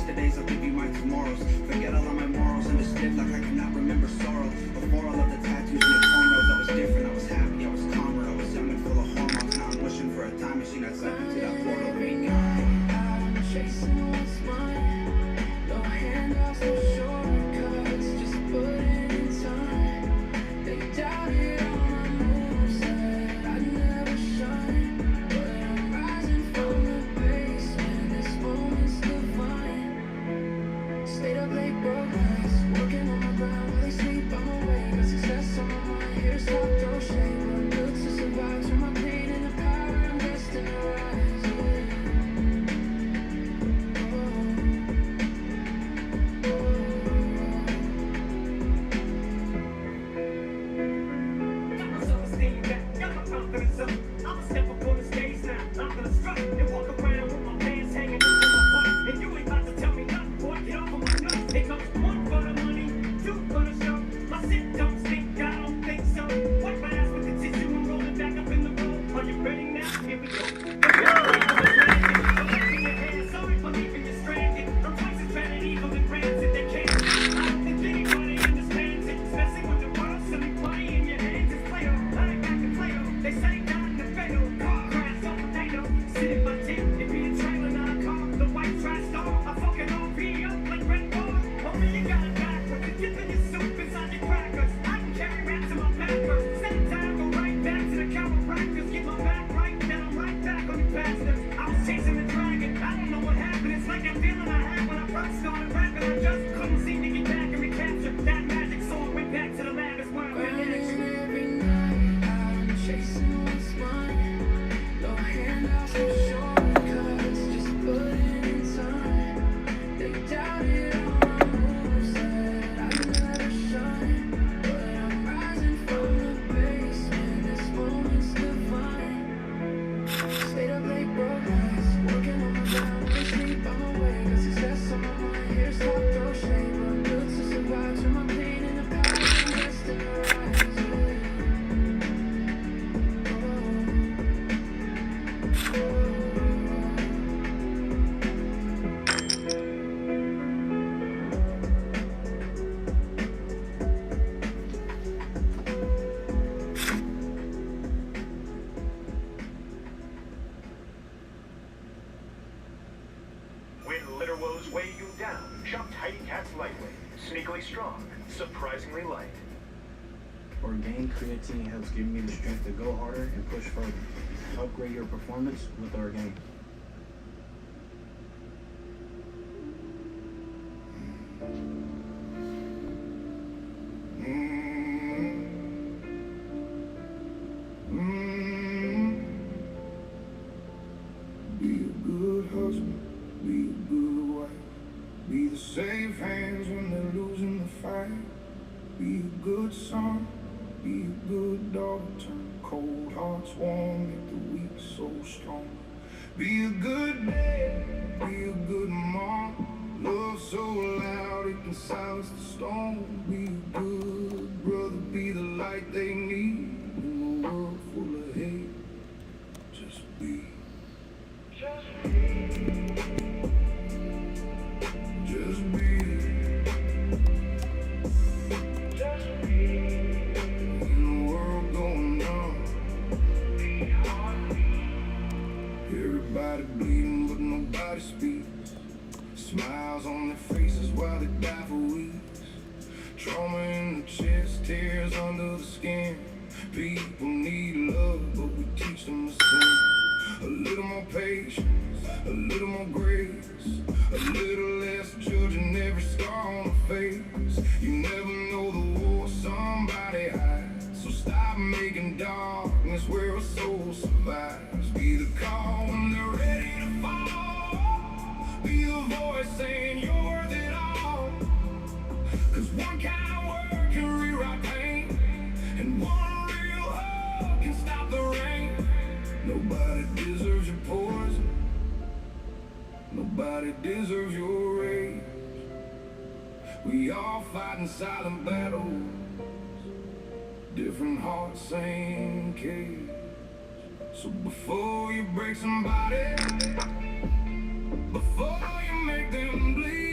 yesterdays, I'll give you my tomorrows. Forget all of my morals and just live like I cannot remember sorrow. Before all of the tattoos and the cornrows, I was different, I was happy, I was calmer, I was young and full of hormones. Now I'm wishing for a time machine I'd step into that portal and be gone. I'm chasing what's mine. No handouts, no shortcuts, just put it in time. They doubted all my moves, said I'd never shine, but I'm rising from the basement. This moment's divine. Stayed up late, broke nights, working on my grind while they sleep. I'm awake, got success on my mind. Here to stop, throw shade, but I'm built to survive. Turn my pain into power, I'm destined to rise. Woes weigh you down. Shop Tidy Cats Lightweight. Sneakily strong. Surprisingly light. Orgain creatine helps give me the strength to go harder and push further. Upgrade your performance with Orgain. Be a good husband. Be a good wife. Be the safe hands when they're losing the fight. Be a good son. Be a good daughter. Turn cold hearts warm. Make the weak so strong. Be a good dad. Be a good mom. Love so loud it can silence the storm. Be a good brother. Be the light they need in a world full of hate. Just be. Just be. Just be. Just be. In a world going on. Everybody bleeding, but nobody speaks. Smiles on their faces while they die for weeks. Trauma in the chest, tears under the skin. People need love, but we teach them to sin. A little more patience, a little more grace, a little less judging every scar on the face. You never know the war somebody hides, so stop making darkness where a soul survives. Be the call when they're ready to fall. Be the voice saying you're worth it all. 'Cause one kind of word can rewrite pain, and one real hug can stop the rain. Nobody deserves your poison. Nobody deserves your rage. We all fighting silent battles. Different hearts, same cage. So before you break somebody, before you make them bleed,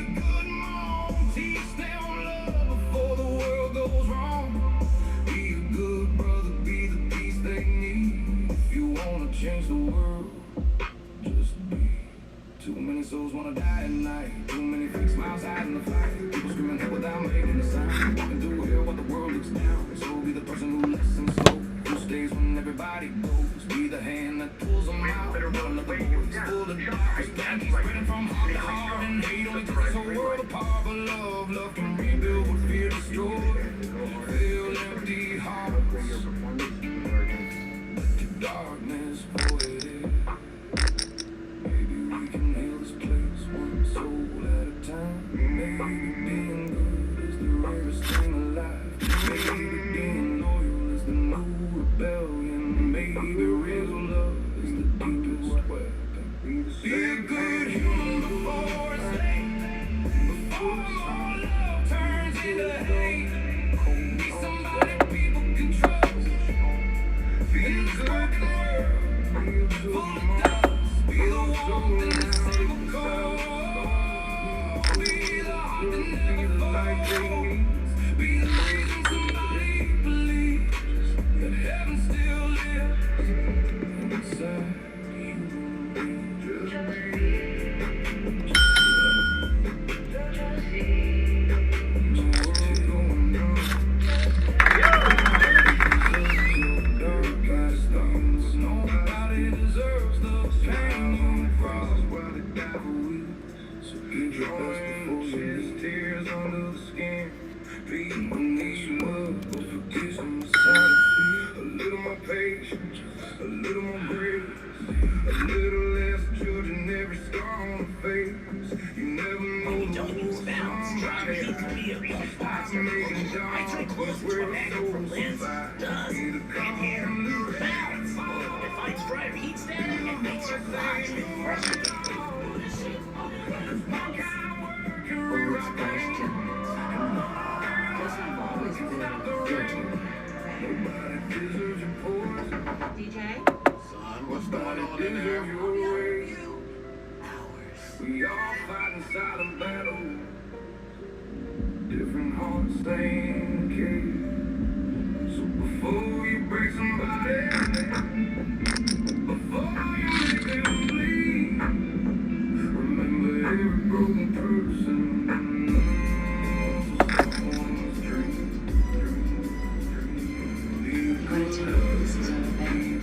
a good mom, teach them love before the world goes wrong. Be a good brother, be the peace they need. If you wanna change the world, just be. Too many souls wanna die at night. Too many fake smiles hiding the fight. People screaming help without making a sound. Walking through hell while the world looks down. So be the person who listens slow, who stays when everybody goes. Be the hand that pulls them out. One of the boys full of doubts. Don't keep spreading from heart to heart. And hate only takes this whole world apart. But love can rebuild what fear destroyed. Fill empty hearts. Let the darkness void it. Maybe we can heal this place one soul at a time. Maybe being good is the rarest thing alive. Maybe being loyal is the new rebellion. Maybe real love is the deepest weapon. Be a good human before it's late. Before more love turns into hate. Be somebody people can trust. In this broken world full of dust. Be the warmth in the single cold. Be the heart that never falls. Be the reason somebody believes that heaven still lives inside you. Just be. Nobody deserves the pain on the cross while the devil weeps. So give your best before you lose tears under the skin. People need love, but forgive some side of a little more patience, a little more grace, a little less judging every scar on the face. You never know. Don't use bounds. Driver heat can be a rough monster. I try closer to a magnet from Liz. Does in here bounce. It finds driver heat static and makes your garage feel fresh again. Always question. Guess I've always been guilty. DJ? Son, what's going on in there? We all fighting silent battles. Different hearts, same case. So before you break somebody, before you make them bleed, remember every broken person. Someone's dream. I'm gonna tell you this is unfair.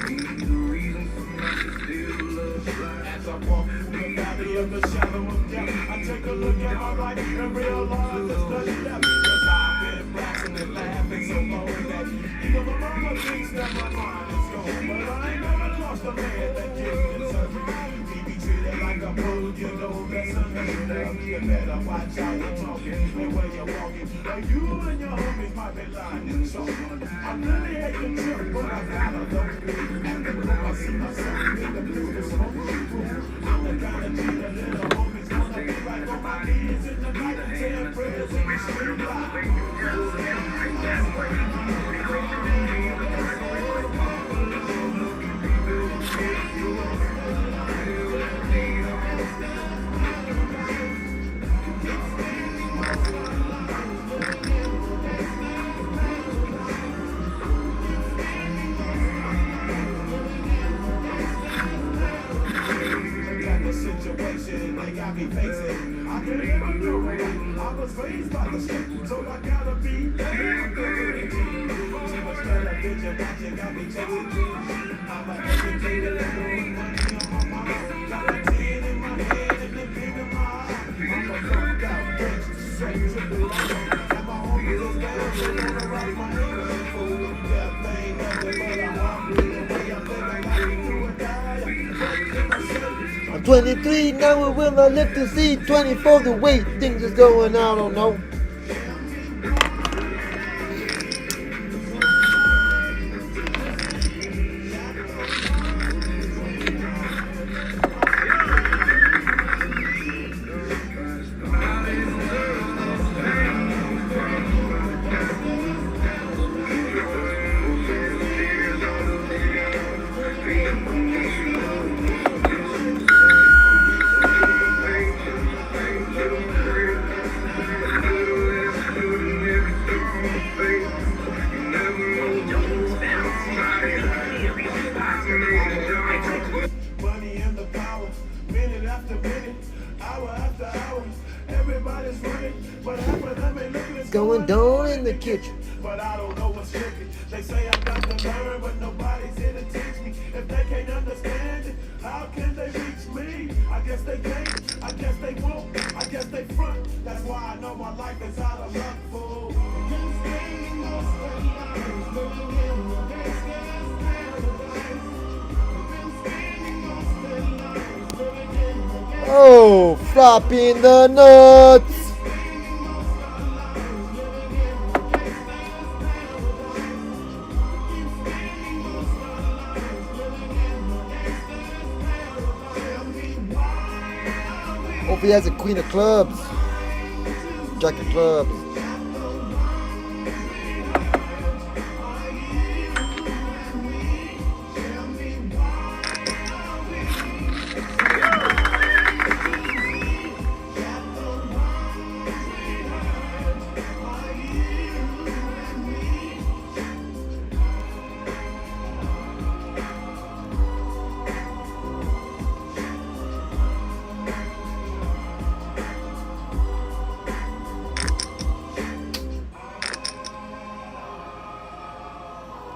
The reason some nights still love life. As I walk through the valley of the shadow of death, I take a look at my life and realize there's nothing left. Cause I've been blasting and laughing so long that even my mama thinks that my mind is gone. But I ain't never lost a man that gives me something. We be treated like a fool, you know that's unheard of. You better watch how you're talking and where you're walking. Or you and your homies might be lying and talking. I really hate the trip, but I gotta know. And the more I see myself in the blue, the smoke is cool. I'm the kind of G that little homies wanna be right on my knees in the night and saying prayers in the street light. Situation they got me facing. I can never do it. I was raised by the street, so I gotta be damn good. Too much television watching got me chasing dreams. I'm an educated and throwing money on my mind. Got a 10 in my head and a beam in my eye. I'm a cooked out bitch, straight to the line. Got my homies is down, so wanna rock my head. Fool, death ain't nothing but a hungry the way I'm living. I can do or die. I'm 23, now we will not live to see 24, the way things is going, I don't know. But half of them ain't looking It's going down in the kitchen. But I don't know what's tricking. They say I got to learn, but nobody's here to teach me. If they can't understand it, how can they reach me? I guess they can't, I guess they won't, I guess they front. That's why I know my life is out of luck, fool. Been spending most of their lives living in a gangster's paradise. Been spending most of their lives living in a gangster's Oh, flopping the nuts. Hope he has a queen of clubs. Jack of clubs.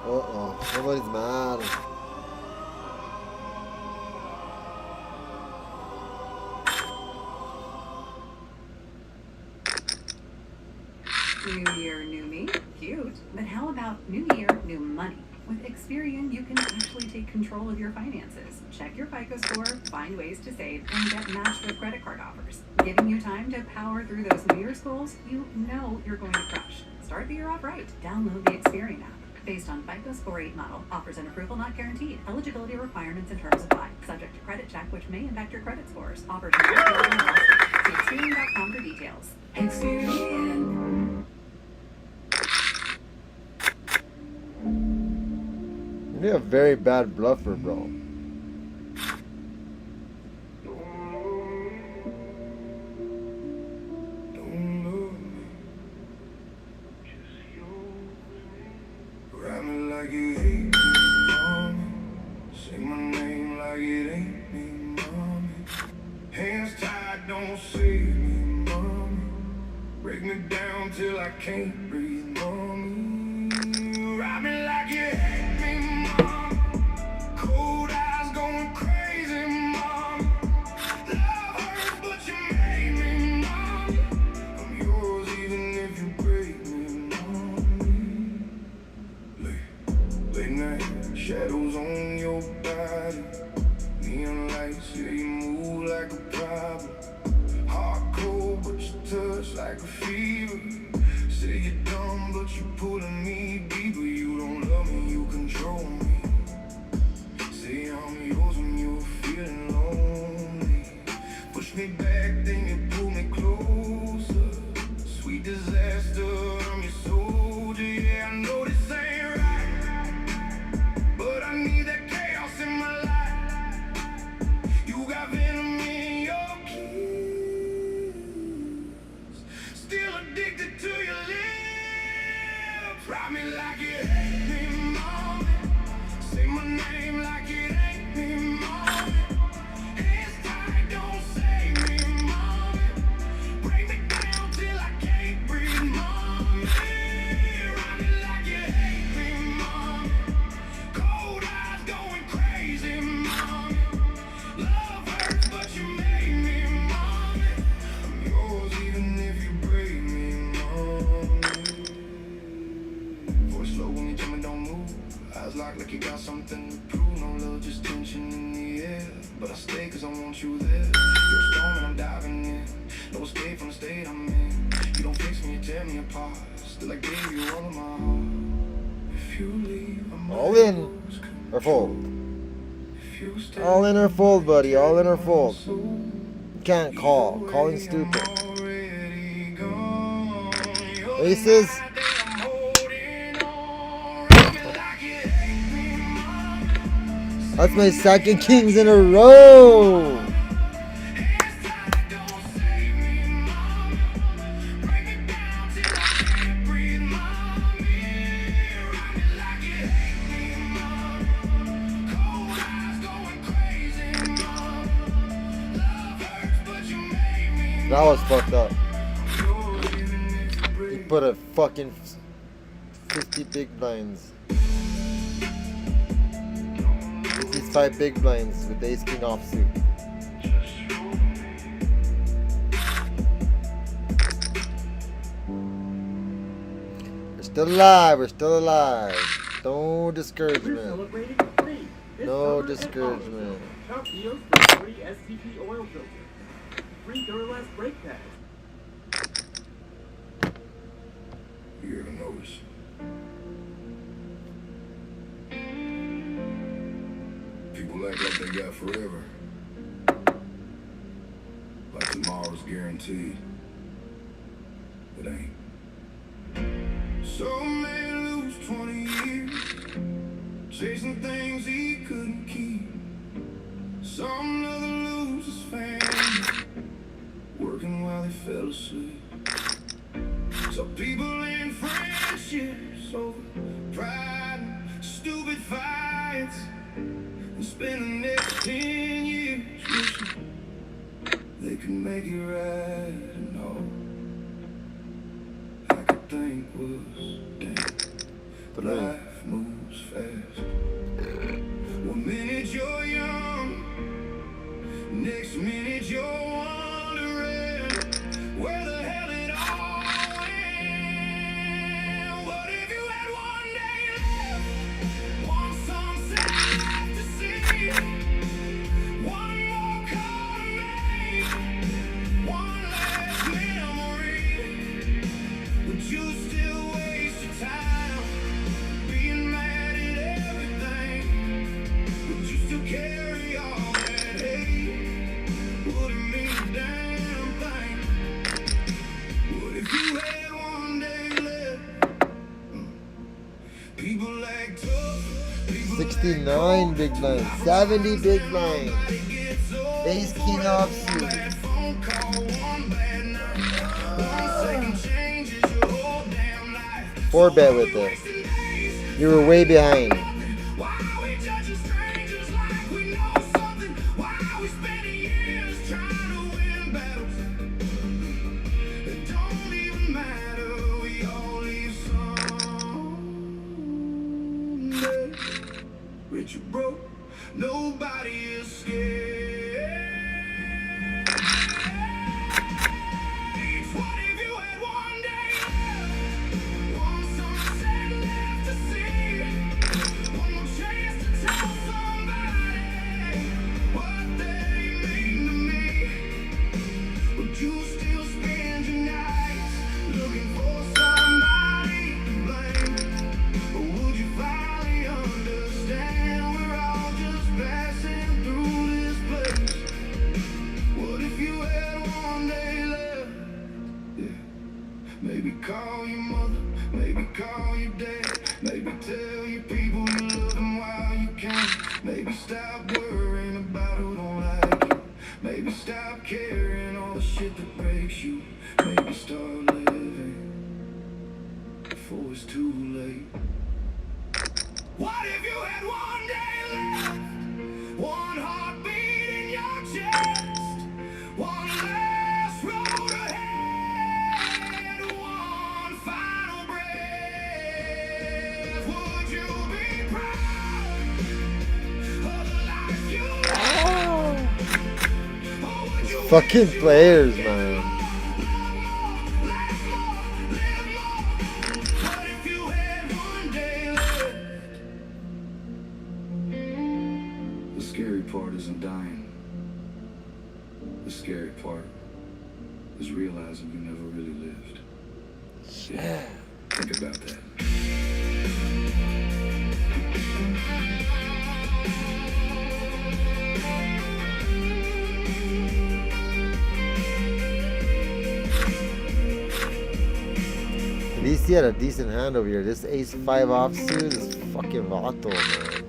Uh-oh, somebody's mad. New year, new me. Cute. But how about new year, new money? With Experian, you can actually take control of your finances. Check your FICO score, find ways to save, and get matched with credit card offers. Giving you time to power through those New Year's goals you know you're going to crush. Start the year off right. Download the Experian app. Based on FICO Score 8 model, offers and approval not guaranteed. Eligibility requirements and terms apply. Subject to credit check, which may impact your credit scores. Offers not available in all states. See Experian.com for details. Experian. You're a very bad bluffer, bro. Ride me like you hate me, mommy. Say my name like it ain't me, mommy. Hands tied, don't save me, mommy. Break me down till I can't breathe, mommy. Ride me like you hate me, mommy. Cold eyes going crazy, mommy. Love hurts, but you made me, mommy. I'm yours even if you break me, mommy. Late night, shadows on your body. Neon lights, yeah, you move like a problem. Hard cold, but you touch like a fever. Say you're dumb, but you pulling me deeper. You don't love me, you control me. Say I'm yours when you're feeling lonely. Push me back, then you pull me closer. Sweet disaster, I'm your soldier. Yeah, I know this ain't right, but I need that chaos in my life. You got venom in your kiss. Still addicted to your lips. Ride me like you hate me, mommy. Say my name like it ain't me, mommy. Hands tied, don't save me, mommy. Break me down till I can't breathe, mommy. Ride me like you hate me, mommy. Cold eyes going crazy, mommy. Love hurts, but you made me, mommy. I'm yours even if you break me, mommy. Voice low when you tell me don't move. Eyes locked like you got something to prove. No love, just tension in the air. But I stay cause I want you there. You're a storm and I'm diving in. No escape from the state I'm in. You don't fix me, you tear me apart. Still I gave you all of my heart. If you leave, I'm All in or fold? All in or fold, buddy. All in or fold. You can't call. Calling's stupid. Aces. That's my second kings in a row. That was fucked up. He put a fucking 50 big blinds. 55 big blinds with the ace king offsuit. We're still alive. We're still alive. No discouragement. No discouragement. Top deals for free STP oil filter. Free Duralast brake pads. You ever notice? People act like they got forever. Like tomorrow's guaranteed. It ain't. Some man lose 20 years chasing things he couldn't keep. Some other lose his family working while they fell asleep. Some people in friendships over pride and stupid fights, and spend the next 10 years wishing they could make it right. And all I could think was, damn, but life moves fast. One minute you're young, next minute you're wondering where the hell it all went. What if you had one day left, one sunset left to see, one more call to make, one last memory? Would you still waste your time being mad at everything? Would you still carry all that hate? Would it mean a damn thing? What if you had one day left? People act tough. 69 big blinds. 70 big blinds. Ace king offsuit. 4-bet with it. You were way behind. Why are we judging strangers like we know something? Why are we spending years trying to win battles? It don't even matter, we all leave someday. Rich or broke, nobody is scared. What if you had one day left? One sunset left to see, one more chance to tell somebody what they mean to me. Would you still spend your nights looking for somebody to blame? Or would you finally understand we're all just passing through this place? What if you had one day left? Yeah. Maybe call your mother, maybe call your dad, maybe tell your people you love them while you can. Maybe stop worrying about who don't like you. Maybe stop caring all the shit that breaks you. Maybe start living before it's too late. What if you had one day left? One heartbeat in your chest, one last road ahead, one final breath. Would you be proud of the life you lived? Or would you Fucking players, man. What if you had one day left? The scary part isn't dying. The scary part is realizing you never really lived. Yeah. Think about that. At least he had a decent hand over here. This ace 5 offsuit is fucking vato, man.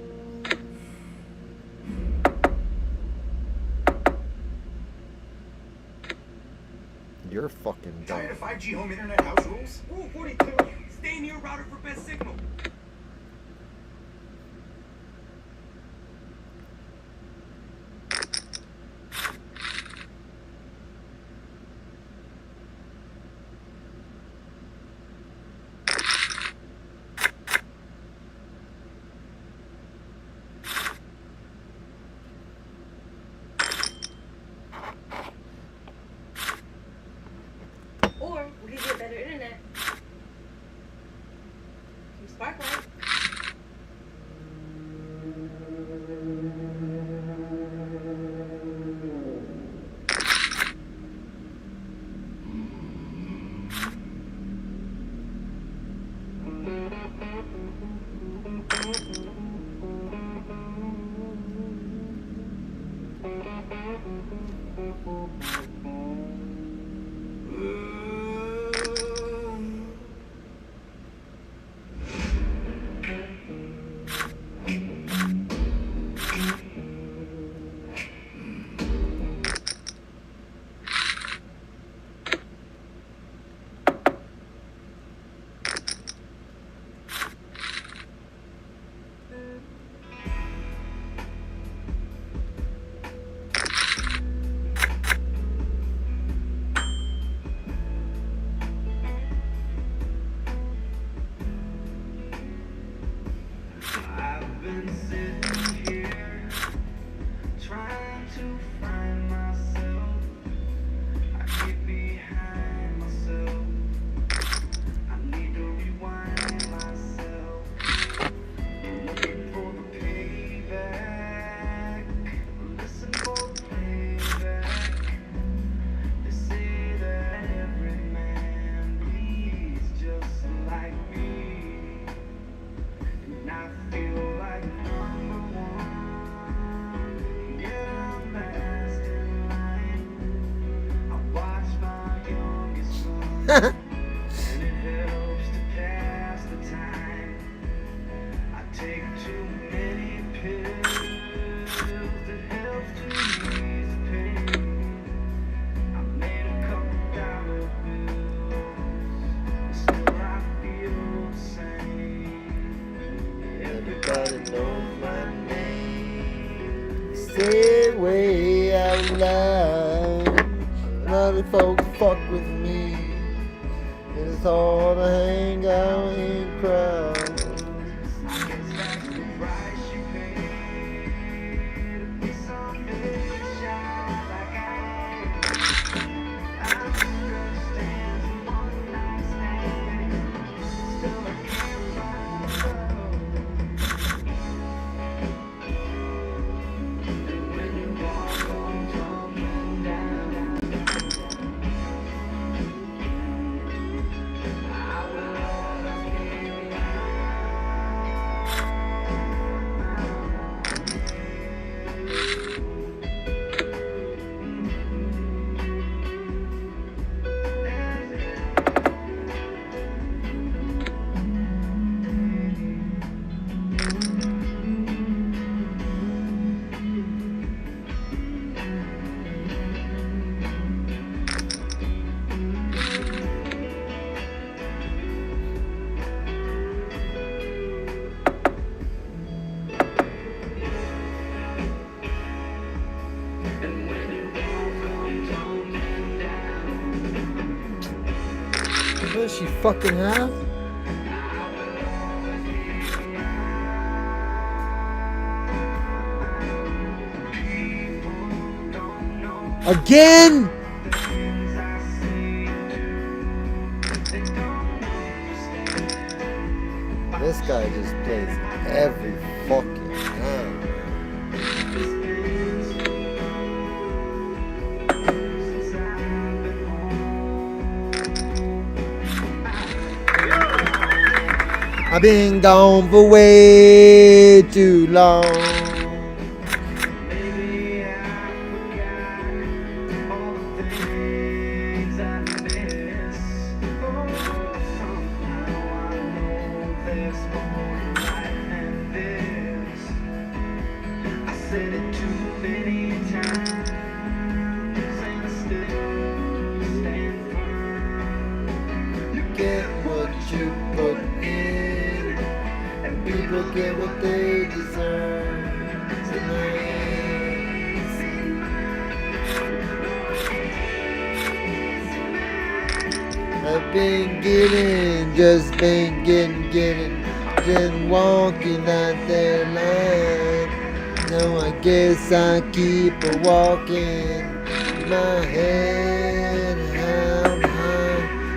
You're fucking dumb. Tired of 5G home internet house rules? Rule 42. Stay near router for best signal. give you a better internet. Some Sparklight. I've been sitting here trying to find myself. I get behind myself. I need to rewind myself. Looking for the payback. Listen for the playback. They say that every man bleeds just like me. And I feel like number one. Yeah, I'm last in line. I watch my youngest son, and it helps to pass the time. I take too many pills that help to ease the pain. I made a couple dollar bills, still I feel the same. Everybody knows my name. Say it way out loud. A lot of folks fuck with me. It's hard to hang out in crowds. I guess that's the price you pay to be some big shot like I am. I'm just dancing one night stand. Still I can't find love. And when you walk on tumbling down, I will always be and when you walk on tumbling down, Does she fucking have? Again? things I say they don't understand. This guy just plays every fucking time. Since I've been I've been gone for way too long. maybe I forgot all the things I miss. Oh, somehow I know there's more to life than this. I said it too many times, and I still stand firm. You get what you put in, and people get what they deserve. Tonight. I've been getting, just been getting, been walking out that line. Now I guess I keep a walking. My head held high,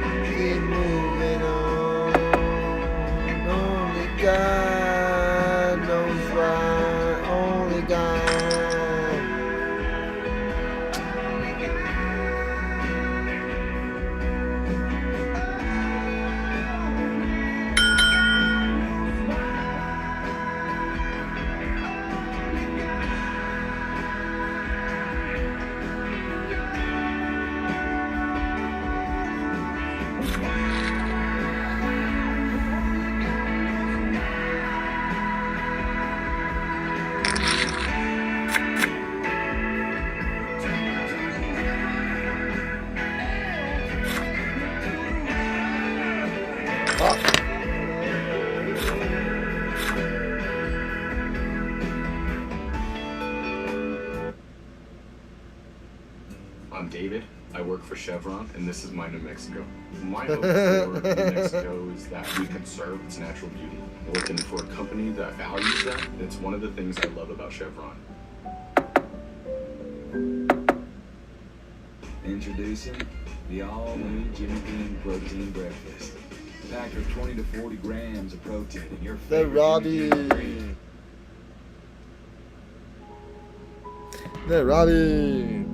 David. I work for Chevron, and this is my New Mexico. My hope for New Mexico is that we conserve its natural beauty. Working for a company that values that, it's one of the things I love about Chevron. Introducing the all-new Jimmy Dean Protein Breakfast. Packed with 20 to 40 grams of protein in your The favorite Robbie. Jimmy Dean drink. The Robbie.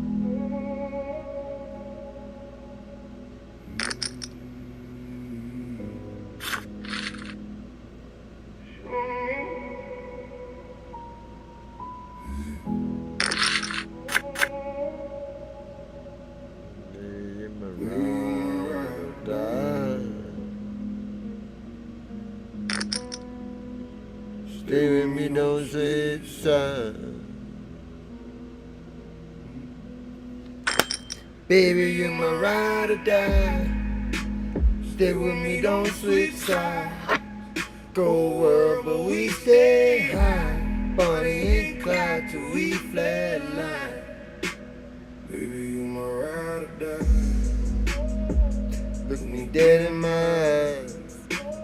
Stay with me, don't switch sides. Baby, you're my ride or die. Stay with me, don't switch sides. Cold world, but we stay high. Bonnie and Clyde till we flatline. Baby, you my ride or die. Look me dead in my eyes.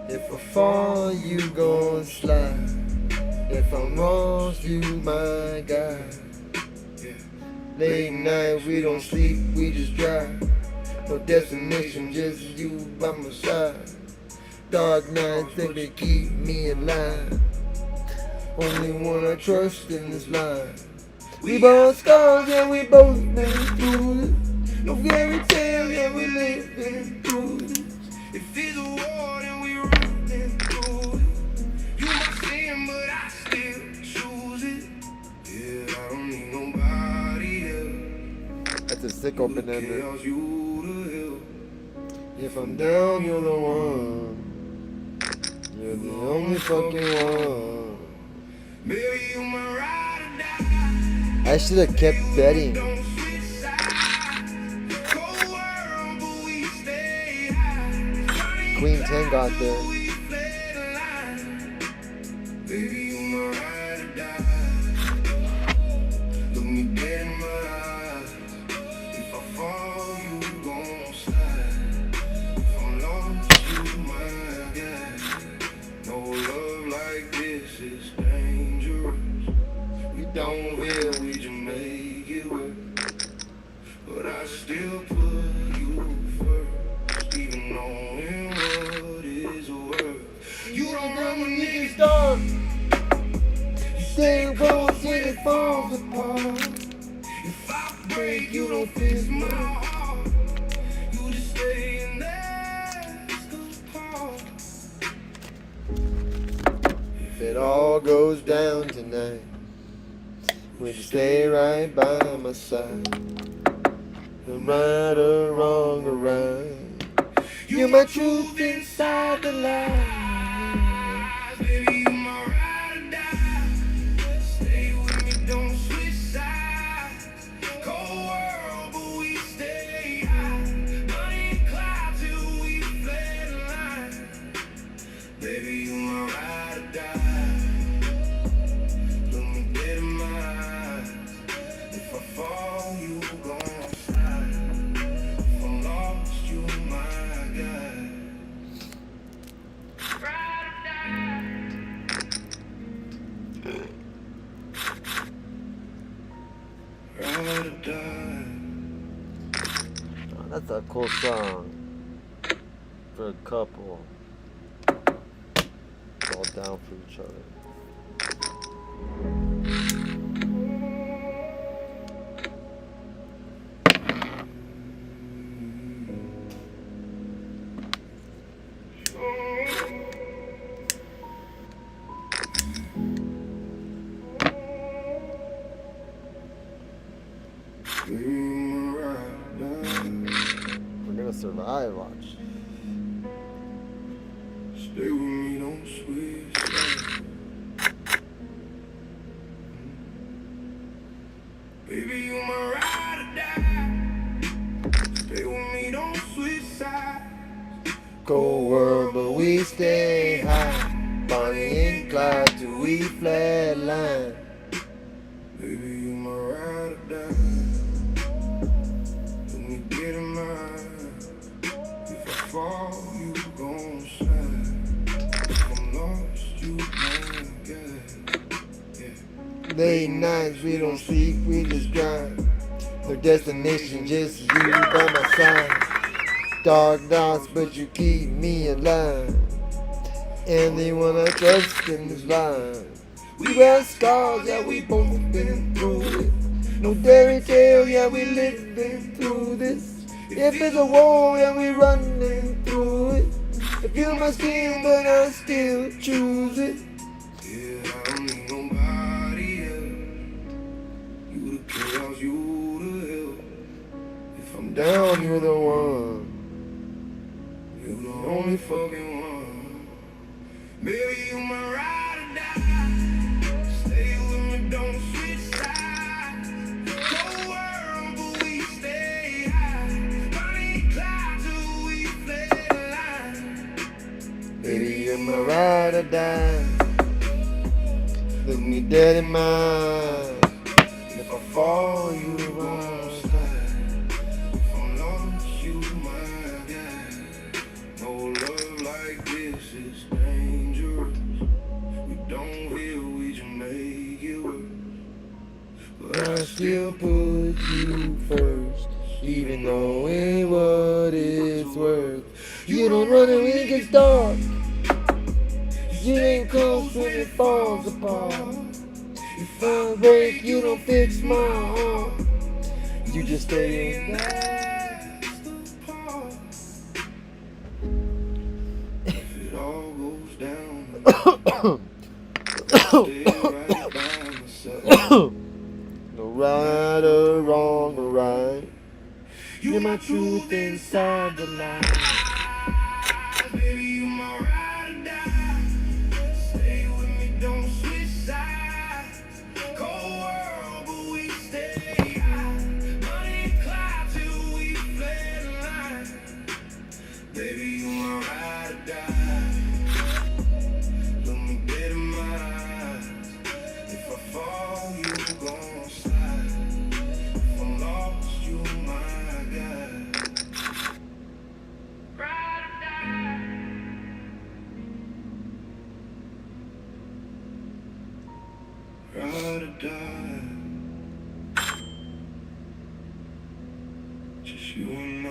If I fall, you gon' slide. If I'm lost, you my guy. Late night, we don't sleep, we just drive. No destination, just you by my side. Dark nights, they keep me alive. Only one I trust in this life. We both scars, yeah, we both been through it. No fairy tale, yeah, we living through it. If it's a war, then we running through it. You my sin, but I still choose it. Yeah, I don't need nobody else. That's a sick open ender. Else you to help. If I'm down, you're the one. You're the only fucking one. Baby, you my ride or die. I should have kept betting. Don't switch sides. Cold world, but we stay high. Queen 10 got there. We flatline. Baby, you my ride or die. Look me dead in my eyes. If I fall, you gon' slide. If I'm lost, you my guy. No love like this is dangerous. We don't will, we just make it work. But I still put you first, even knowing what is worth. You don't run when niggas start. You stay close when it falls apart. If I break, you don't fix my heart. You just stay in there, apart. If it all goes down tonight, would you stay right by my side? No matter wrong or right, you're my truth inside the light. Baby, you my ride or die. Stay with me, don't switch sides. Cold world, but we stay high. Bonnie and Clyde till we flatline. Baby, you my ride or die. Look me dead in my eyes. If I fall, you gon' slide. If I'm lost, you my guy. Ride or die. Ride or die. Oh, that's a cool song for a couple. All down for each other. We're gonna survive, watch. Stay with me, don't switch sides. Baby, you my ride or die. Stay with me, don't switch sides. Cold world, but we stay high. Bonnie and Clyde till we flatline. Baby, you my ride or die. fall, you gon' slide. If I'm lost, you might get. Late nights, we don't sleep, we just grind. No destination, just you by my side. Dark nights, but you keep me alive. Anyone I trust in this life. We wear scars, yeah, we both been through it. No fairy tale, yeah, we living through this. If it's a war, yeah, we running through it. I feel my skin, but I still choose it. Yeah, I don't need nobody else. You the chaos, you the hell. If I'm Down, you're the one. you're the only fucking one. Baby, you my ride or die. Stay with me, don't switch sides. Cold world, but we stay high. Bonnie and Clyde till we fled the line. Baby, you're my ride or die. Look me dead in my eyes. If I fall, you gon' rise. slide. If I'm lost, you my guy. No love like this is dangerous. We don't heal, we just make it worse. But I still put you first, even though ain't what it's worth. You don't run it when it gets dark. You ain't close when it falls apart. If I break, you don't fix my heart. You just stay in that. If it all goes down, stay right by myself. No right or wrong or right. You're my truth inside the lie. Baby, you my ride or die. Stay with me, don't switch sides. Cold world, but we stay high. Bonnie and Clyde till we fled the line. Baby, you my ride or die. Look me dead in my eyes. If I fall, you gon' slide. If I'm lost, you my guide. Ride or die. Ride or die. Just you and I.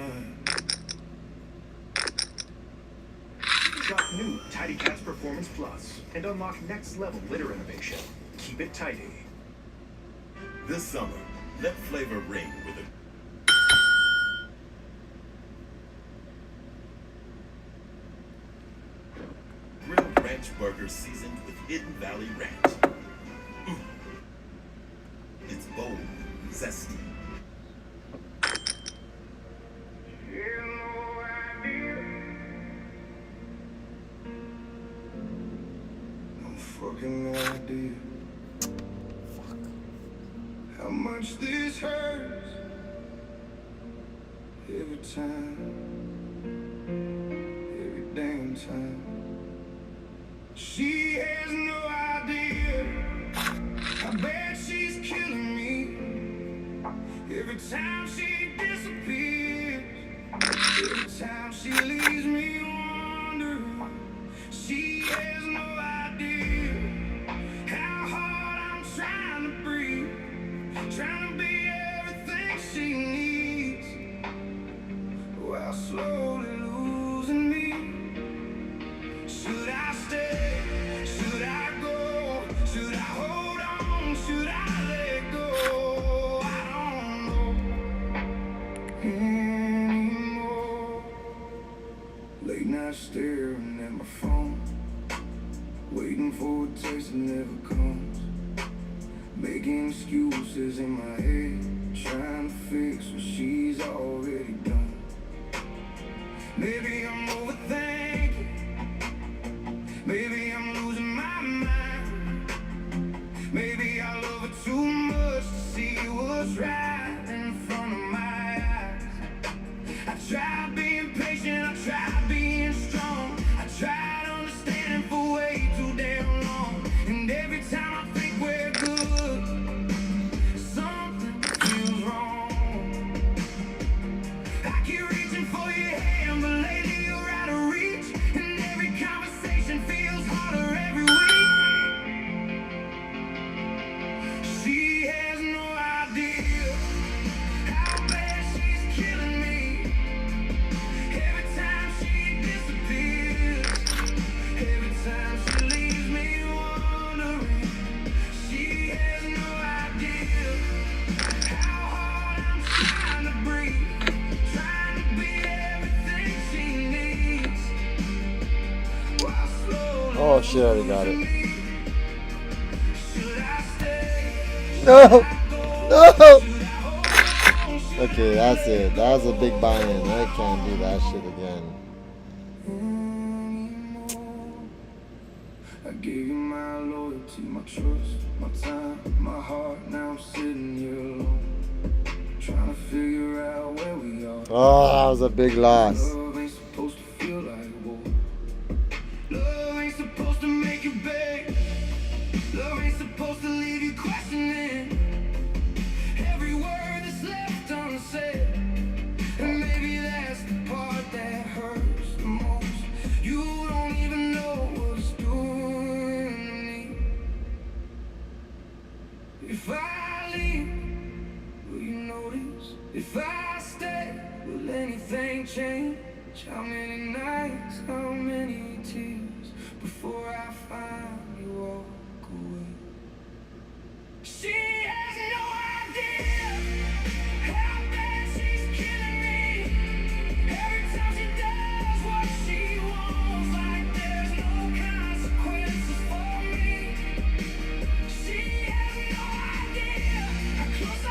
Shop new Tidy Cats Performance Plus and unlock next level litter innovation. Keep it tidy. This summer, let flavor ring with a grilled ranch burger seasoned with Hidden Valley Ranch. It's bold, zesty. No fucking idea how much this hurts every time, every damn time. She has no idea how bad she's killing me. Every time she disappears, every time she leaves me wondering. She has no idea how hard I'm trying to breathe, trying to be everything she needs, while slowly losing me. Should I stay? Should I go? Should I hold on? Should I let go? I don't know anymore. Late night staring at my phone, waiting for a text that never comes. Making excuses in my head, trying to fix what she's already done. Maybe I'm overthinking. Maybe I'm losing my mind. Maybe I love her too much to see what's right in front of my eyes. I tried being patient, I tried being strong, I tried understanding for way too damn long. And every time I think we're good, something feels wrong. I keep reaching for your hand, but lately Oh shit, I already got it. No! No! Okay, that's it. That was a big buy-in. I can't do that shit again. I gave you my loyalty, my trust, my time, my heart. Now I'm sitting here alone, trying to figure out where we are. Oh, that was a big loss. Love ain't supposed to feel like war. Love ain't supposed to make you beg. Love ain't supposed to leave you questioning every word that's left unsaid. And maybe that's the part that hurts the most. You don't even know what it's doing to me. If I leave, will you notice? If I stay, will anything change? How many nights, how many tears before I finally walk away? She has no idea how bad she's killing me. Every time she does what she wants, like there's no consequences for me. She has no idea how close I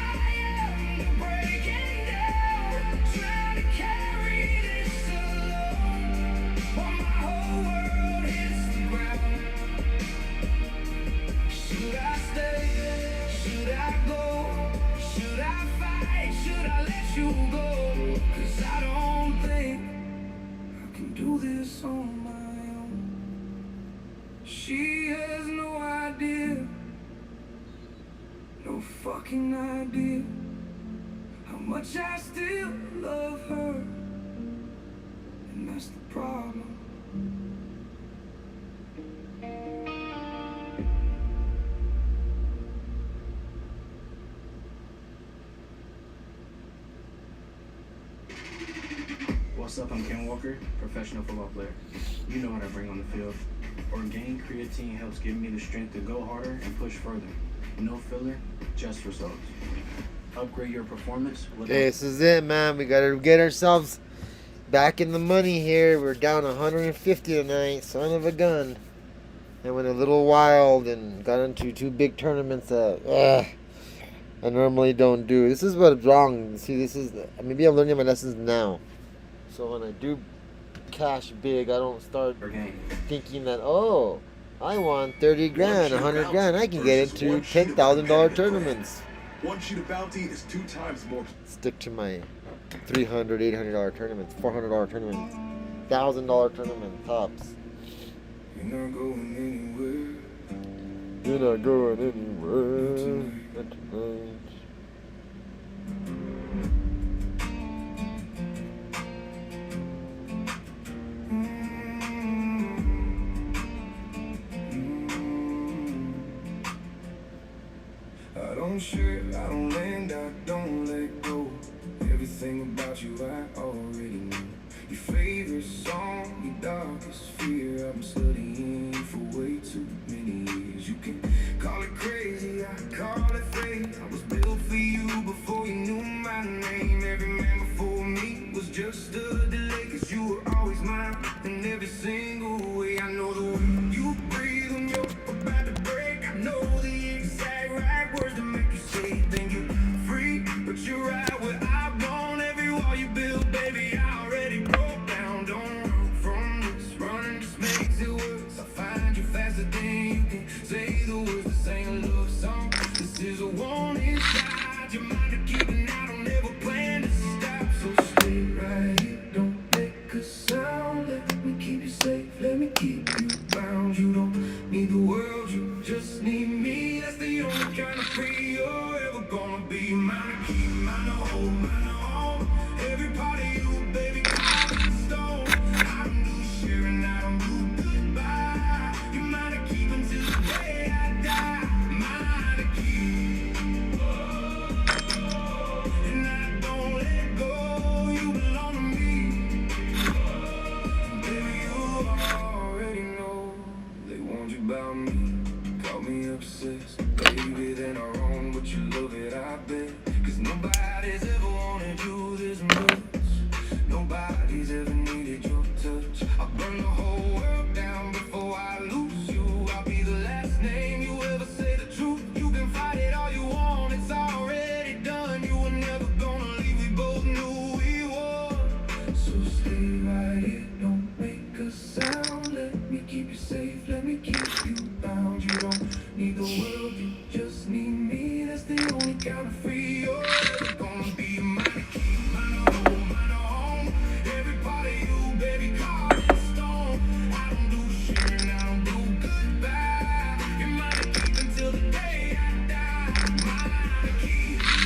am to breaking down, trying to carry this alone while my whole world hits the ground. Should I stay? Should I go? Should I fight? Should I let you go? 'Cause I don't think I can do this on my own. She has no idea, no fucking idea how much I still love her. And that's the problem. What's up? I'm Ken Walker, professional football player. You know what I bring on the field. Orgain creatine helps give me the strength to go harder and push further. No filler, just results. Upgrade your performance with This is it, man. We gotta get ourselves back in the money here. We're down 150 tonight. Son of a gun. I went a little wild and got into 2 big tournaments that I normally don't do. This is what's wrong. See, this is maybe I'm learning my lessons now. So when I do cash big, I don't start thinking that, oh, I won 30 grand, 100 grand. I can get into $10,000 tournaments. One sheet of bounty is 2 times more. Stick to my $300, $800 tournaments, $400 tournaments, $1,000 tournament tops. You're not going anywhere. You're not going anywhere. Not tonight. I don't share, I don't lend, I don't let go. Everything about you I already know. Your favorite song, your darkest fear. I've been studying you for way too many years. You can call it crazy, I call it fate. I was built for you before you knew my name. Every man before me was just a delay, 'cause you were always mine in every single way. I know the way you breathe when you're about to break. I know the exact right words to make you say, then you're free, but you're right where I want. Every wall you build, baby, I already broke down. Don't run from this, running just makes it worse. I find you faster than you can say the words. This ain't a love song, this is a one inside your mind to keep, and I don't ever plan to stop. So stay right here, don't make a sound. Let me keep you safe, let me keep you bound. You don't need the world, you just need me. That's the only kind of free you're ever gonna be. Mine to keep, mine to hold, mine to own. Every part of you, baby, carved in stone.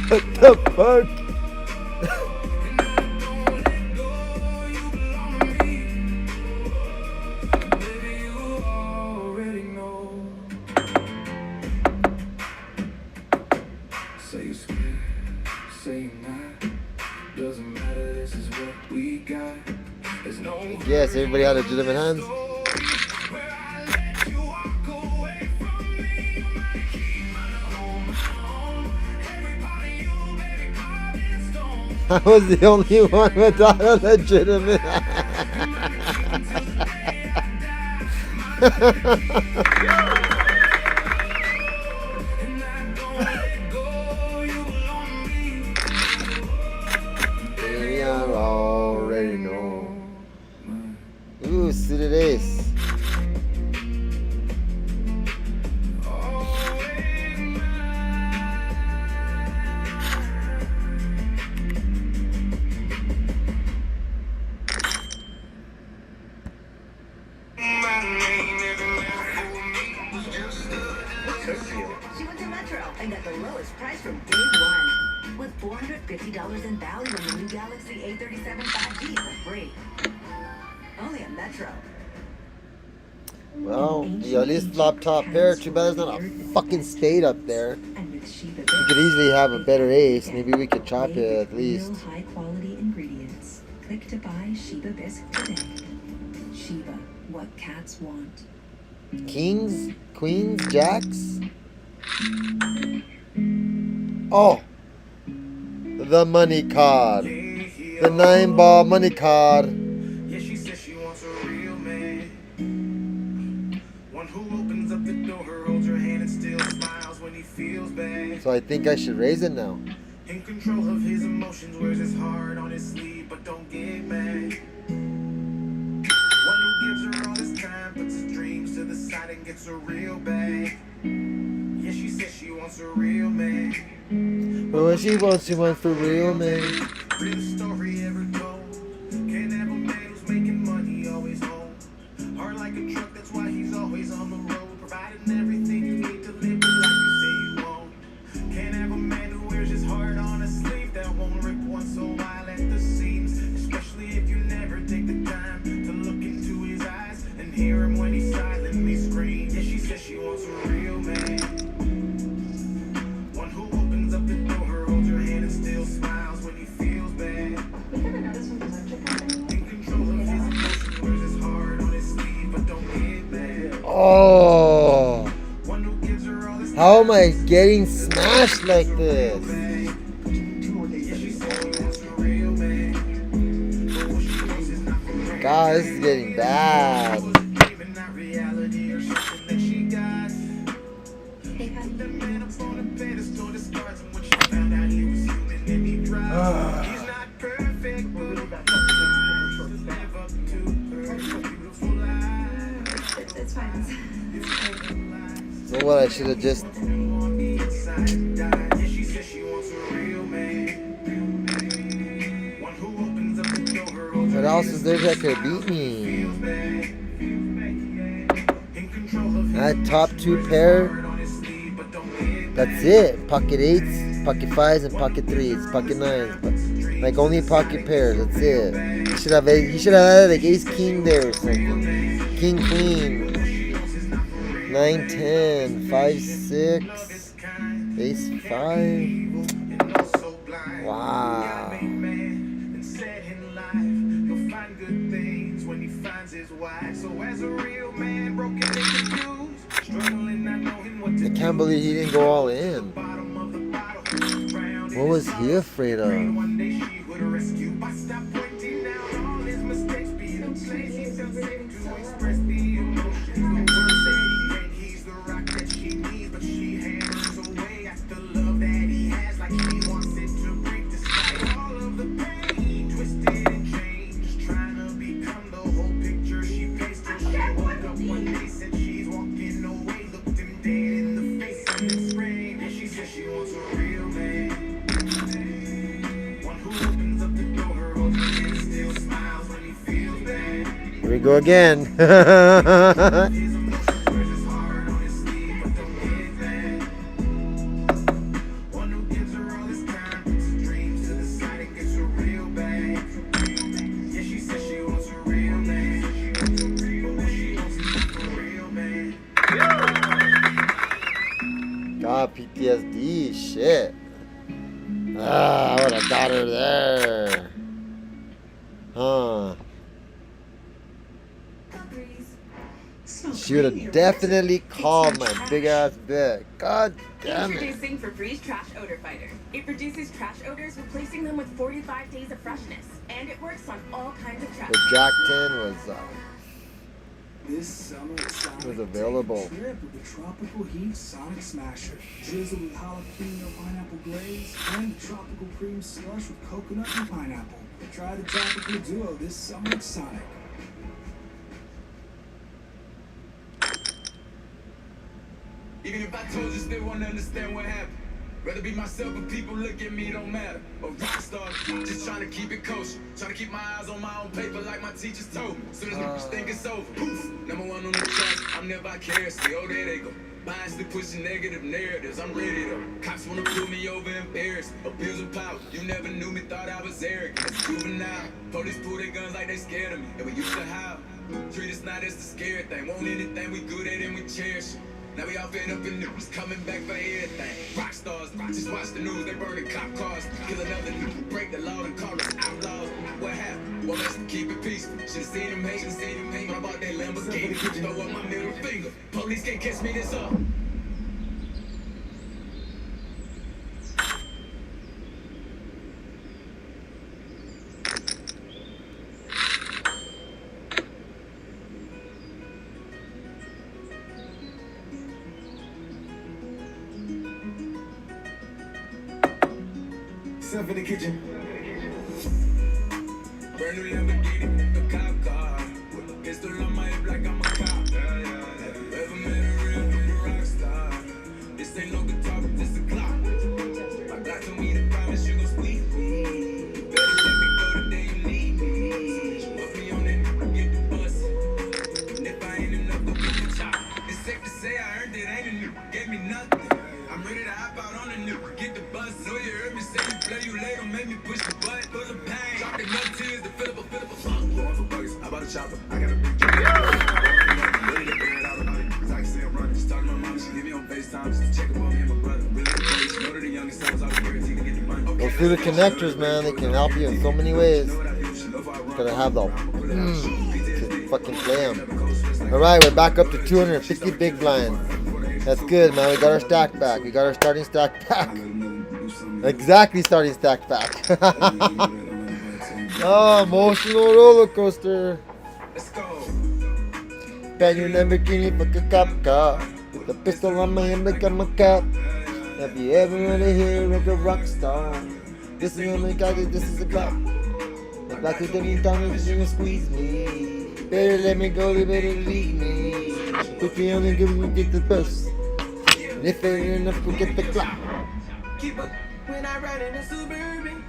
What the fuck? Say you're scared, say you're not. Doesn't matter, this is what we got. There's no Yes, everybody had legitimate hands. I was the only one without a legitimate Baby, I already know. Ooh, suited ace. She went to Metro and got the lowest price from day one. With $450 in value on the new Galaxy A37 5G for free. Only at Metro. Well, at least laptop pair. Too bad there's not a fucking spade up there. We could easily have a better ace. Maybe we could chop it at least. Real high quality ingredients. Click to buy Sheba Bisque today. Sheba, what cats want. Kings, queens, jacks. Oh, the money card. The 9-ball money card. Yeah, she says she wants a real man. One who opens up the door, holds her hand and still smiles when he feels bad. So I think I should raise it now. In control of his emotions, wears his heart on his sleeve, but don't get mad. One who gives her all his time, puts his dreams to the side and gets a real bag. Yeah, she says she wants a real man. But when she wants one for real, man. Realest story ever told. Can't have a man who's making money, always home. Hard like a truck, that's why he's always on the road. Providing everything you need to live the life you say you want. Can't have a man who wears his heart on a sleeve that won't rip once a while at the seams. Especially if you never take the time to look into his eyes and hear him when he silently screams. Yeah, she says she wants a real man. One who opens up the door, holds her hand and still smiles when he feels bad. In control of his emotions, wears his heart on his sleeve, but don't get mad. Oh, One who gives her all his how am I getting smashed like this? Yeah, she says she wants a real man. But what she wants is not for real. God, this is getting bad. Even not reality or something that she got. Put that man up on a pedestal, discards him when she found out he was human and he tried. He's not perfect, but to live up to her beautiful life. It's fine. So what? I should have just. On the inside died. Yeah, she says she wants a real man. One who opens up the door. holds What her else hand is there and that still could beat smiles when he me? feels bad. In control of his That top emotions, two wears his pair. heart on his sleeve, but don't get That's it. Pocket 8s, pocket 5s, and pocket 3s, pocket 9s. But like only pocket pairs. That's it. He should have had like ace king there or something. King queen. 9 10 5 6 ace 5. Wow. and said in life he'll find good things when he finds his wife. So as a real man, broken and confused, struggling not knowing what to I do. can't believe he didn't go all in. Bottom of the bottle, drowned What was he afraid of? one day she would rescue. But stop pointing out all his mistakes, being a place he felt safe to express the emotions. The words that he can't, he's the rock that she needs, but she hammers away at the love that he has, like she wants it to break despite all of the pain. Twisted and changed, just trying to become the whole picture she paints. Till she woke up one day, said she's walking away, looked him dead in the face and then screamed. And she said she wants a real man. One who opens up the door, holds her hand and still smiles when he feels bad. Here we go again. His emotions, wears his heart on his sleeve, but don't get mad. One who gives her all his time. PTSD. Shit. Ah, I would have got her there. Huh. She would have definitely called my big ass bitch. God damn it. Introducing Febreze Trash Odor Fighter. It reduces trash odors, replacing them with 45 days of freshness. And it works on all kinds of trash. The Jack 10 This summer at Sonic, was available. take a trip with the Tropical Heat Sonic Smasher. Drizzle with jalapeno pineapple glaze and tropical cream slush with coconut and pineapple. Try the tropical duo this summer at Sonic. Even if I told you, still won't understand what happened. Rather be myself, but people look at me, don't matter. A rock star, just trying to keep it kosher. Trying to keep my eyes on my own paper like my teachers told me. Soon as niggas think it's over, poof, #1 on the charts. I'm never vicariously, oh there they go. Biasly pushing negative narratives, I'm ready though. Cops wanna pull me over, embarrassed. Abuse of power, you never knew me, thought I was arrogant. It's juvenile. Police pull their guns like they scared of me. And we used to howl. Treat us not as the scary thing. Want anything we good at and we cherish it. Now we all fed up in news, coming back for everything. Rock stars, just watch the news, they burning cop cars. Kill another new, break the law and call us outlaws. What happened? Well, let's keep it peaceful. Should've seen them hate, When I bought that Lamborghini, throw up my middle finger. Police can't catch me this up. Step in the kitchen. Brand new Lamborghini, a cop car. With a pistol on my hip like I'm a cop. Have you ever met a real rock star? This ain't no guitar, but this a clock. My God told me to promise you gon' squeeze me. You better let me go the day you need me. Put me on that, get the bus. And if I ain't enough, go get the chop. It's safe to say I earned it, ain't a new, gave me nothing. I'm ready to hop out on the new, get the bus. Know you heard me say you play, you late, don't make me push the button. Full of pain, drop the nut tears, the fill up a fuck. Going for buggers, I bought a chopper. I got a big truck. Ready to air it out about it. Cause I can see I'm running. Just talking to my mom, she hit me on FaceTime just to check up on me and my brother. Really the place, know that the youngest son was out here to get the money. Go through the connectors, man. They can help you in so many ways. Gotta have the to fucking play them. Alright, we're back up to 250 big blinds. That's good, man. We got our stack back. We got our starting stack back. Exactly, starting stack back. Oh, emotional roller coaster. Brand new Lamborghini, fuck a cop car. With a pistol on my head like I'm a cop. Have you ever really heard of a rock star? This is my guy, this is a clock. If I could any time, you're gonna squeeze me. Better let me go, you better leave me. If you only give me get the bus. And if it ain't enough, go get the clock. Keep up when I ride in the Suburban.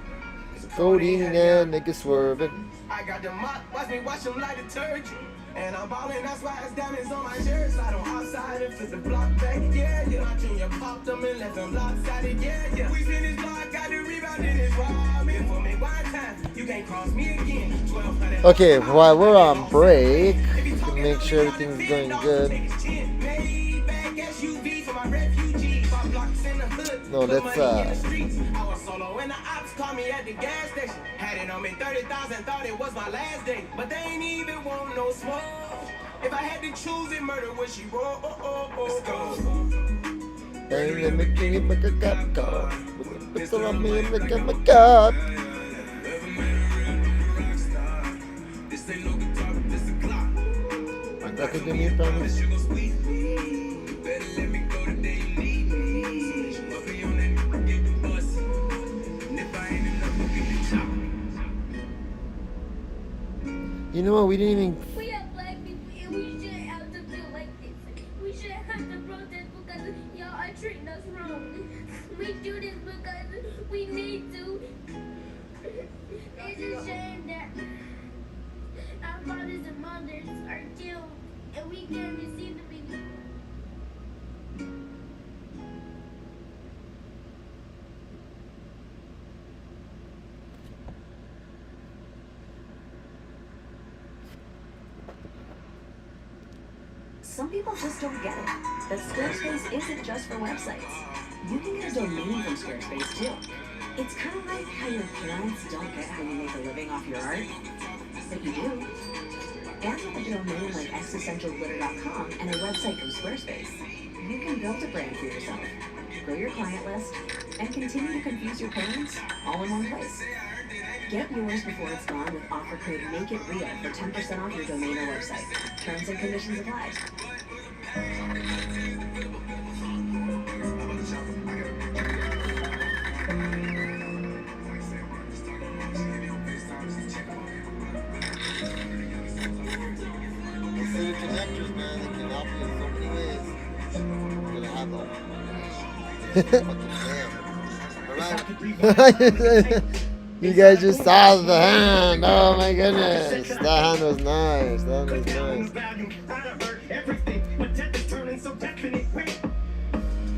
Codeine and niggas swerving. I got the mop, watch me wash them like detergent. And I'm ballin', that's why it's diamonds on my shirt. Slide on outside and flip the block back, yeah, yeah. My junior popped them and left them lopsided, yeah, yeah. We finished block, got the rebound in his robbing. For me one time, you can't cross me again. 1200. Okay, while we're on break, to make sure everything's going good. No, that's I was solo and the ops called me at the gas station. Had it on me 30,000, thought it was my last day. But they ain't even want no smoke. If I had to choose it, murder would she roll? Let's go. Bang, let me give you back a cop car. With a pistol on me and like I'm a cop. This ain't no guitar, but this a clock. I could give me a promise. You gon' squeeze me. You better let me go the day you need me. Put me on that, get the bus. And if I ain't enough, go get the chop. You know what? We didn't even. We are black people and we shouldn't have to feel like this. We shouldn't have to protest because y'all are treating us wrong. We do this because we need to. It's a shame that our fathers and mothers are killed and we can't receive the baby. Some people just don't get it. That Squarespace isn't just for websites. You can get a domain from Squarespace too. It's kind of like how your parents don't get how you make a living off your art, but you do. And with a domain like existentialglitter.com and a website from Squarespace, you can build a brand for yourself, grow your client list, and continue to confuse your parents all in one place. Get yours before it's gone with offer code MAKEITREAL for 10% off your domain or website. Terms and conditions apply. Consider connectors, man. They can help you in so many ways. You're gonna have them. Alright. You guys just saw the hand. Oh my goodness. That hand was nice. That was nice.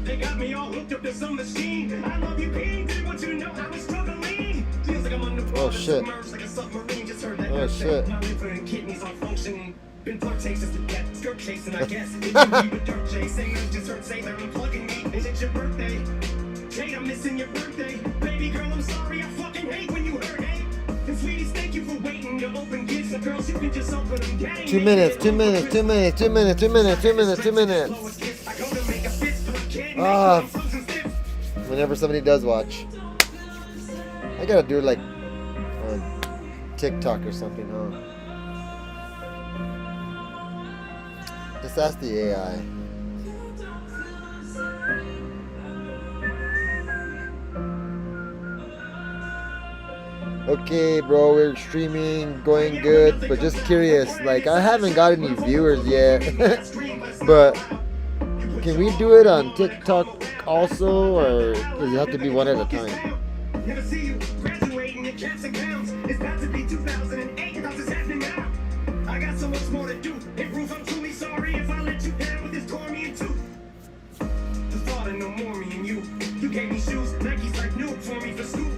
They got me all hooked up to some machine. I love you, King. Did what you know I was struggling. Feels like I'm underwater. Oh shit. Like a submarine. Just heard that. Oh shit. My liver and kidneys are functioning. Been flirtations to death. Skirt chasing, I guess. It's you, a dirt chasing. Just heard say they're unplugging me. Is it your birthday? Jade, I'm missing your birthday. Baby girl, I'm sorry. I fucking hate when you hurt, hey. And sweeties, thank you for waiting to open gifts. And girls, you can just open them. Gang. 2 minutes. 2 minutes. 2 minutes. 2 minutes. 2 minutes. 2 minutes. 2 minutes. Ah, whenever somebody does watch, I gotta do like on TikTok or something, huh? Just ask the AI. Okay, bro, we're streaming, going good, but just curious, like I haven't got any viewers yet, but can we do it on TikTok also, or does it have to be one at a time? Never see you graduating in caps and gowns. It's about to be 2008. How's this happening now? I got so much more to do. Improve, I'm truly sorry if I let you down with this tore me in two. The thought of no more me and you. You gave me shoes, Nike's like new for me for school.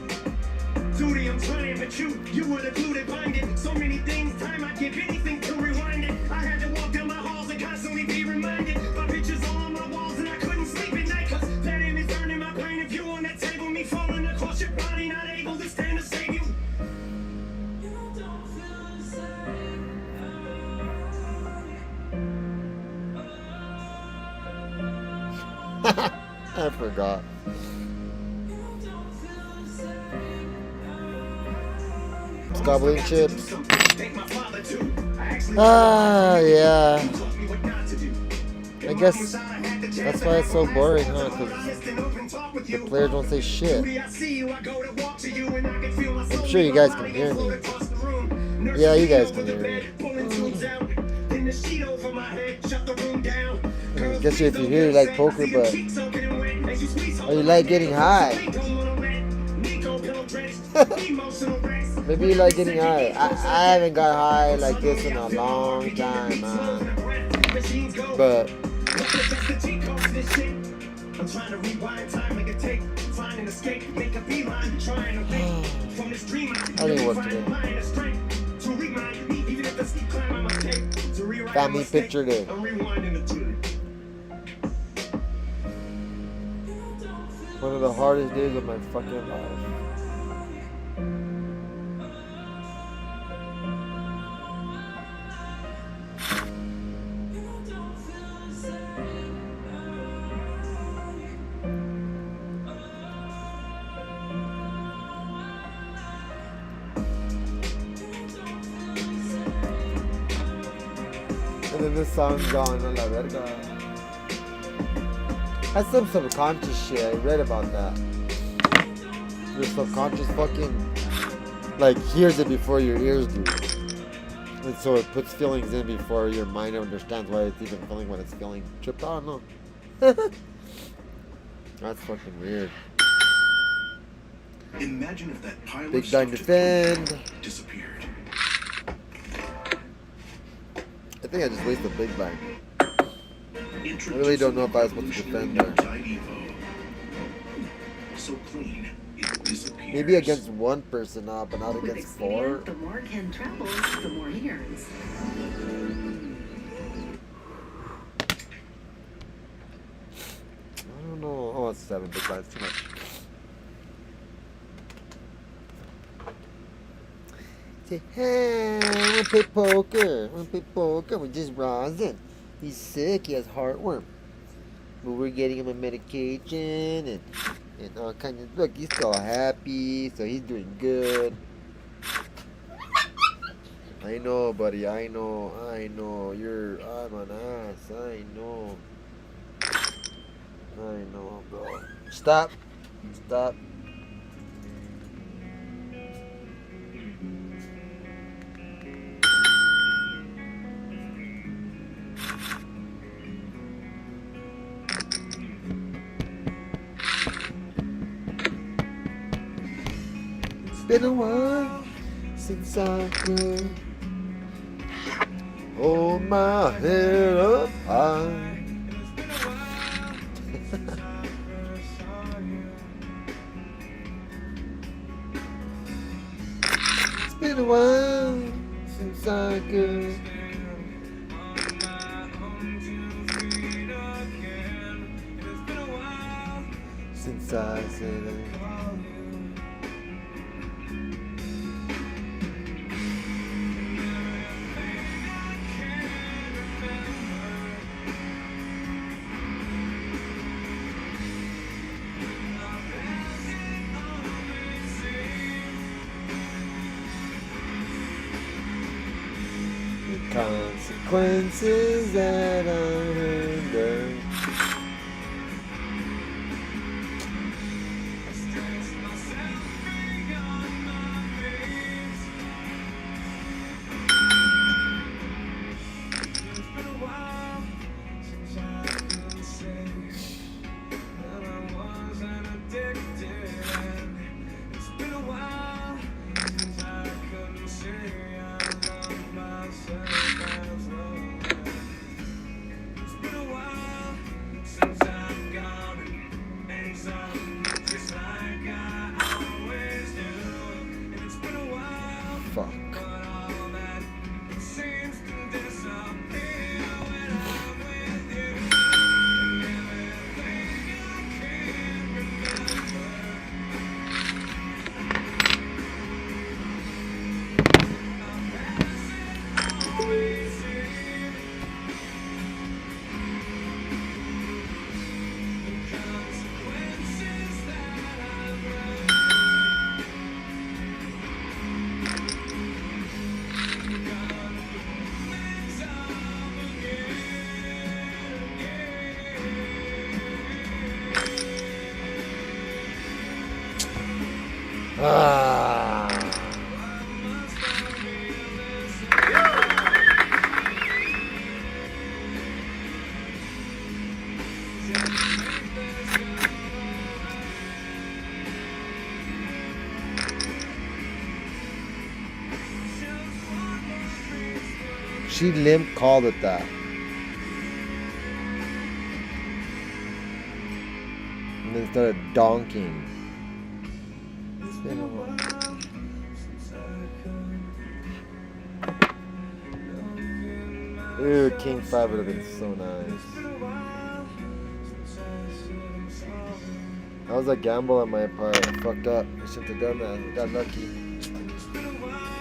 Duty, I'm trying, but you were the glue that bind it. So many things, time I'd give anything to rewind it. I had to walk down my halls and constantly be reminded. My pictures all on my walls and I couldn't sleep at night. Cause that image burning my brain of you on that table. Me falling across your body, not able to stand to save you. I forgot. Gobbling chips. Ah, yeah. I guess that's why it's so boring, huh? Because the players don't say shit. I'm sure you guys can hear me. Yeah, you guys can hear me. I guess if you hear you like poker, but or you like getting high. Maybe you like getting high. I haven't got high like this in a long time, man. But I'm trying to rewind time like a tape, find an escape, make a beeline, trying to make from this dream. I didn't work today. Family picture day. I'm rewinding the tune. One of the hardest days of my fucking life. And then this song's going on la verga. That's some subconscious shit. I read about that. Your subconscious fucking like hears it before your ears do. And so it puts feelings in before your mind understands why it's even feeling what it's feeling. Tripped out, no? That's fucking weird. Imagine if that pile Big of Dime stuff defend. disappeared. I think I just wasted Big Bang. I really don't know if I was supposed to defend there. So clean, it disappears. Maybe against one person, but not With against Expedia, four. the more Ken travels, the more he earns. I don't know. Oh, it's 7 big blinds. Too much. Say, hey, I want to play poker. I want to play poker with just Rosin. He's sick. He has heartworm. But we're getting him a medication and all kinds of. Look, he's still happy, so he's doing good. I know, buddy. I know. I'm an ass. I know, bro. Stop. It's been a while since I could hold my head up high. It's been a while since I could. Since I said it. Consequences that I'm under. She limp called it that. And then started donking. It's been a while. Ooh, King 5 would have been so nice. That was a gamble on my part. I fucked up. I should have done that. I got lucky.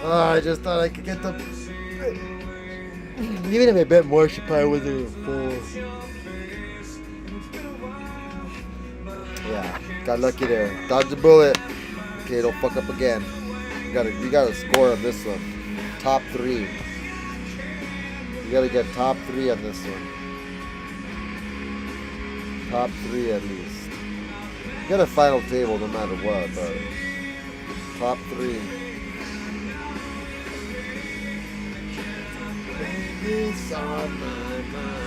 Oh, I just thought I could get the... Even if I bet more, she probably wasn't even full. Yeah, got lucky there. Dodge the bullet. Okay, don't fuck up again. You gotta score on this one. Top 3. You gotta get top 3 on this one. Top 3 at least. You got a final table no matter what, but top 3. It's on my mind.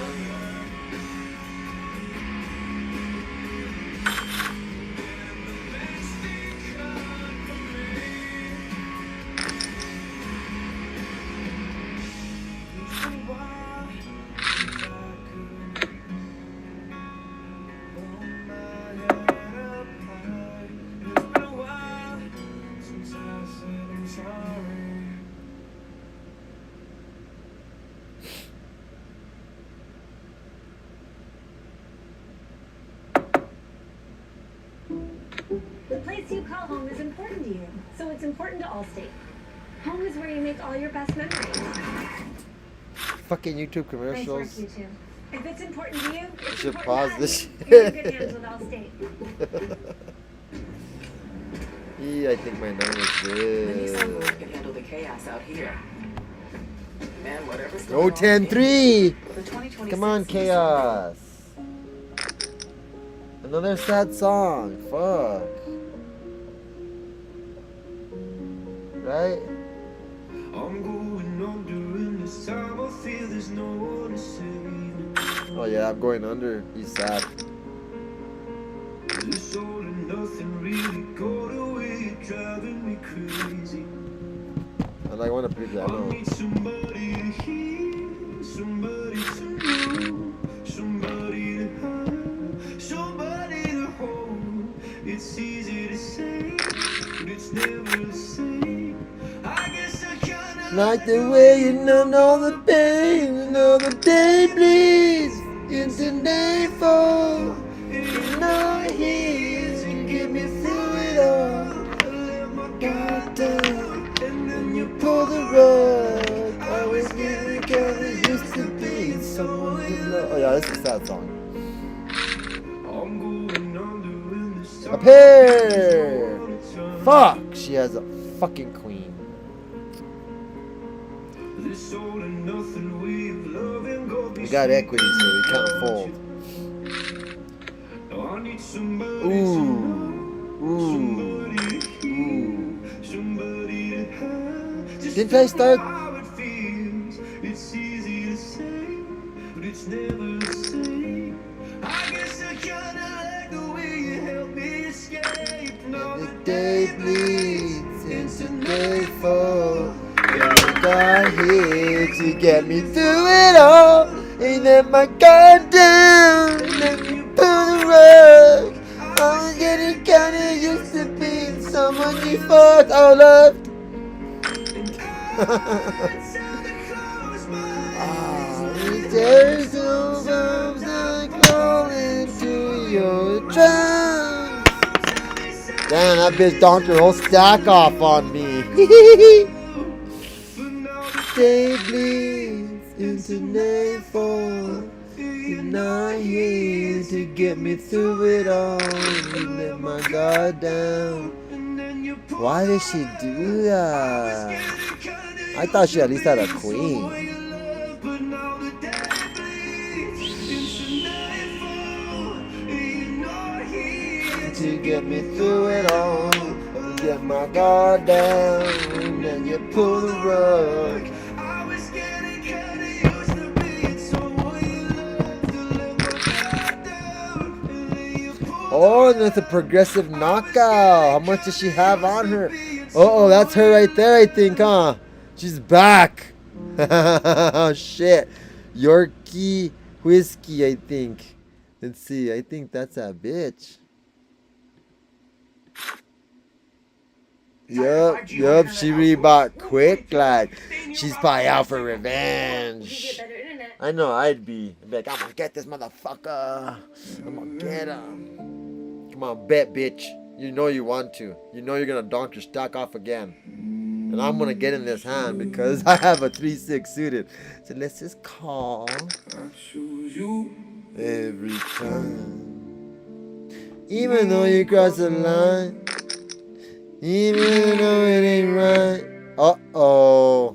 The place you call home is important to you, so it's important to Allstate. Home is where you make all your best memories. Fucking YouTube Nice commercials. work, you two. If it's important to you, I it's should important pause to this us. You're in good shit. hands with Allstate. Yeah, I think my name is The Nissan good. Rogue can handle the chaos out here. And whatever's Go going on 10-3. the 2026 Come on, Nissan Chaos. Another sad song. Fuck. Right? I'm going under in this time. I feel there's no one to save me. Oh yeah, I'm going under. He's sad. This all and nothing really got away, driving me crazy. And I want to play I piano. need somebody to hear, somebody to know, somebody to have, somebody to hold. It's easy to say, but it's never the same. I guess I kinda Like the way you numb all the pain, and all the day bleeds into nightfall. You're not here to get me through it all. I let my guard down, and then you pull the rug. I was getting kinda used to being someone to love. Oh yeah, this is a sad song. I'm going under in this time. Up here! Fuck! She has a fucking queen. This all and nothing we've loving got me We got equity, so we can't fold. Now I need somebody Ooh. Ooh. somebody to have. Just Didn't I start? how it feels. It's easy to say, but it's never the same. I guess I kinda like the way you help me escape. Now The day bleeds into nightfall. You got here to get me through it all. And then my guard down, and then you pull the rug. I was getting kinda used to being someone you thought I loved. There's no arms that crawl into your trunk. Damn, that bitch donked her whole stack off on me. Day bleeds into nightfall. You're not here to get me through it all. You let my guard down. Why did she do that? I thought she at least had a queen. To get me through it all, get my guard down, and then you pull the rug. Oh, and that's a progressive knockout. How much does she have on her? Oh, that's her right there, I think, huh? She's back. Oh, shit. Yorkie whiskey, I think. Let's see. I think that's that bitch. Yup, she rebought quick, like, she's probably out for revenge. I know I'd be like, I'm gonna get this motherfucker. I'm gonna get him. Come on, bet, bitch. You know you want to. You know you're gonna donk your stack off again. And I'm gonna get in this hand because I have a 3-6 suited. So let's just call every time. Even though you cross the line. Even though it ain't right. Uh-oh.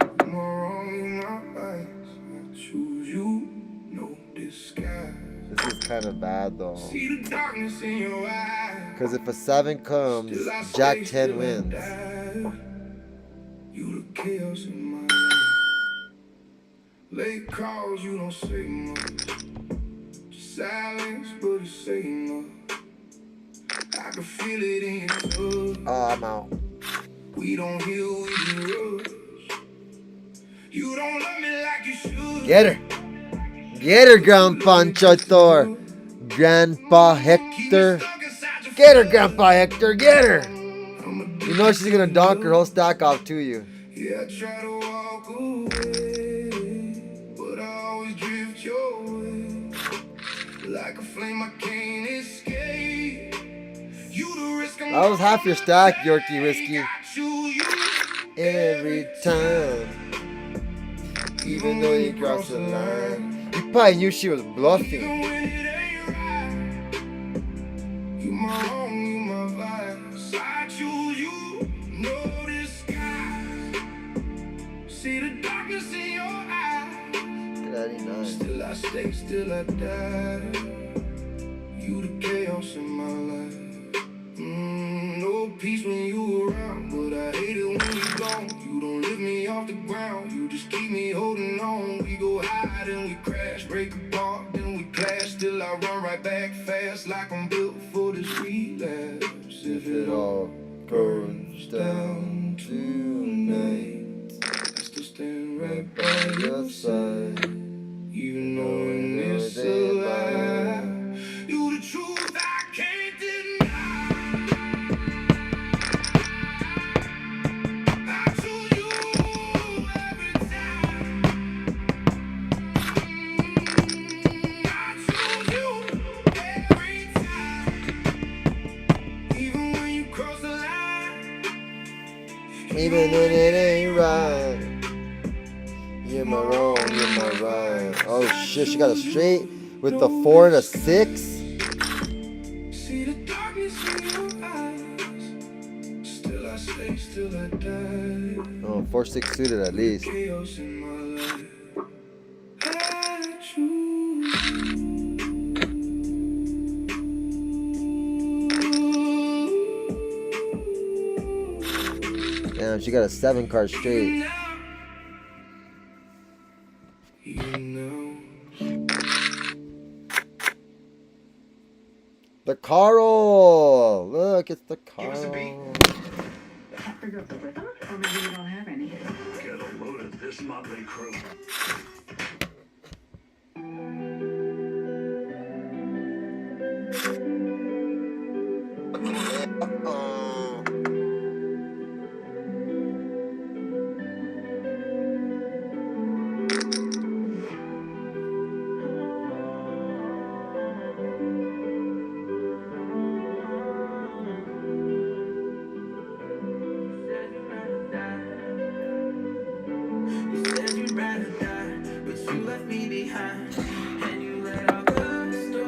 This is kind of bad though. Because if a 7 comes, Jack 10 wins. You the chaos in my life. Late calls, you don't say much. Just silence, but it's saying much. I can feel it in your touch. Oh, I'm out. We don't heal, we can rush. You don't love me like you should. Get her. Get her, Grandpa Thor. Grandpa Hector. Get her, Grandpa Hector. Get her. You know she's gonna donk her whole stack off to you. Yeah, I try to walk away, but I always drift your way. Like a flame I can't escape. That was half your stack, Yorkie Whiskey. Every time. Even though you crossed the line. You probably knew she was bluffing. You my own, you my vibe. I choose you. No disguise. See the darkness in your eyes. 39. Still I stay, still I die. You the chaos in my life. No peace when you around, but I hate it when you gone. You don't lift me off the ground, you just keep me holding on. We go high, then we crash, break apart, then we clash. Still I run right back fast, like I'm built for this relapse. If it all goes down tonight, I still stand right by your side, even knowing it's a lie. You the truth I can't deny. I choose you every time. I choose you every time. Even when you cross the line. Even when it ain't right. You're my wrong, you're my right. Oh shit, she got a straight with the 4 and a 6. See the darkness in your eyes. Still I stay, still I die. Oh, 4-6 suited at least. Chaos in my life. I choose. Damn, she got a 7 card straight. The Carl! Look, it's the Carl. Can't figure out the rhythm, or maybe you don't have any. Get a load of this motley crew.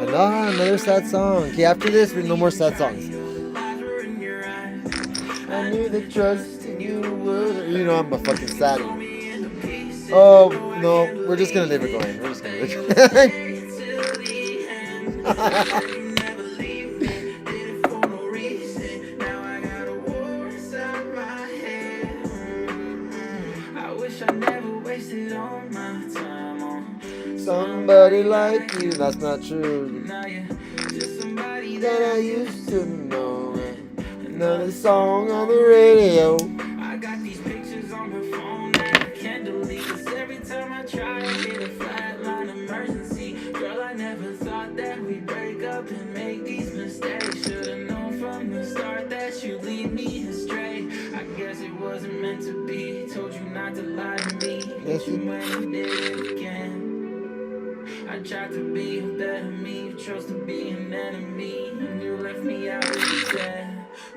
Another sad song. Okay, after this, we no more sad songs. I knew the trust in you would. You know I'm a fucking saddie. Oh no, we're just gonna leave it going. We're just gonna leave it going. Somebody like you, that's not true. That I used to know. Another song on the radio. I got these pictures on my phone that I can't delete. 'Cause every time I try, I hit a flatline emergency. Girl, I never thought that we'd break up and make these mistakes. Should've known from the start that you'd lead me astray. I guess it wasn't meant to be. Told you not to lie to me. But you went and did it again. I tried to be a better me, you chose to be an enemy, and you left me out instead.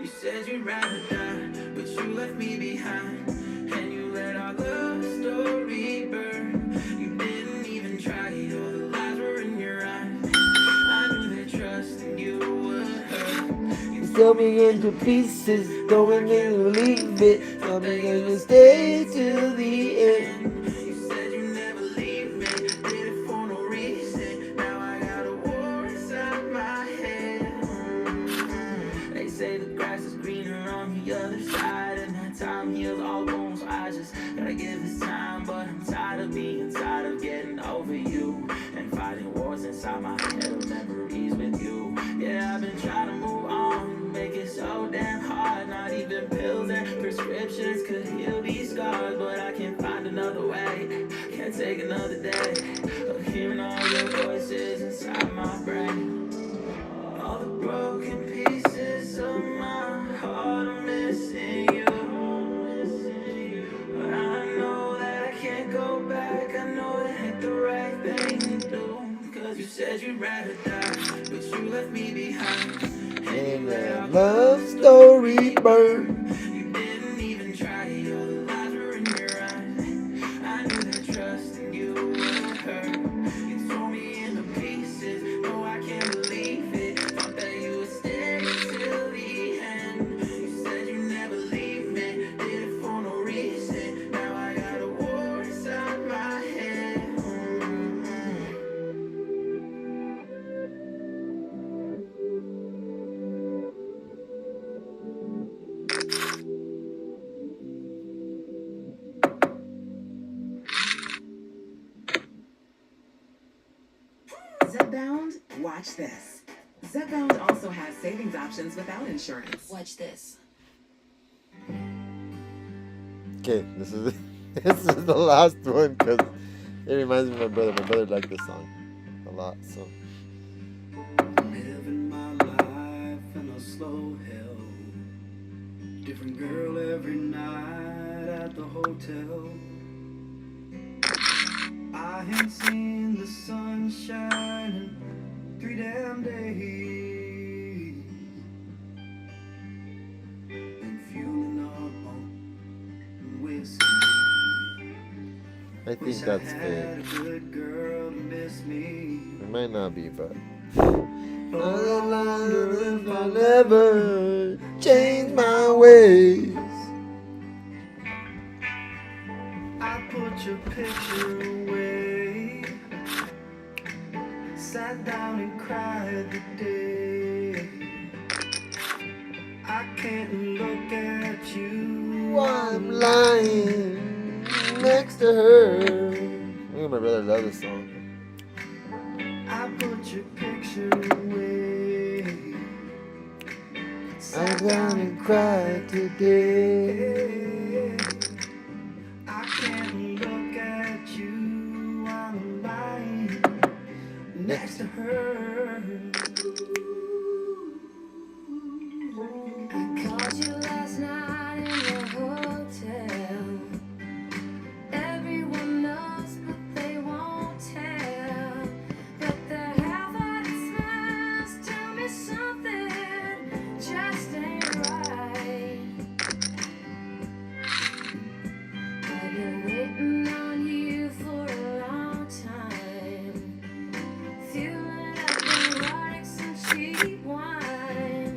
You said you'd rather die, but you left me behind, and you let our love story burn. You didn't even try, all the lies were in your eyes. I knew that trusting you would hurt. You tell me into pieces, don't want me to leave it. Tell me to stay till the end. Time heals all wounds, I just gotta give this time. But I'm tired of being tired of getting over you and fighting wars inside my head of memories with you. Yeah, I've been trying to move on, make it so damn hard. Not even pills and prescriptions could heal these scars, but I can't find another way. Can't take another day of hearing all your voices inside my brain. All the broken pieces of my heart are missing you. You said you'd rather die, but you left me behind, In a love story, bird. You didn't even try, all the lies were in your eyes. I knew that trusting you would hurt. You tore me into pieces, no, I can't believe it. Thought that you would stay till the end. You said you never leave me, did it for no reason. Now I got a war inside my head. Zepbound, watch this. Zepbound also has savings options without insurance. Watch this. Okay, this is this is the last one because it reminds me of my brother. My brother liked this song a lot. So Living my life in a slow hell. Different girl every night at the hotel. I ain't seen the sun shine in 3 damn days. Been fueling up on whiskey. I think that's Had fake. a good girl to miss me. It might not be, but I wonder if I'll ever change my ways. I put your picture away. Sat down and cried today. I can't look at you. While I'm lying next to her. I think my brother loved this song. I put your picture away. Sat down and cried today. I can't look at you. I'm lying next to her. I called you last night in your hotel. Everyone knows, but they won't tell. But the half-hearted smiles tell me something just ain't right. I've been waiting on you for a long time. Fueling up narcotics and cheap wine.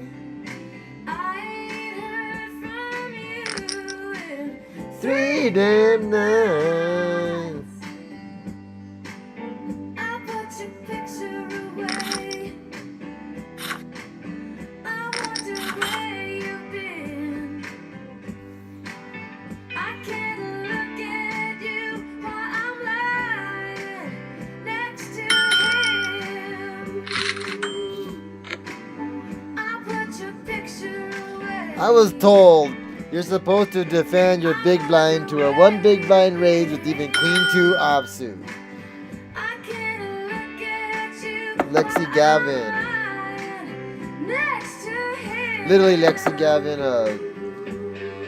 I ain't heard from you in 3 damn nights. I put your picture away. I wonder where you've been. I can't look at you while I'm lying next to him. I put your picture away. I was told you're supposed to defend your big blind to a 1 big blind raise with even queen 2 offsuit. I can't look at you Lexi Gavin. next to him. Literally Lexi Gavin, a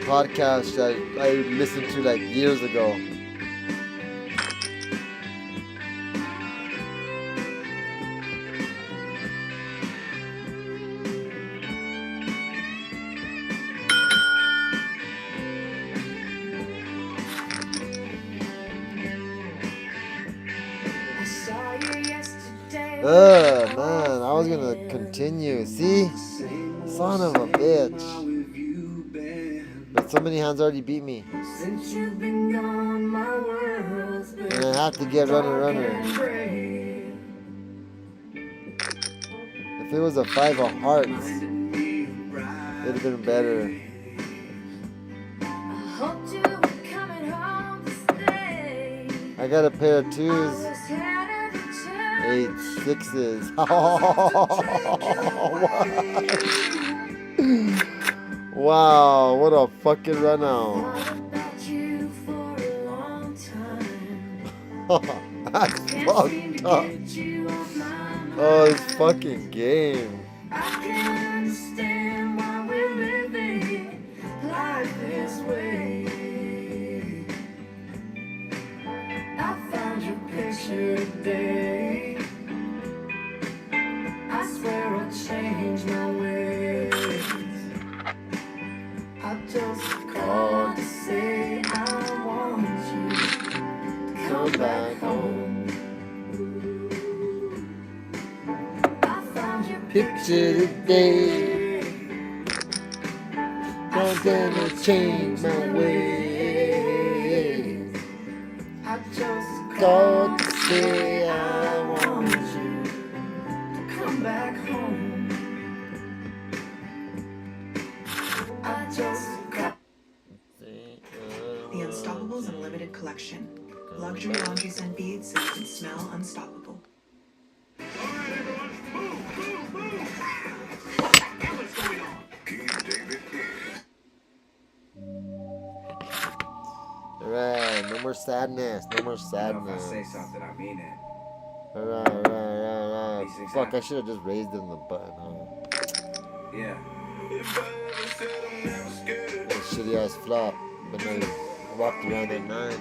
podcast that I listened to like years ago. I saw you yesterday. Man, I was gonna continue. See? Son of a bitch. But so many hands already beat me. Since you've been gone, my world's been And I have to get runner. If it was a 5 of hearts, it'd have been better. I hoped you were coming home to stay. I got a pair of 2s, Was headed to church. 8, 6s. Wow, what a fucking run out. Thought about you for a long time. That's Can't seem fucked to up. get you off my mind. Oh, this fucking game. I can't understand why we're living life this way. I found your picture today. I swear I'll change my way. picture today. I'm gonna change my ways. I just Called to say I want you. come back home. I just got The Unstoppables Unlimited Collection. Luxury laundry scent beads so you can smell unstoppable. Alright, no more sadness. No more If I sadness. say something, I mean it. Alright. Fuck, I should have just raised in the button, huh? Yeah. That shitty ass flop. But then I walked around at 9.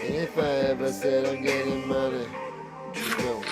And if I ever said I'm getting money, you know.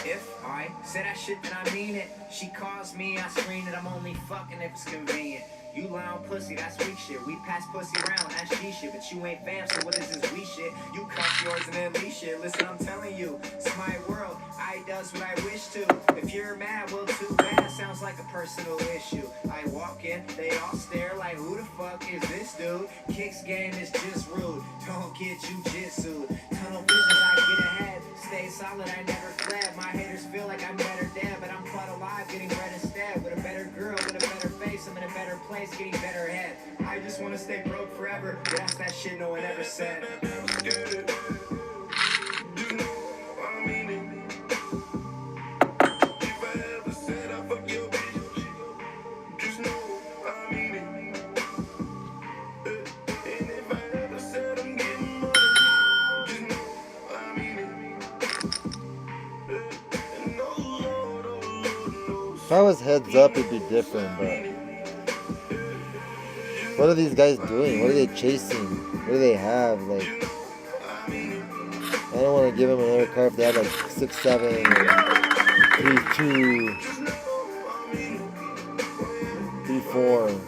If I say that shit, then I mean it. She calls me, I screen it. I'm only fucking if it's convenient. You lie on pussy, that's weak shit. We pass pussy around, that's G shit. But you ain't fam, so what is this we shit? You cuff yours and then leave shit. Listen, I'm telling you, it's my world. I does what I wish to. If you're mad, well, too bad. Sounds like a personal issue. I walk in, they all stare like, who the fuck is this dude? Kicks game is just rude. Don't get jujitsu. Tunnel visions, I get ahead. Stay solid, I never fled. My haters feel like I'm better dead, but I'm caught alive, getting bread instead. With a better girl, with a better face, I'm in a better place, getting better head. I just wanna stay broke forever. That's that shit no one ever said. If I was heads up, it'd be different, but what are these guys doing? What are they chasing? What do they have? Like, I don't want to give them another car if they have like 6'7", 3'2", 3'4".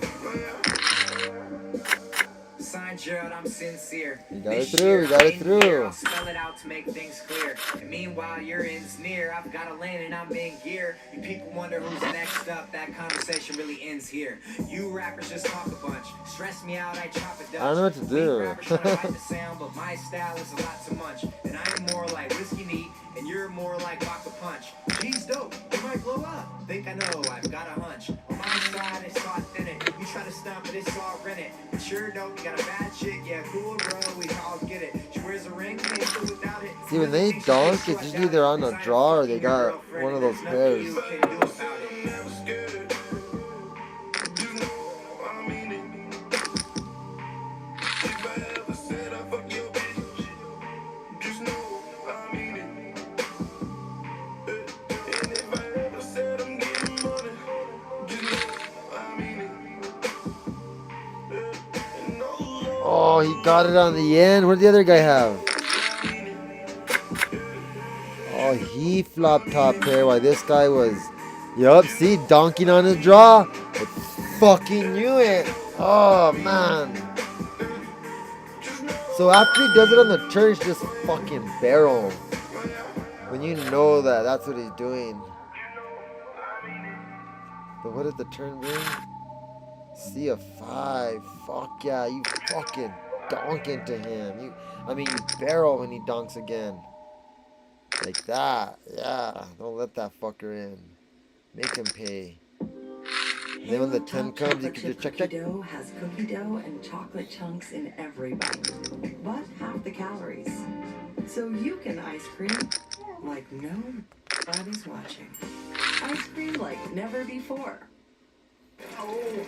Sign Gerald, I'm sincere. We got it through. We got it through. I'll spell it out to make things clear. And meanwhile, your end's near. I've got a lane and I'm in gear. You people wonder who's next up. That conversation really ends here. You rappers just talk a bunch. Stress me out, I chop a Dutch. I don't know what to do. Rappers try to write the sound, but my style is a lot too much. And I'm more like whiskey neat, and you're more like vodka punch. G's dope, you might blow up. Think I know, I've got a hunch. On my side, it's authentic. You try to stump it, it's all rented. But sure dope, you got a bad chick, yeah, cool, bro, we all get it. She wears a ring, can't do without it. See, when they donk, it's usually they're on a draw or they got one of those pairs. Oh, he got it on the end. What did the other guy have? Oh, he flopped top pair while this guy was... Yup, see, donking on his draw. I fucking knew it. Oh, man. So after he does it on the turn, it's just fucking barrel. When you know that, that's what he's doing. But what did the turn bring? See a 5. Fuck yeah, you fucking donk into him. You barrel when he donks again. Like that. Yeah, don't let that fucker in. Make him pay. And then when the 10 comes, you can just check. Cookie dough has cookie dough and chocolate chunks in every bite, but half the calories. So you can ice cream like nobody's watching. Ice cream like never before. Oh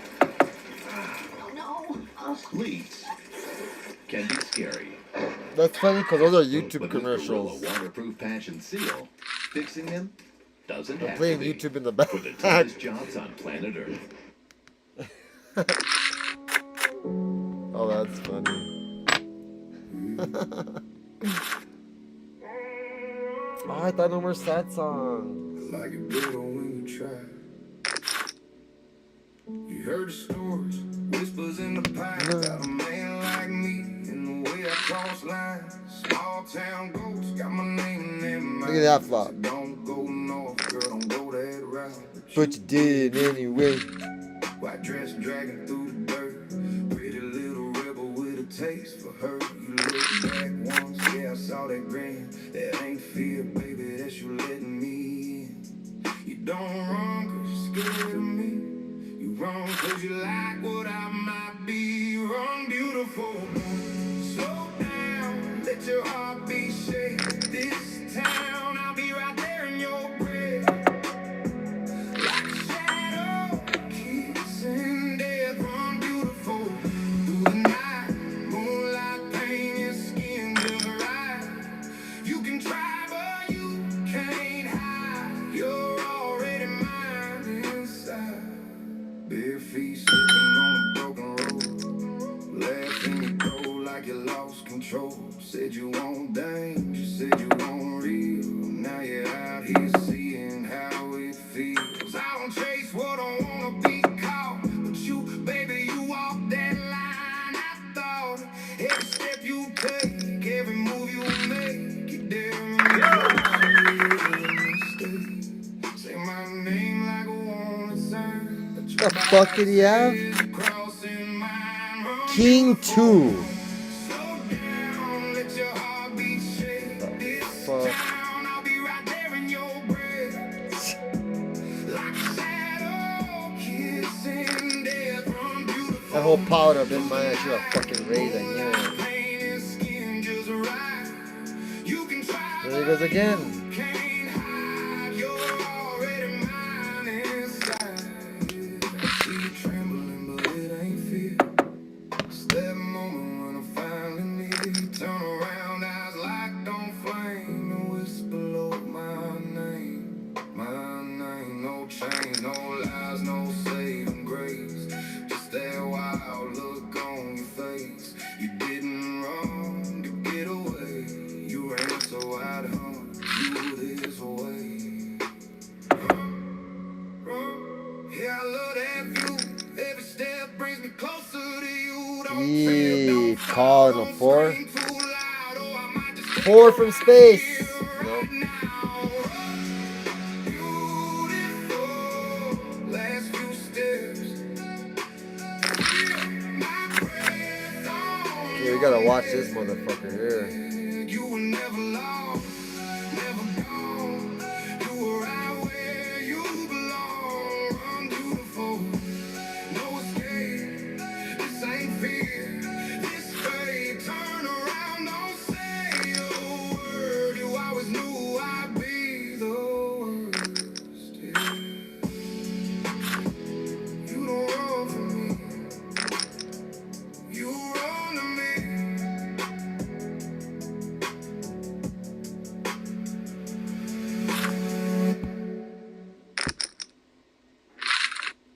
no. Leaks can be scary. That's funny because those are YouTube With commercials. Gorilla waterproof patch and seal, Fixing them doesn't I'm have playing to be. YouTube in the back. For the toughest jobs on planet Earth. Oh, that's funny. Oh, I thought no more sad songs. Like it better when you try. You heard the stories, whispers in the pines. Got a man like me in the way I cross lines. Small town ghost, got my name in my Look at that flop. Don't go north, girl, don't go that route. But you did anyway. White dress dragging through the dirt. Pretty little rebel with a taste for her. You look back once, yeah, I saw that grin. That ain't fear, baby, that's you letting me in. You don't run cause you're scared of me. You run cause you like what I might be. Run, beautiful. Slow down, let your heartbeat shake. This town, I'll be right there in your grave. Like a shadow, kissing death. Run, beautiful. Through the night, moonlight paint your skin just right. You can try, but you can't hide. You're already mine inside. Bare feet slipping on a broken road. Laughing you go like you lost control. Said you want danger, said you want real. Now you're out here seeing how it feels. I don't chase what I wanna be caught. But you, baby, you walk that line. I thought every step you take, every move you make, you dare me to say my name like a wanted sign. The fuck did he have? King 2. The fuck? That whole powder up in my ass, you're a fucking raise, I knew it. There he goes again. Turn around, eyes locked on flame, and whisper low my name, no change, no lies, no saving grace, just that wild look on your face. You didn't run to get away, you ran so I'd hunt you this way. Yeah, I love that view, every step brings me closer to you. Yee, calling a 4. 4 from space. Nope. Okay, we gotta watch this motherfucker here. You were never lost, never gone. You were right where you belong. Run, beautiful, no escape. This ain't fear, this fate. Turn around, don't say a word. You always knew I'd be the worst. Yeah. You don't run from me, you run to me.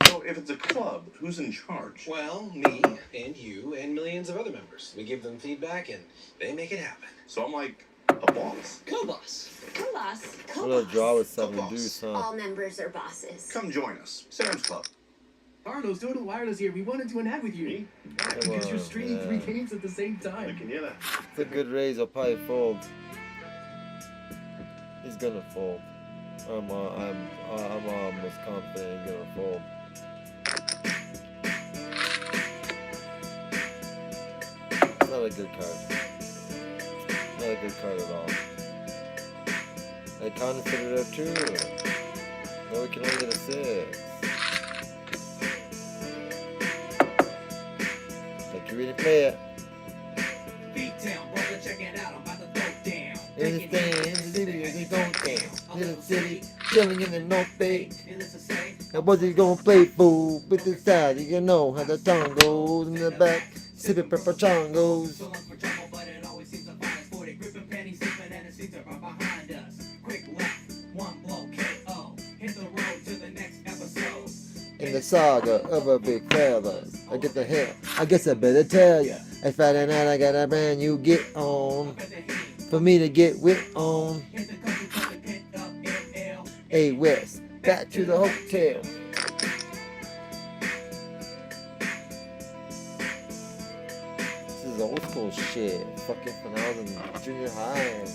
So if it's a club, who's in charge? Well, me and you and millions of other members. We give them feedback and they make it happen. So I'm like a boss. Co-boss. Co-boss. What a draw with 7 deuce, huh? All members are bosses. Come join us. Sam's Club. Carlos, Total Wireless here. We want to do an ad with you. Why? Because you're streaming yeah. 3 games at the same time. I can hear that. It's a good raise. I'll probably fold. He's gonna fold. I'm almost confident he's gonna fold. Not a good card. Not a good card at all. I considered it a 2. No, we can only get a 6. Like you really play it. Little city, chilling in the North Bay. Now what's he gonna play fool? With the side, you know how the tongue goes in the back, sipping pepper chongos. in the saga of a big fella. I get the hell. I guess I better tell ya. Hey, Friday night I got a brand new get on for me to get wit on. Hey, West, back to the hotel. This is old school shit. Fucking when I was in junior high.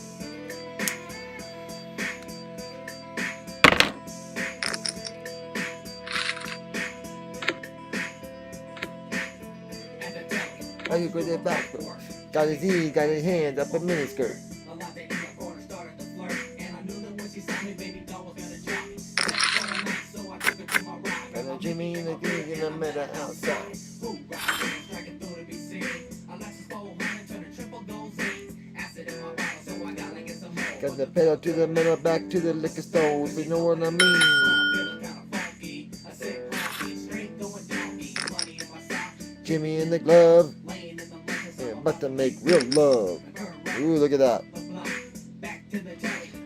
I could go there backwards. Got his knees, got his hands up a miniskirt. Got a Jimmy and a Green and I met her outside. Got the pedal to the metal, back to the liquor store, if you know what I mean. Jimmy in the glove, yeah, about to make real love. Ooh, look at that.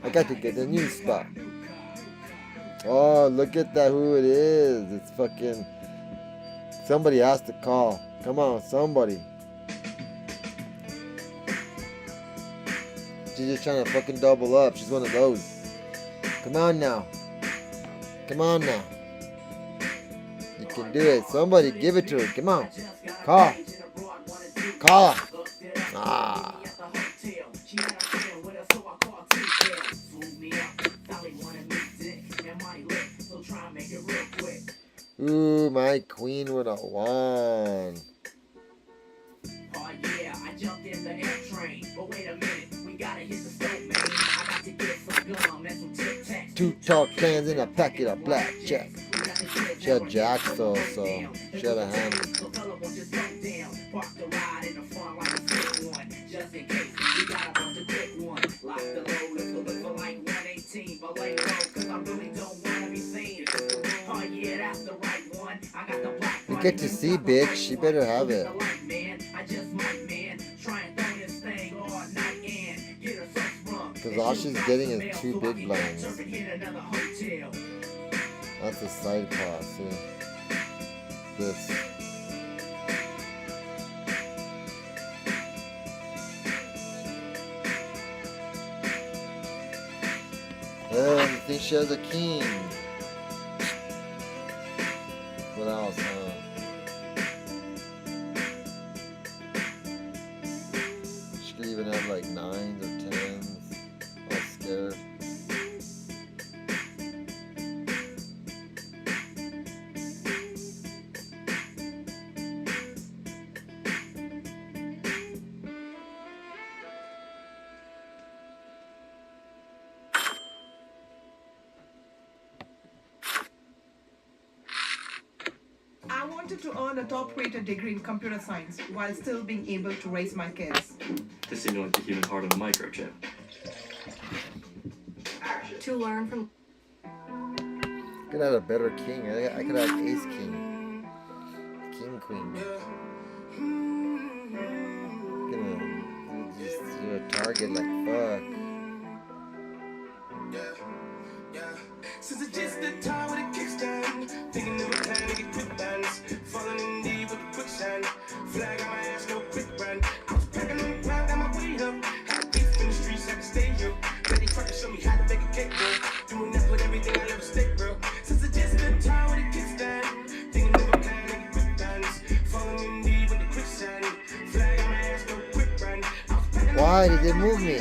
I got to get a new spot. Oh, look at that, who it is. It's fucking... Somebody has to call. Come on, somebody. She's just trying to fucking double up. She's one of those. Come on now. Come on now. You can do it. Somebody give it to her. Come on. Call. Call her. Ah. Ooh, my queen with a wand. Oh yeah, I jumped in the air train. But wait a minute, we gotta hit the stove, man. I got to get some gum and some Tic Tac. 2 tall cans and a packet of blackjack. She had Jack still, so she had a hand. Park the ride in the front like a sick one. Just in case, we got a bunch of quick one. Lock the load, let's go look for like 118. But lay low, cause I really don't wanna be seen. Oh yeah, that's the right one. I got the black. You get to see, bitch. You better have it. Because all she's getting is 2 big blinds. That's a side class, see? This. I think she has a king. What else, huh? She could even have like 9s or 10s. I was scared. I wanted to earn a top-rated degree in computer science while still being able to raise my kids. This seemed like the human heart of a microchip. To learn from... Could have a better king. I could have ace king. King queen. Gonna just do a target like fuck. Since it's just the time with a kickstand, thinking of a time to get quick bands, falling in deep with the quicksand, flag on my ass, no quick run. I was packing on the ground, got my weight up, had beef in the streets, had to stay up. Ready fucking show me how to make a cake, bro. Doing that with everything I ever stick, bro. Since it's just the time with a kickstand, thinking of a time to get quick bands, falling in deep with the quicksand, flag on my ass, no quick run. Why did they move me?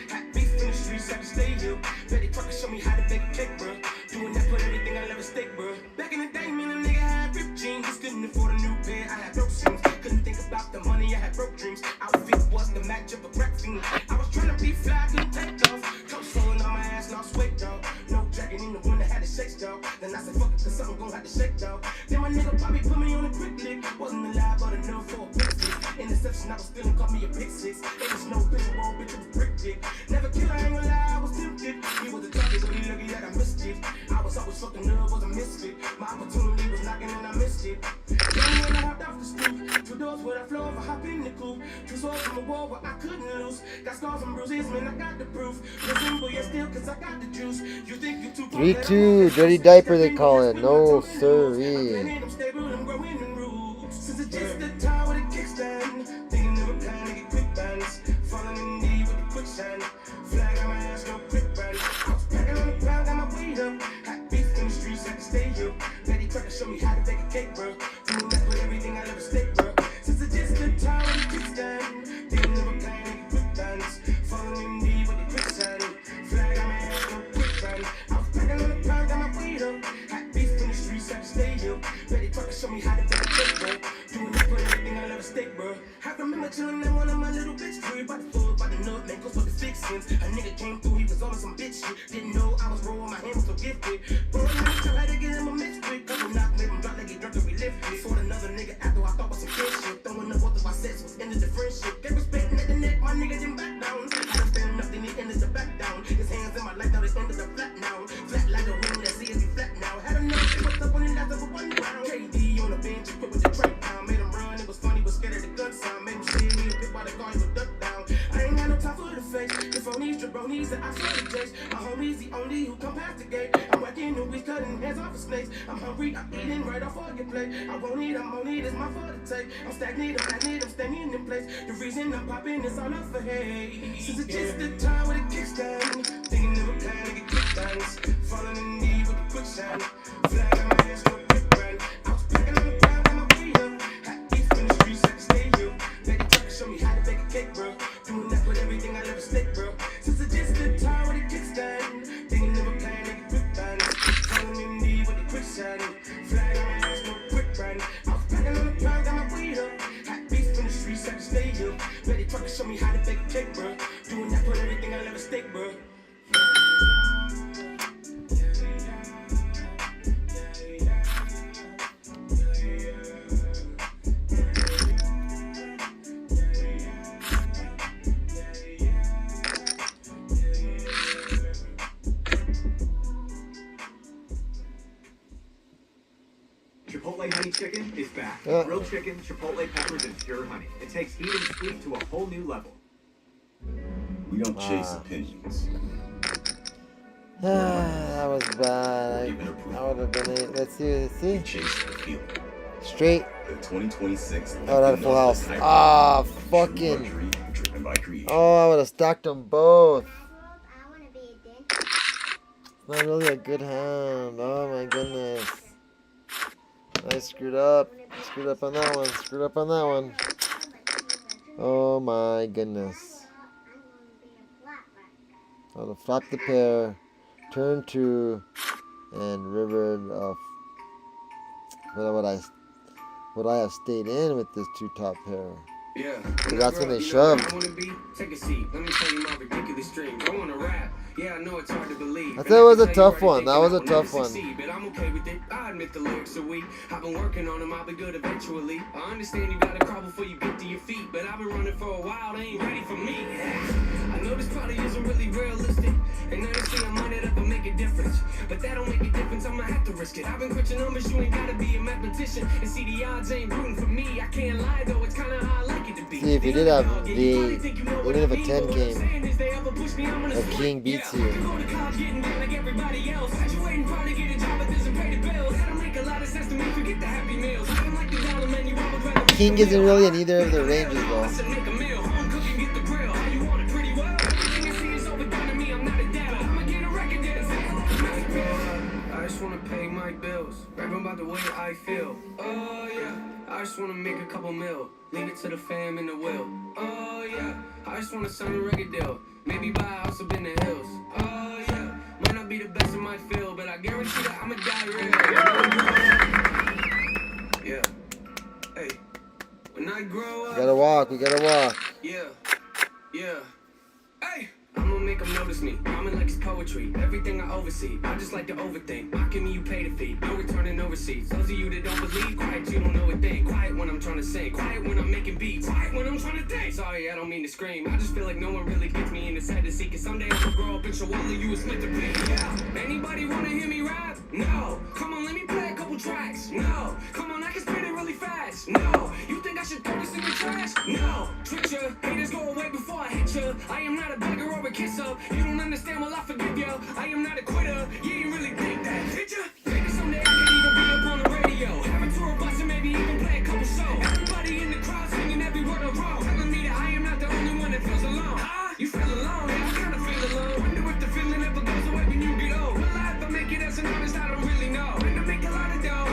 Had beef in the streets, had to stay up. Ready fucking show me how to make a cake, bro. Doing that with everything I ever stick, bro. Back in the day, man, a nigga had ripped jeans. Just couldn't afford a new pair. I had broke seams. Couldn't think about the money. I had broke dreams. Outfit was the match of a crack fiend. I was trying to be fly, couldn't take off. Coach falling on my ass, lost weight, dog. No jacket in the winter, had to shake, dog. Then I said, fuck it, cause something gon' have to shake, dog. Then my nigga Bobby put me on a quick lick. Wasn't alive, but enough for a quick fix. Interception, I was feeling, called me a pick six. There was no bitch, roll, bitch, it was brick dick. Never kill, I ain't gonna lie, I was tempted. He was a target, but he lucky that I missed it. I was always fucking up, was a misfit. My opportunity was knocking and I missed it. Then when I hopped off the stoop, 2 doors with a flow of a hop in the coupe. 2 sword from a war where I couldn't lose. Got scars and bruises, man, I got the proof. Listen, but yeah, still, cause I got the juice. You think you too 3-2, dirty diaper they call it. No sirree. I'm stable and growing in roots. Since it's just the time with a kickstand. Thinking of a plan to get quick bands. Falling in knee with the quicksand. Flag on my ass, no quick brand. I was packing on the pound, got my weight up. Hot beef in the streets, I can stay here. Betty Crocker show me how to bake a cake, bro. Doing that with everything I ever stick, bro. Since it's just the time with a kickstand. Thinking of a plan to get quick bands. Falling in knee with the quicksand. Flag on my ass, no quick brand. I was packing on the pound, got my weight up. Hot beef in the streets, I can stay here. Betty Crocker show me how to bake a cake, bro. Doing that with everything I ever stick, bro. I remember chillin' in one of my little bitch crew. By the floor, by the nut, man, go for the fixins. A nigga came through, he was on some bitch shit. Didn't know I was rolling, my hand was so gifted. But when I tried to get him a mix quick, couple knock, made him drop like he drunk and we lifted. Fought another nigga after I thought was some kid shit. Throwing up both of our sets was ended the friendship. Get respect at the neck, my nigga didn't back down. I was standing up, then he ended the back down. His hands in my life, now they ended up flat now. Flat like a woman that sees me flat now. Had a nigga they what's up on the last of a 1 round. KD on the bench, equipped with the track down. Made him run, it was funny, but scared of the gun sound. Made him see me a bit by the car, he would duck down. I ain't got no time for the face. The phonies, jabronis, and I saw the jakes. My homies, the only who come past the gate. I'm working new weeks, cutting hands off of snakes. I'm hungry, I'm eating right off of your plate. I won't eat, I'm on it, it's my fault to take. I'm stagnant, I'm staying in place. The reason I'm popping is all up for hate. Since it's just the time with a kickstand. Thinking of a plan to get quick bands. Falling in knee with the quicksand. Flag on my ass, no quick brand. I was packing on the ground, got my weight up. Hot beef in the streets, I can stay here. Betty Crocker show me how to bake a cake, bro. Doing that with everything I ever stick, bro. Since it's just the time with a kickstand. Thinking of a plan to get quick bands. Falling in knee with the quicksand. Flag on my ass, no quick brand. I was packing on the ground, got my weight up. Hot beef in the streets, I can stay here. Betty Crocker show me how to bake a cake, bro. Doing that with everything I ever stick, bro. Chipotle honey chicken is back. Grilled chicken, chipotle peppers, and pure honey. It takes heat and sweet to a whole new level. We don't chase opinions. That was bad. I would have been it. Let's see. Chase the field. Straight. The 2026. Oh, that full house. Ah, fucking. Oh, I would have stacked them both. Not really a good hand. Oh my goodness. I screwed up. Screwed up on that one. Oh my goodness. I would have flopped the pair, turned 2, and rivered off. Would I have stayed in with this 2 top pair? Yeah. That's when they shoved. Take a seat. Let me tell you my ridiculous dreams. I want to rap. Yeah, I know it's hard to believe. I thought it was a tough one. That was a tough one. But I'm okay with it. I admit the lyrics are weak. I've been working on them. I'll be good eventually. I understand you gotta crawl before you get to your feet. But I've been running for a while. They ain't ready for me. I know this probably isn't really realistic. And honestly, I might not ever make a difference. But that don't make a difference. I'ma have to risk it. I've been crunching numbers. You ain't gotta be a mathematician. And see, the odds ain't rooting for me. I can't lie though. It's kinda how I like it to be. See, if you did have the, even if a 10 came, a king beats you. King isn't really in either of the ranges though. I just wanna pay my bills, rap about the way I feel. Oh yeah, I just wanna make a couple mil, leave it to the fam in the will. Oh yeah, I just wanna sign a record deal, maybe buy a house up in the hills. Oh yeah, might not be the best in my field, but I guarantee that I'ma die real. Yeah, hey, when I grow up. We gotta walk. Yeah, hey. I'ma make them notice me. Rhyming like it's poetry. Everything I oversee, I just like to overthink. Mocking me, you pay the fee. No returning, no receipts. Those of you that don't believe, quiet, you don't know a thing. Quiet when I'm trying to sing. Quiet when I'm making beats. Quiet when I'm trying to think. Sorry, I don't mean to scream. I just feel like no one really gets me in the sad to see. Cause someday I'ma grow up and show all of you is meant to be. Yeah. Anybody wanna hear me rap? No. Come on, let me play a couple tracks. No. Come on, I can spit it really fast. No, you think I should throw this in the trash? No, trick ya. Haters go away before I hit ya. I am not a beggar or a kisser. You don't understand, well I forgive ya. I am not a quitter. You didn't really think that, did ya? Maybe someday I could even be up on the radio. Have a tour bus and maybe even play a couple shows. Everybody in the crowd singing every word I wrote. Telling me that I am not the only one that feels alone. You feel alone, yeah, I kinda feel alone. Wonder if the feeling ever goes away when you get old. Will I ever make it as an artist? I don't really know. When to make a lot of dough.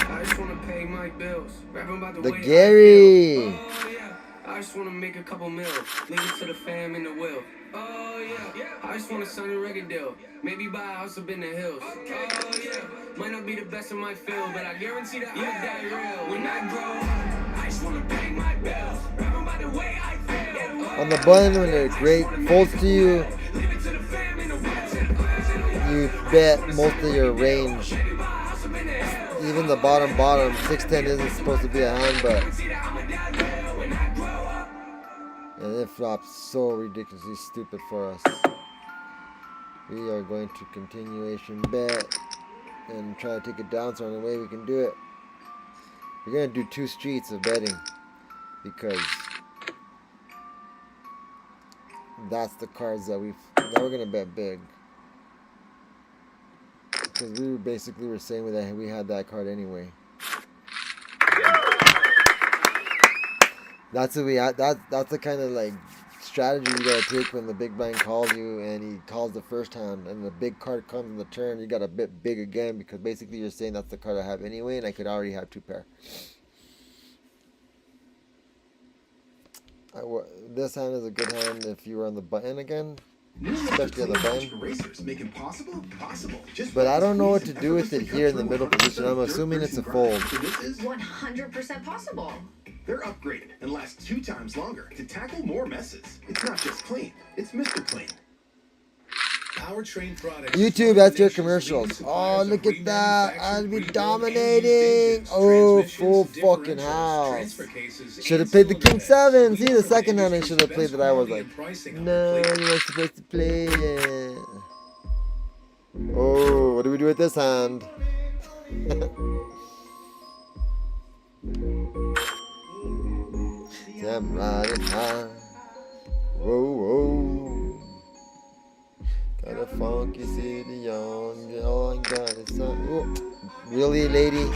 I just wanna pay my bills. Rapping about the The way Gary. I feel. Oh yeah, I just wanna make a couple mil. Leave it to the fam in the will. Oh yeah, I just wanna sign a record deal. Maybe buy a house up in the hills. Oh yeah, might not be the best in my field, but I guarantee that I'ma die real. When I grow up, I just wanna pay my bills. Rapping about the way I feel. On the button when it great folds to you, you bet most of your range. Even the bottom, 610 isn't supposed to be a hand, but and it flops so ridiculously stupid for us. We are going to continuation bet and try to take it down. So the only way we can do it, we're gonna do 2 streets of betting because that's the cards that we're gonna bet big. Because we basically were saying that we had that card anyway. That's what we had. That's the kind of like strategy you gotta take when the big blind calls you and he calls the first hand and the big card comes in the turn. You gotta bet big again because basically you're saying that's the card I have anyway, and I could already have 2 pair. This hand is a good hand if you were on the button again. Especially on the button. Erasers make impossible possible. But I don't know what to do with it here in the middle position. I'm assuming it's a fold. So this is 100% possible. They're upgraded and last 2 times longer to tackle more messes. It's not just clean, it's Mr. Clean. Powertrain products. YouTube, that's your commercials. Oh, look at that. I'll be dominating. Oh, full fucking house. Should have played the King 7. See, the second hand I should have played that. I was like, no, you weren't supposed to play it. Oh, what do we do with this hand? I'm riding high. Whoa, whoa. Got a funky city on. All I got is some. Ooh. Really, lady?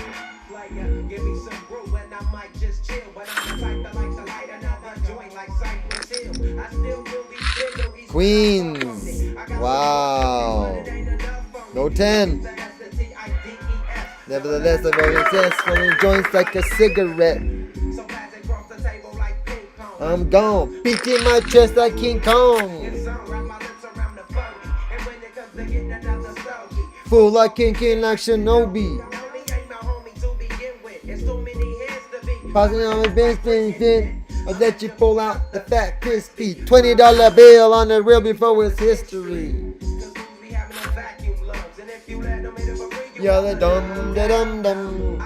Queens. Wow. No 10. Nevertheless, I've always said smoking joints like a cigarette. I'm gone, beating my chest like King Kong. Full like King like Shinobi. Passing on the bench, I'll let you pull out the fat crispy $20 bill on the reel before it's history. You're the dum da dum dum.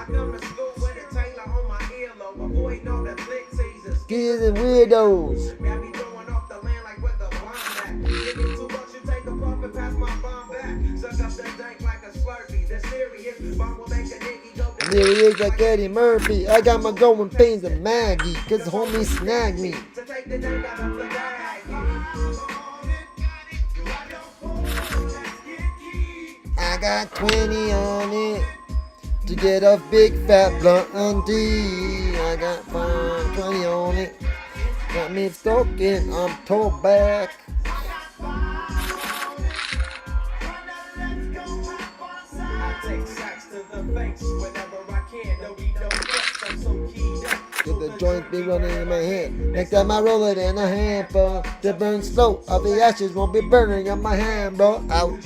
Kids and weirdos. There he is like Eddie Murphy. I got my growing pains of Maggie, cause homie snagged me. I got 20 on it to get a big fat blunt on D. I got 20 on it. Got me stalking, I'm told back. Get the joint be running in my hand. Next time I roll it in a hamper to burn slow. All the ashes won't be burning on my hand, bro. Ouch.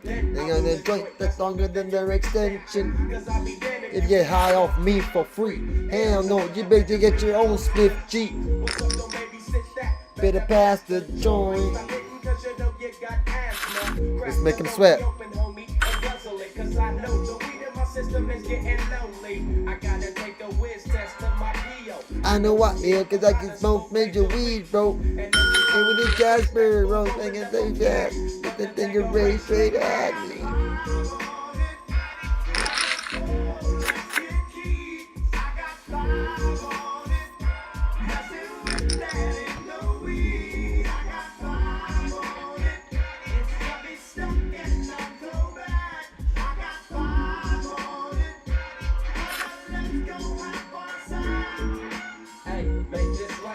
They got the joint that's longer than their extension. If you get high off me for free, hell no, you better get your own split G. Better pass the joint. Let's make him sweat. I know I feel cause I can smoke major weed, bro. And with the Jasper, bro, thinking they fast. With the thing raised straight at me.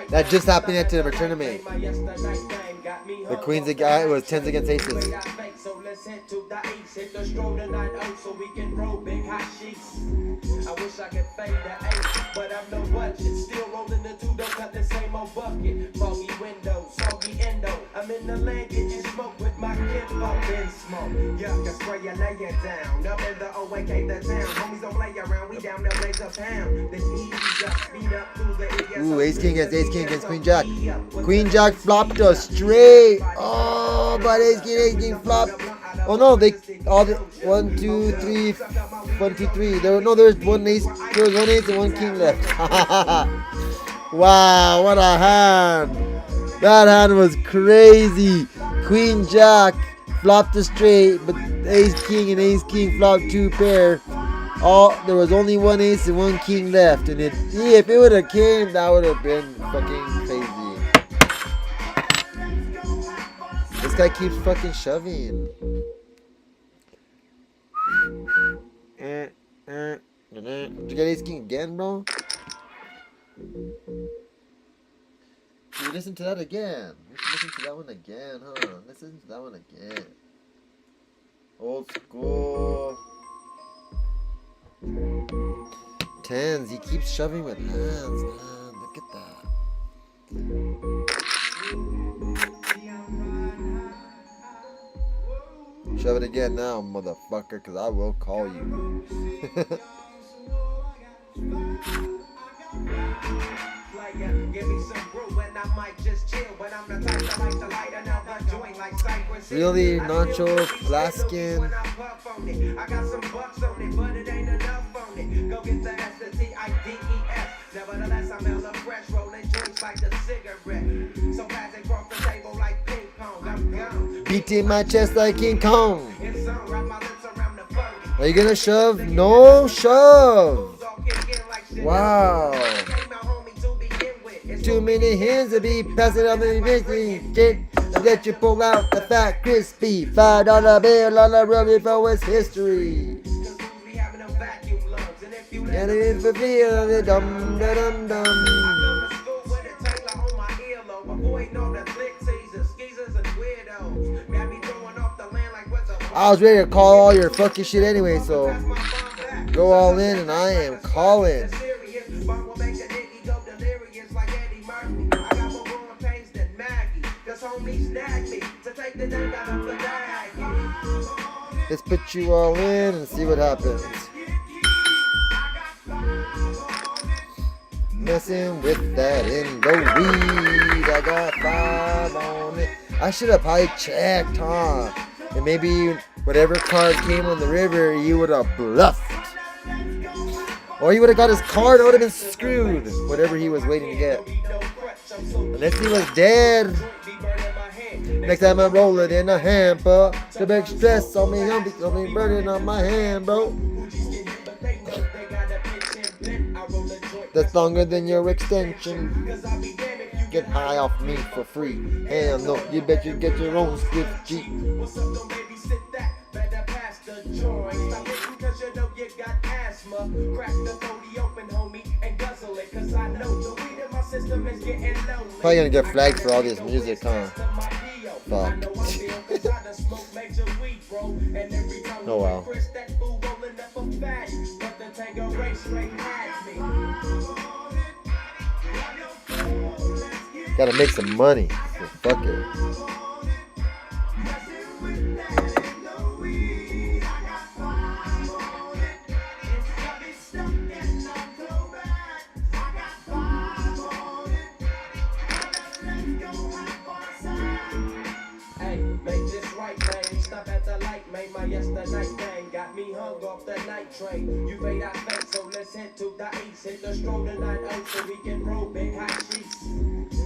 That just happened at the tournament. The Queens guy was 10s against aces. So let's head to the east, hit the stroll tonight out so we can roll big hot sheets. I wish I could fade the 8, but I'm no budget. Still rolling the 2, don't cut the same old bucket. Foggy window, soggy endo. I'm in the land getting smoke with my kinfolk. Been smoke, yuck, I spray you, lay it down. Up in the OAK, the town. Homies don't play around, we down the blaze a pound. Then easy up, speed up through the ES. Ooh, ace king against queen jack. Queen jack flopped us straight. Oh, but ace king flopped. Oh no, they all the 1, 2, 3, 1, 2, 3. There's one ace and one king left. Wow, what a hand! That hand was crazy. Queen jack flopped a straight, but ace king and ace king flopped 2 pair. There was only one ace and one king left, and if it would have came, that would have been fucking crazy. This guy keeps fucking shoving. Did you get ace king again, bro? You listen to that again. Listen to that one again, huh? Listen to that one again. Old school. 10s. He keeps shoving with hands, man. Look at that. Shove it again now, motherfucker, because I will call you. Really, Nacho, Blaskin. I got some bucks on it, but it ain't enough on it. Go get the STIDES. Nevertheless, I'm hella fresh, rolling joints like a cigarette. So fast they cross the table like ping pong. I'm gone. Beating my chest like King Kong. Are you gonna shove? No shove. Wow. Too many hands to be passing on the business. Let you pull out the fat crispy $5 bill on the road before it's history. And it's for feel the dum dum dum. I was ready to call all your fucking shit anyway, so go all in, and I am calling. Let's put you all in and see what happens. Messing with that in the weed. I got 5 on it. I should have probably checked, huh? And maybe whatever card came on the river, you would have bluffed. Or he would have got his card, it would have been screwed. Whatever he was waiting to get. Unless he was dead. Next time I roll it in a hamper. The big stress on me, I'm burning on my hand, bro. That's longer than your extension. Get high off me for free. Hell no, you bet you get your own split Jeep. Probably gonna get flagged for all this music, huh? Fuck. Oh wow. Gotta make some money. So fuck it. Hung off the night train. You made our face, so let's head to the east. Hit the stroll tonight out so we can roll big hot sheets.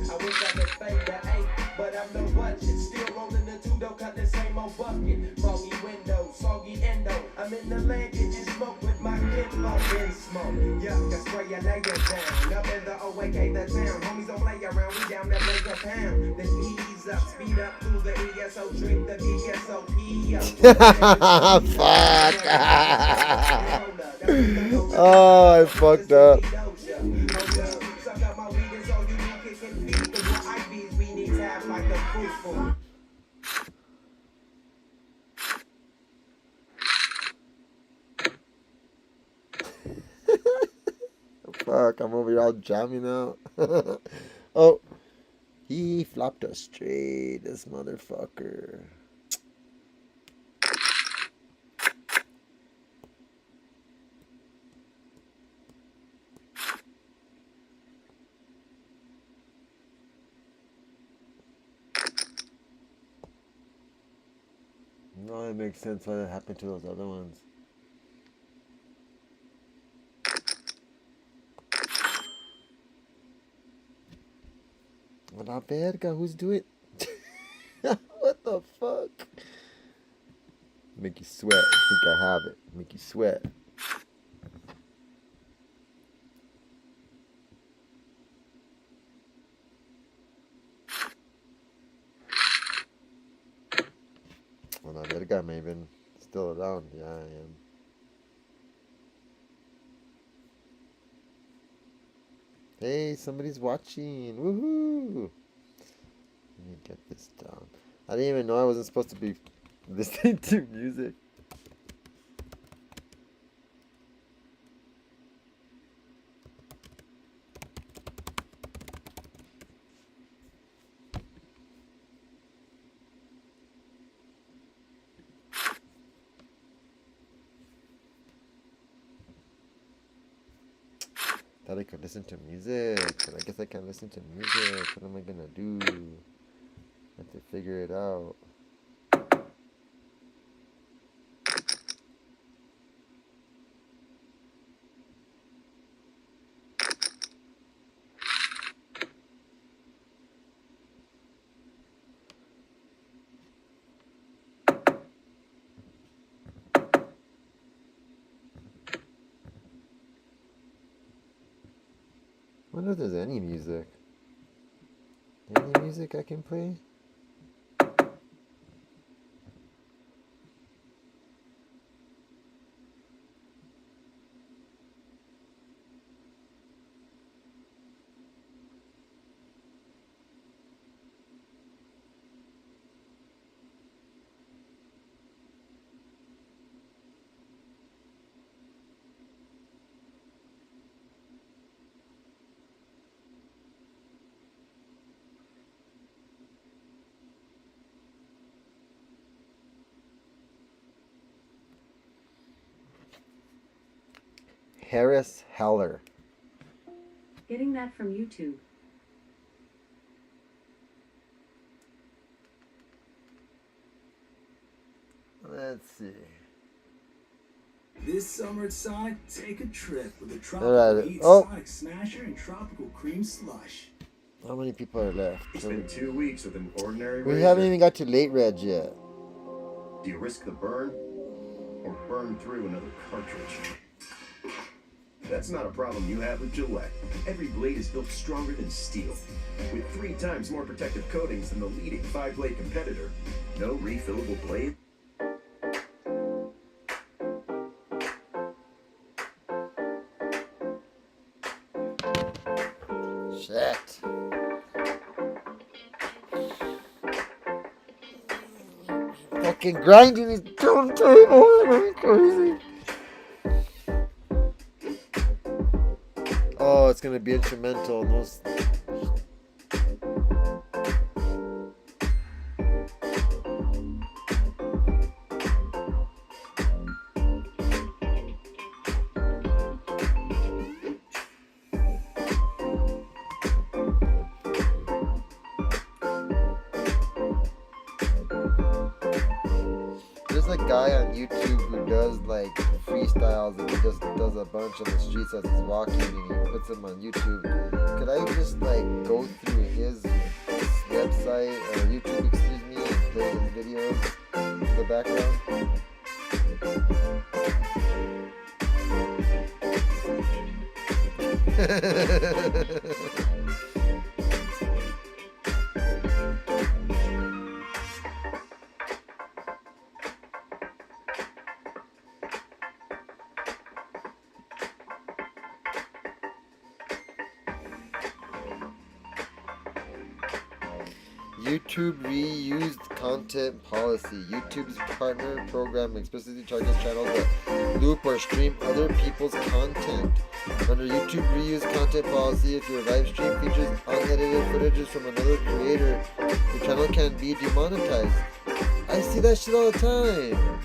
I wish I could fade the 8, but I'm no budget. Still rolling the 2, don't cut the same old bucket. Foggy window, soggy endo. I'm in the land getting smoke with my kinfolk in smoke. Yuck, I spray you, lay it down. Up in the OAK, the town. Homies don't play play around, we down that make a pound. Then ease up, speed up through the ESO, drink the VSOP up. Fuck. Oh, I fucked up. Fuck, I'm over here all jamming out. Oh, he flopped us straight, this motherfucker. No, it makes sense why that happened to those other ones. La verga, who's doing? What the fuck? Make you sweat. I think I have it. Make you sweat. Well, La verga, Maven. Still around. Yeah, I am. Hey, somebody's watching. Woohoo! Let me get this down. I didn't even know I wasn't supposed to be listening to music. Thought I could listen to music, but I guess I can't listen to music. What am I gonna do? I have to figure it out. I wonder if there's any music. Any music I can play? Harris Heller. Getting that from YouTube. Let's see. This summer at Sonic, take a trip with a Alright, tropical heat oh. Sonic Smasher and tropical cream slush. How many people are left? It's been 2 weeks with an ordinary We razor. haven't even got to late reg yet. Do you risk the burn or burn through another cartridge? That's not a problem you have with Gillette. Every blade is built stronger than steel, with 3 times more protective coatings than the leading 5-blade competitor. No refillable blade. Shit. Fucking grinding these turntables. I'm crazy. Oh, it's gonna be instrumental. Those. There's a guy on YouTube who does like freestyles and he just does a bunch on the streets as he's walking and he puts them on YouTube. Could I just like go through his website or YouTube, excuse me, and play his videos in the background? YouTube reused content policy. YouTube's partner program explicitly charges channels that loop or stream other people's content. Under YouTube reused content policy, if your live stream features unedited footages from another creator, your channel can be demonetized. I see that shit all the time.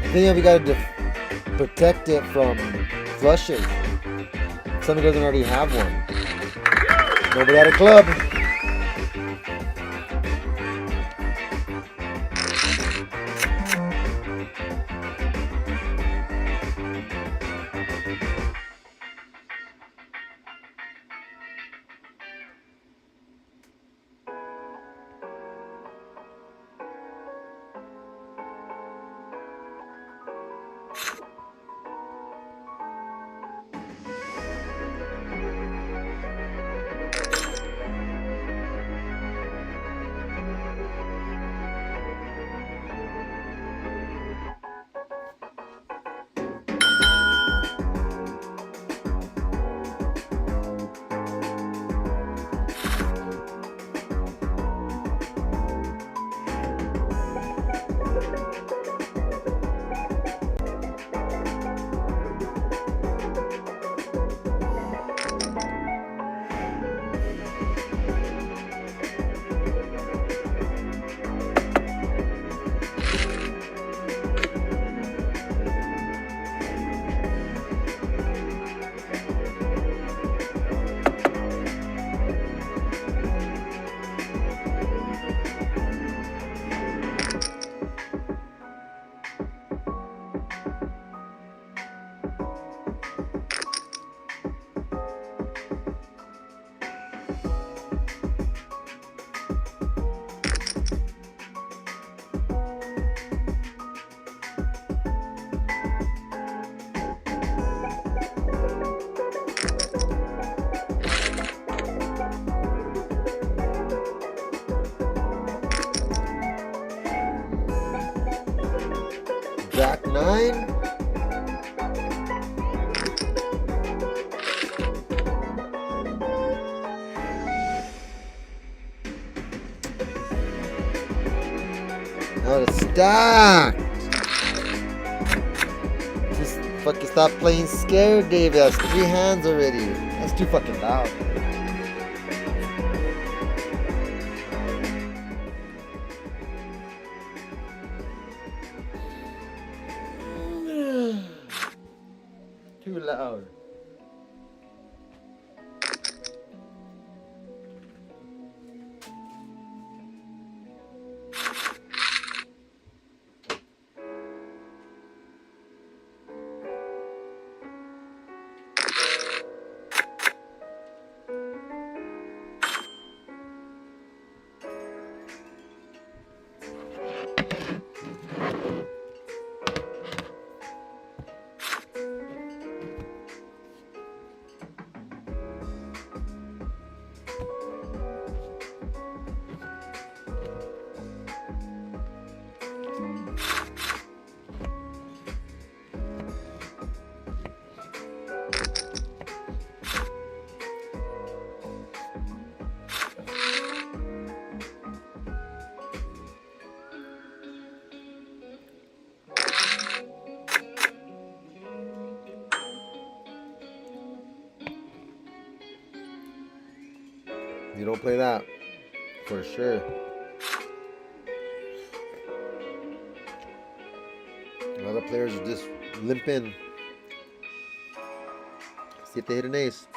I think we gotta protect it from flushes. somebody doesn't already have one. Nobody at a club. Jack 9. Now to stack. Just fucking stop playing scared, Dave. That's 3 hands already. That's too fucking loud. Too loud. You don't play that, for sure. A lot of players are just limping. See if they hit an ace.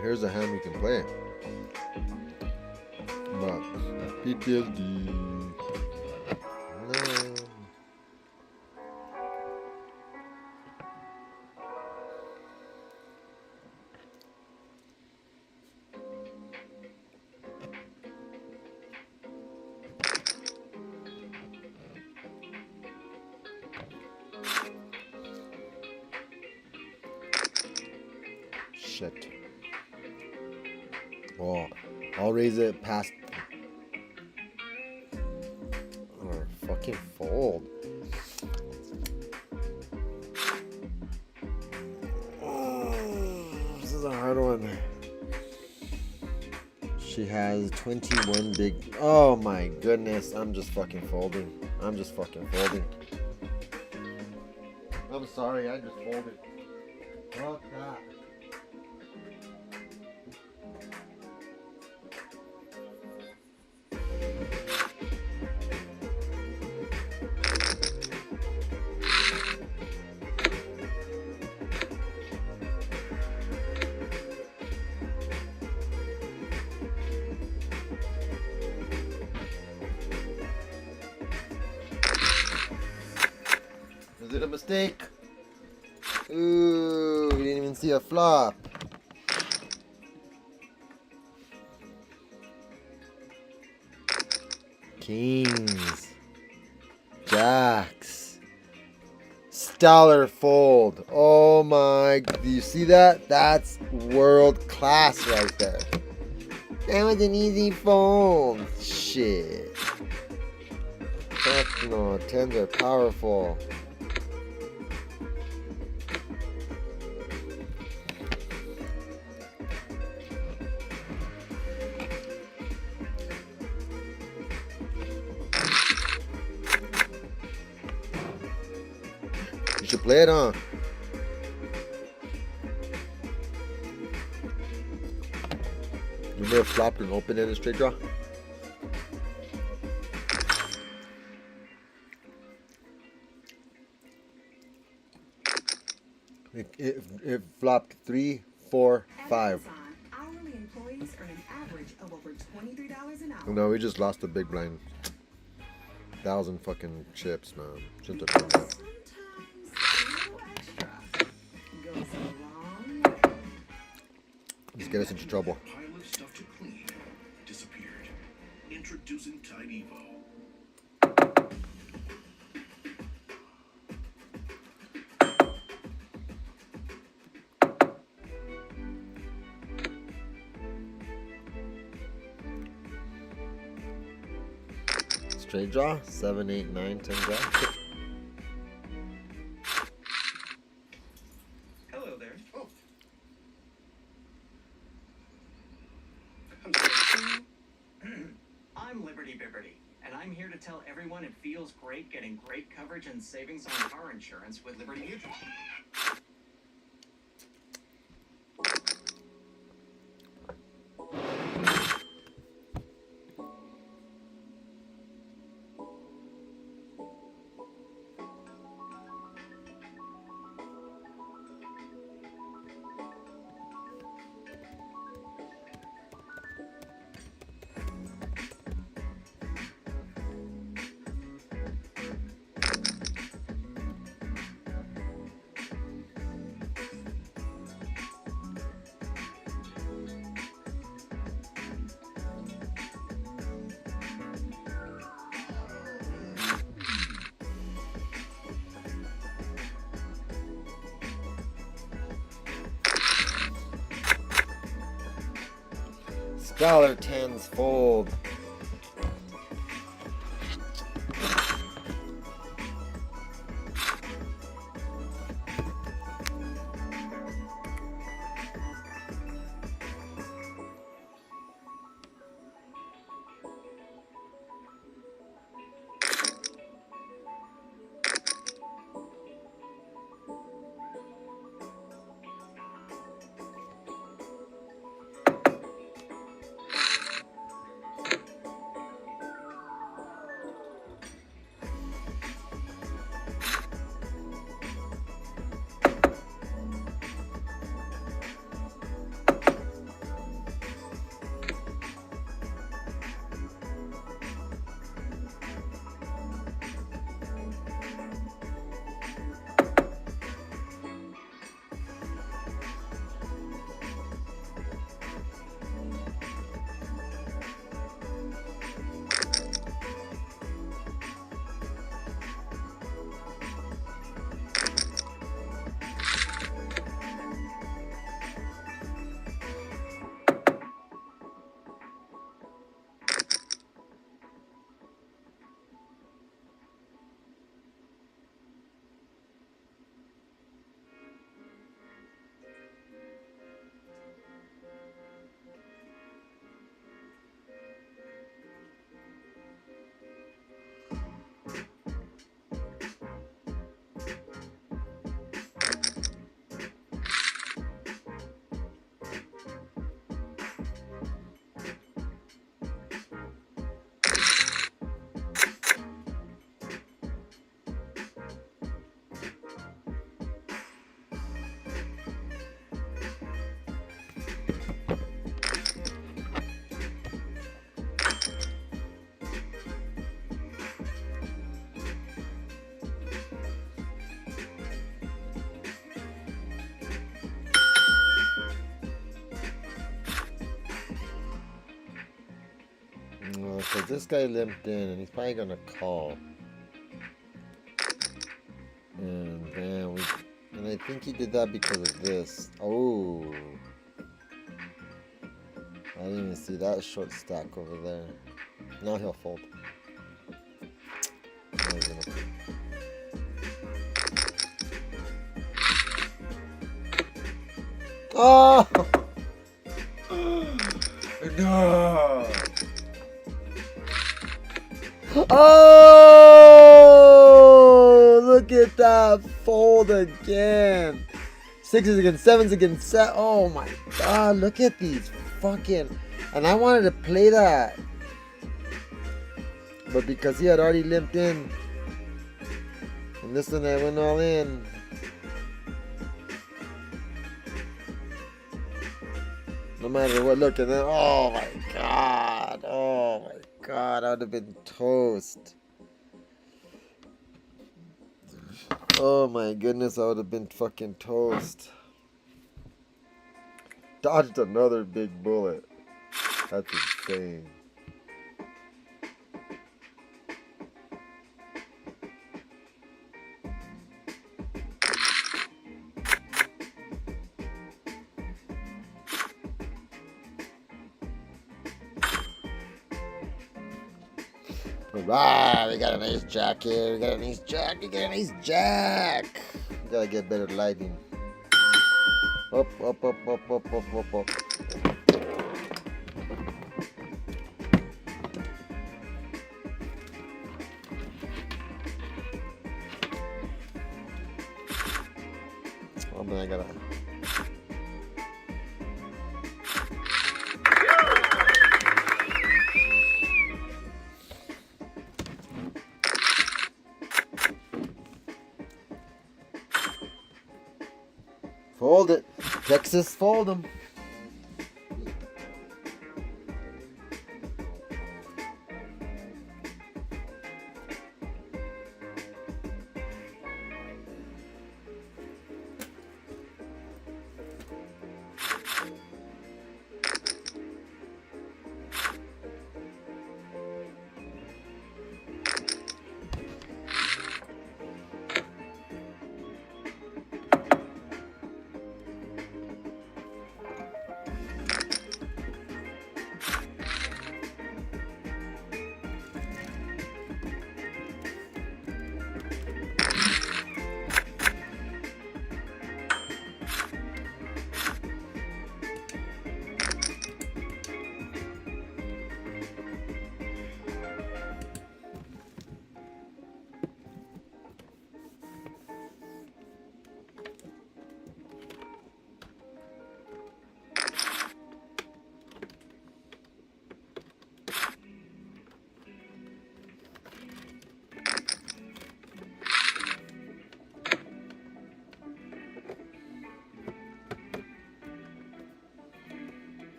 Here's a hand we can play. But PTSD. No. Shit. Oh, I'll raise it past or fucking fold. 21. She has 21 big. Oh my goodness. I'm just fucking folding. I'm sorry. I just folded. Fuck that. Is it a mistake? Ooh, we didn't even see a flop. Kings. Jacks. Stellar fold. Oh my, do you see that? That's world class right there. That was an easy fold. Shit. Fuck no, 10s are powerful. You should play it on. You may have flopped and opened in a straight draw. It flopped 3, 4, 5. Hourly employees earn an average of over $23 an hour. No, we just lost a big blind. 1,000 fucking chips, man. Shouldn't have done that. Just get us into trouble. Pile of stuff to clean disappeared. Introducing Tide Evo. Straight draw, 7, 8, 9, 10 draw. Hello there. Oh. I'm Liberty Bibberty, and I'm here to tell everyone it feels great getting great coverage and savings on car insurance with Liberty Mutual. Dollar 10s fold. this guy limped in, and he's probably gonna call. And man, and I think he did that because of this. Oh, I didn't even see that short stack over there. Now he'll fold. Now he's gonna fold. Oh! No! Oh! Look at that fold again. 6s against 7s against 7. Oh my god! Look at these fucking. And I wanted to play that, but because he had already limped in, and this one I went all in. No matter what, look, and then, oh my god, I would have been toast. Oh my goodness, I would have been fucking toast. Dodged another big bullet. That's insane. Alright, we got an ace jack here. We got an ace jack. We got an ace jack. We gotta get better lighting. Up, up, up, up, up, up, up, up. Oh man, I gotta. Fold it. Texas, fold them.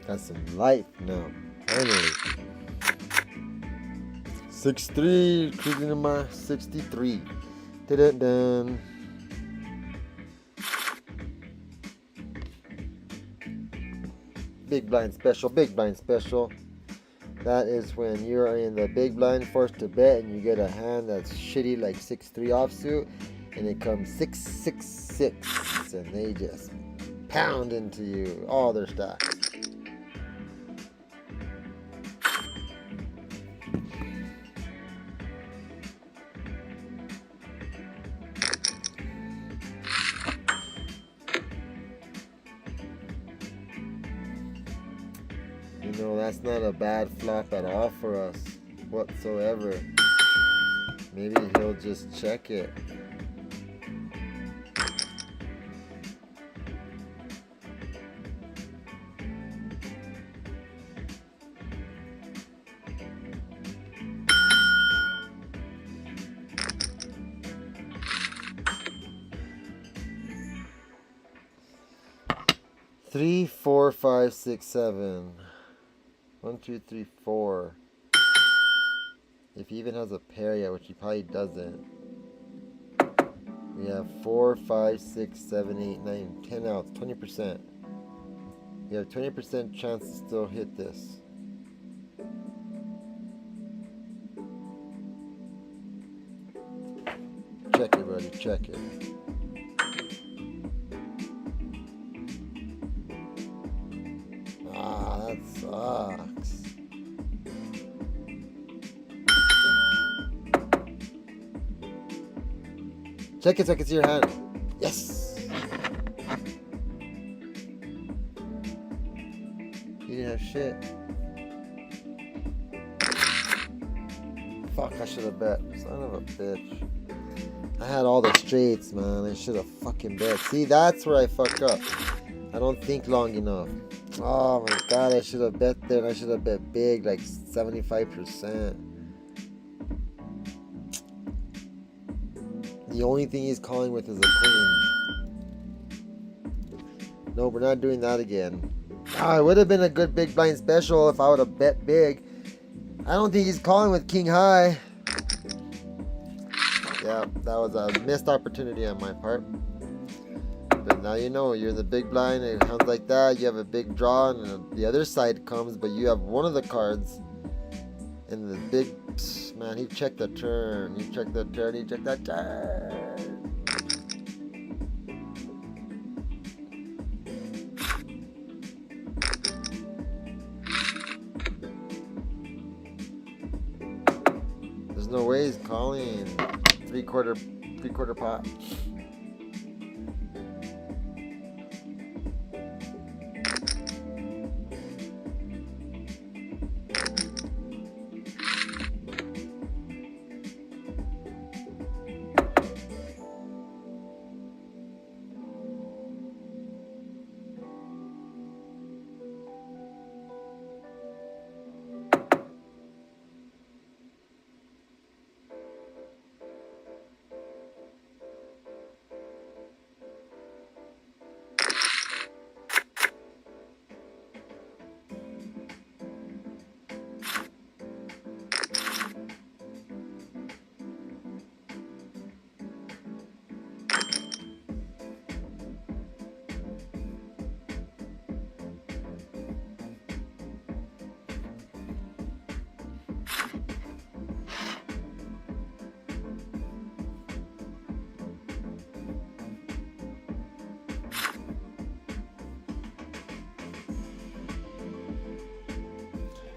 Got some life now. Finally. 6-3. Cruising to my 63. Dun-dun-dun. Big blind special. Big blind special. That is when you're in the big blind forced to bet and you get a hand that's shitty like 6-3 offsuit and it comes 6-6-6 and they just pound into you all their stacks. You know, that's not a bad flop at all for us whatsoever. Maybe he'll just check it. 3, 4, 5, 6, 7. 1, 2, 3, 4. If he even has a pair yet, which he probably doesn't. We have 4, 5, 6, 7, 8, 9, 10 outs. 20%. You have 20% chance to still hit this. Check it, buddy. Check it. Ah, that sucks. Check it so I can see your hand. Yes! You didn't have shit. Fuck, I should have bet. Son of a bitch. I had all the straights, man. I should have fucking bet. See, that's where I fuck up. I don't think long enough. Oh my god, I should have bet there. And I should have bet big, like 75%. The only thing he's calling with is a queen. No, we're not doing that again. Ah, it would have been a good big blind special if I would have bet big. I don't think he's calling with king high. Yeah, that was a missed opportunity on my part. But now you know, you're in the big blind, it sounds like that, you have a big draw, and the other side comes, but you have one of the cards. And the big, man, he checked the turn, he checked the turn, he checked that turn. There's no way he's calling. Three-quarter pot.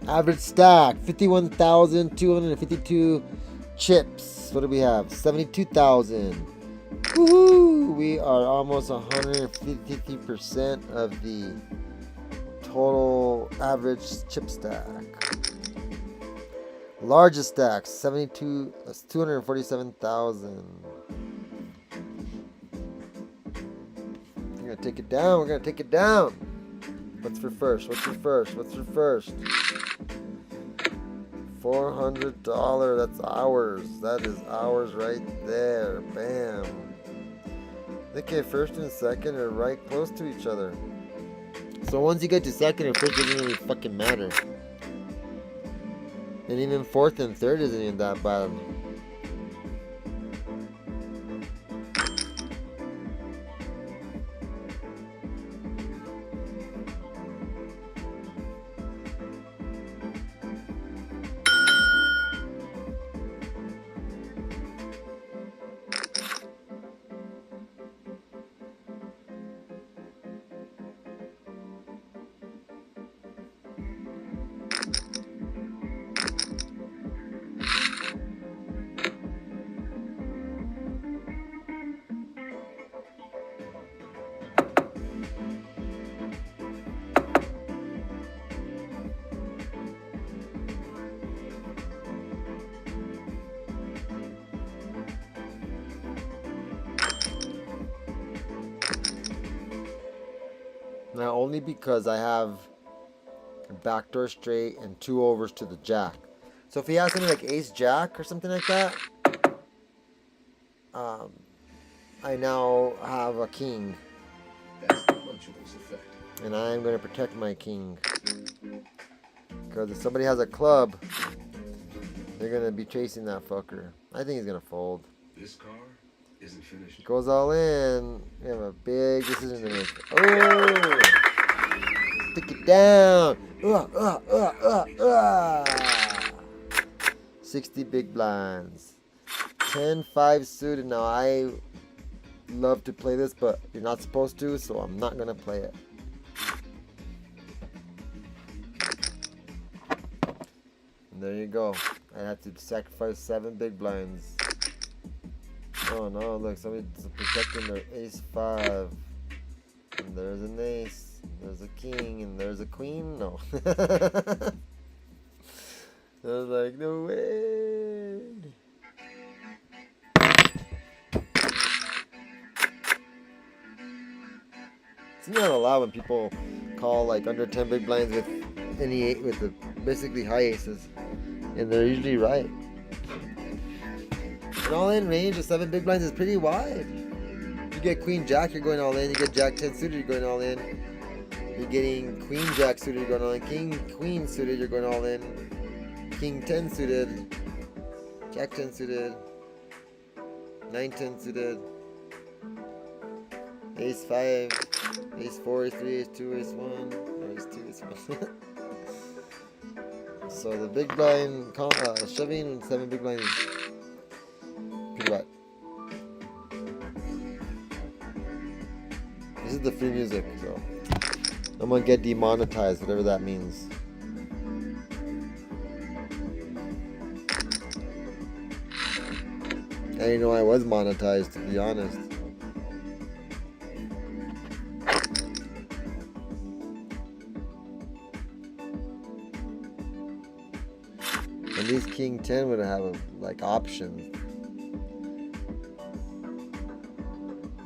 Average stack, 51,252 chips. What do we have? 72,000. Woohoo! We are almost 150% of the total average chip stack. Largest stack, 72. That's 247,000. We're gonna take it down. We're gonna take it down. What's for first? What's for first? What's for first? $400. That's ours. That is ours right there. Bam. Okay, first and second are right close to each other. So once you get to second and first, it doesn't really fucking matter. And even fourth and third isn't even that bad. Now only because I have a backdoor straight and 2 overs to the jack. So if he has something like ace jack or something like that, I now have a king. That's the Lunchables effect. And I'm going to protect my king. Because if somebody has a club, they're going to be chasing that fucker. I think he's going to fold. This car isn't finished. Goes all in. We have a big decision to make. Oh! Stick it down. 60 big blinds. 10-5 suited. Now I love to play this, but you're not supposed to, so I'm not going to play it. And there you go. I have to sacrifice 7 big blinds. Oh no, look, somebody's protecting their ace-5. And there's an ace, there's a king, and there's a queen. No. I was like, no way. It's not allowed when people call like under 10 big blinds with any 8 with the basically high aces, and they're usually right. An all-in range of 7 big blinds is pretty wide. You get queen jack, you're going all in. You get jack 10 suited, you're going all in. You're getting queen jack suited, you're going all in. King queen suited, you're going all in. King 10 suited, jack 10 suited, 9-10 suited, ace 5, ace 4, ace 3, ace 2, ace 1, or ace 2, ace 1. So the big blind shoving and 7 big blinds is pretty wide. This is the free music, so I'm gonna get demonetized, whatever that means. I didn't know I was monetized, to be honest. At least King 10 would have like options.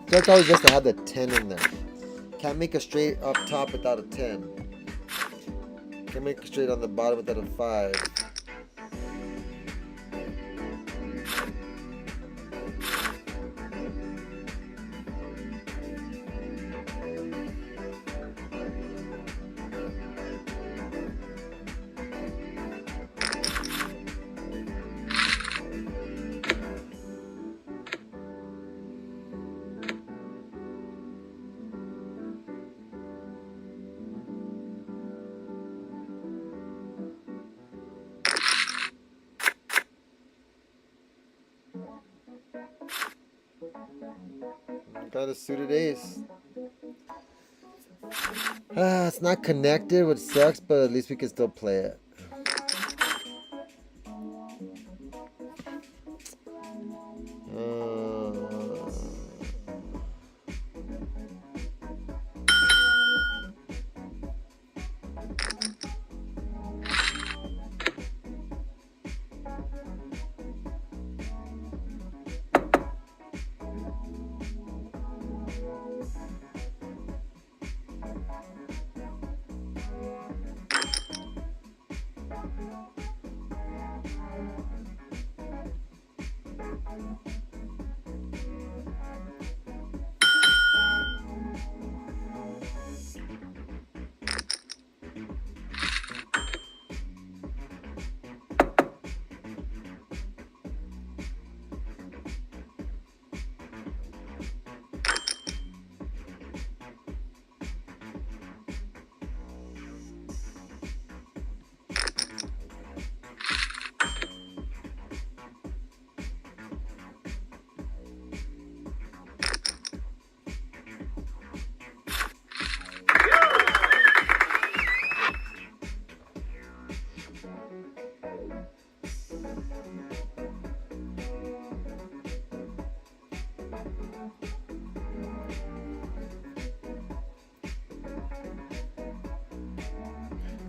So it's always best to have the 10 in there. Can't make a straight up top without a 10. Can't make a straight on the bottom without a 5. Got a suited ace. It's not connected, which sucks, but at least we can still play it.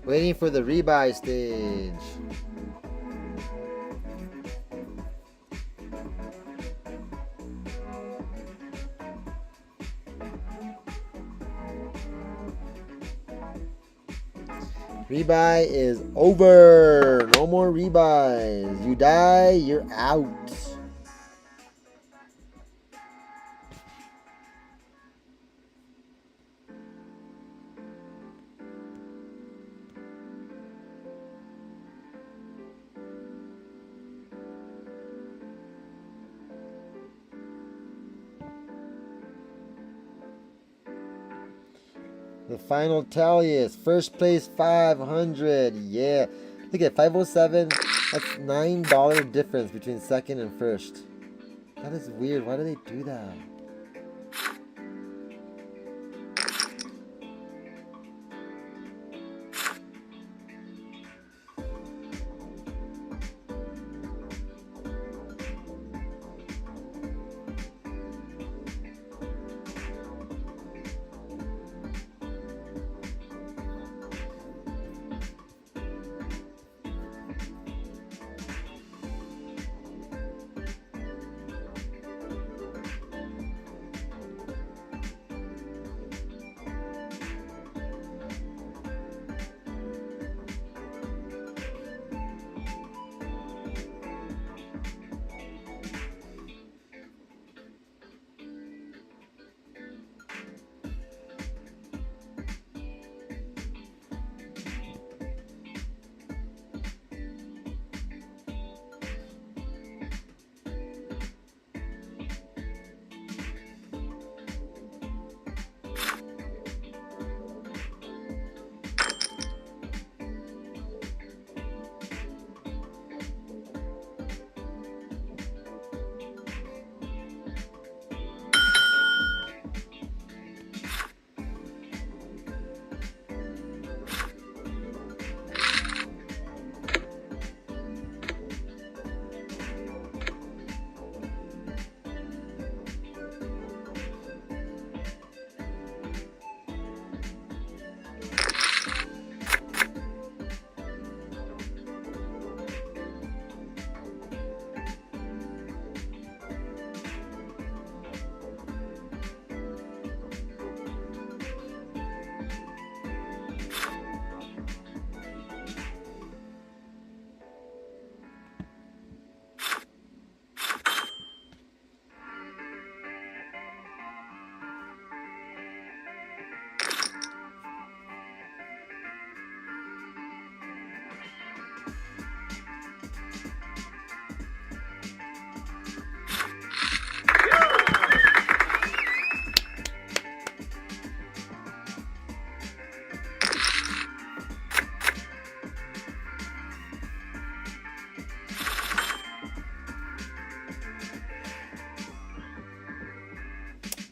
Waiting for the rebuy stage. Rebuy is over. No more rebuys. You die, you're out. The final tally is first place 500. Yeah. Look at 507. That's $9 difference between second and first. That is weird. Why do they do that?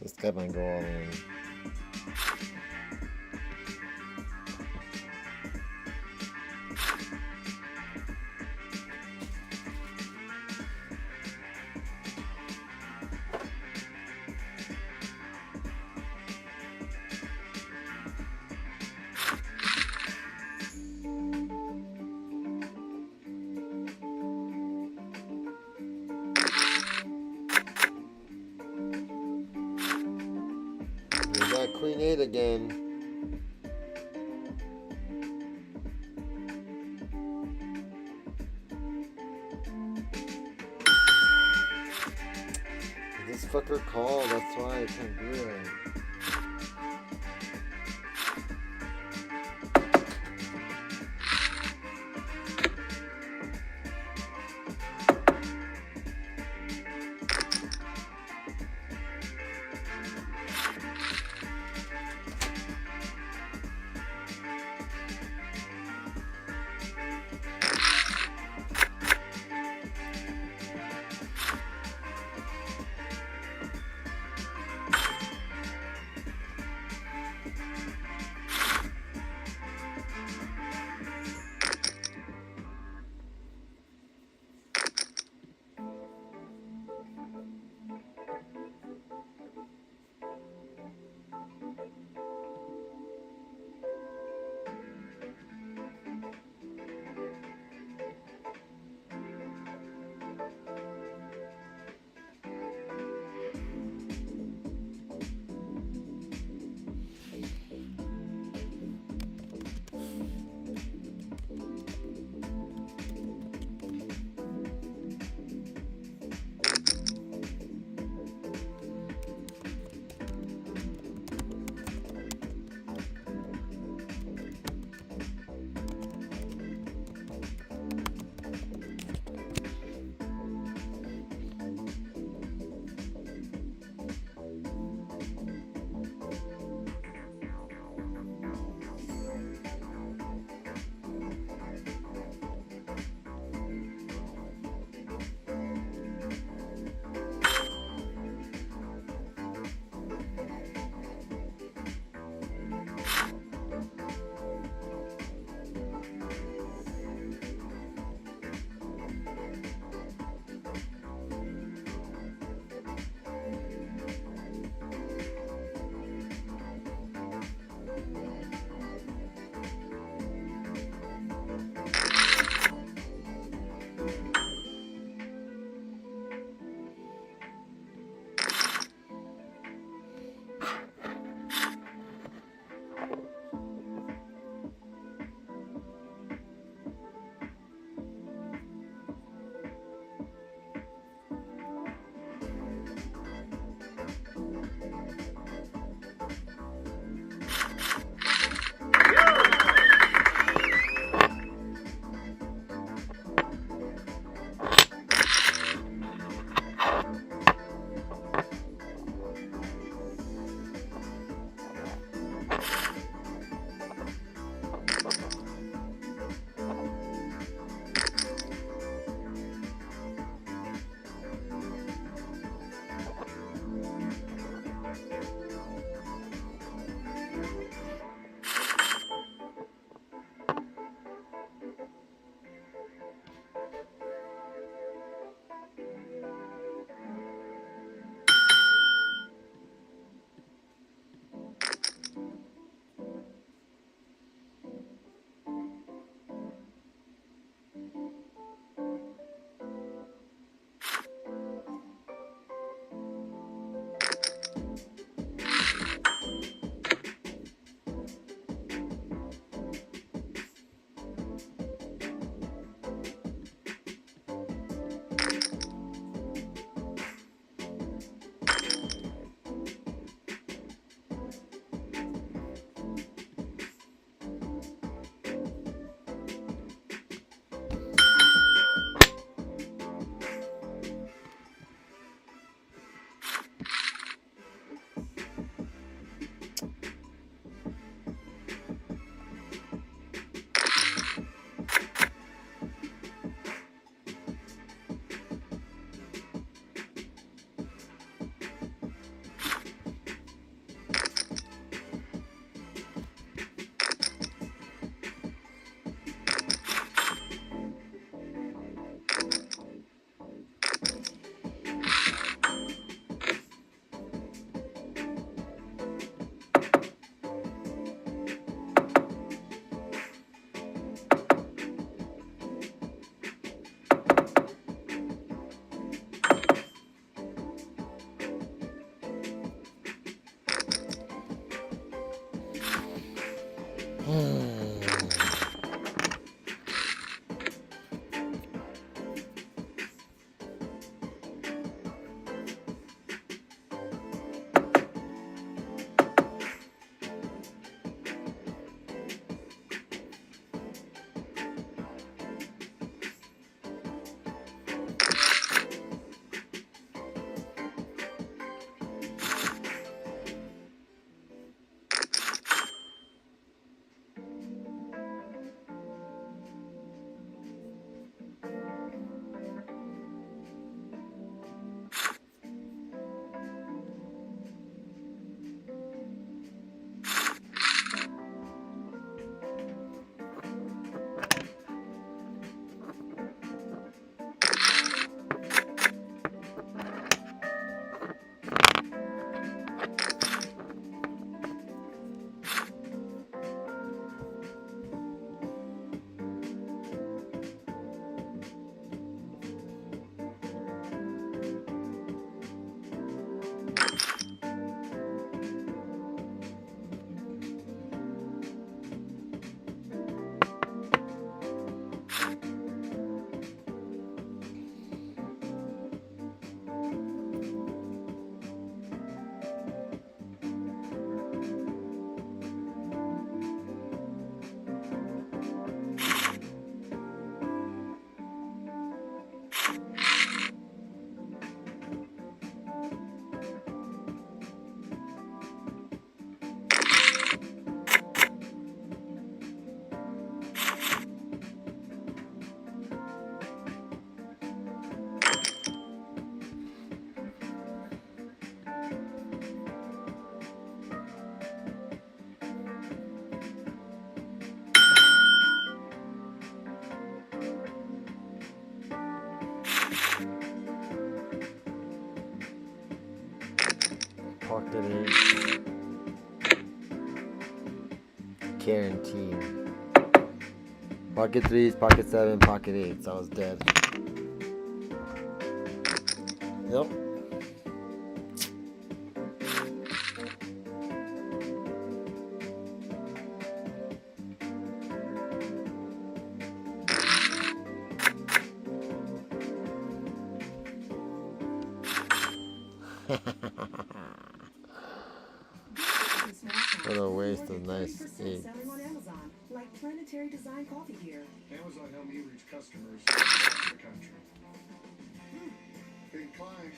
This guy might go all in. Queen 8 again. This fucker called, that's why I can't do it. Pocket 8. Guaranteed. Pocket 3s, Pocket 7, Pocket 8s. I was dead. Yep. What a waste of nice eggs. Selling on Amazon, like planetary design coffee gear. Amazon helped me reach customers across the country. Big climb.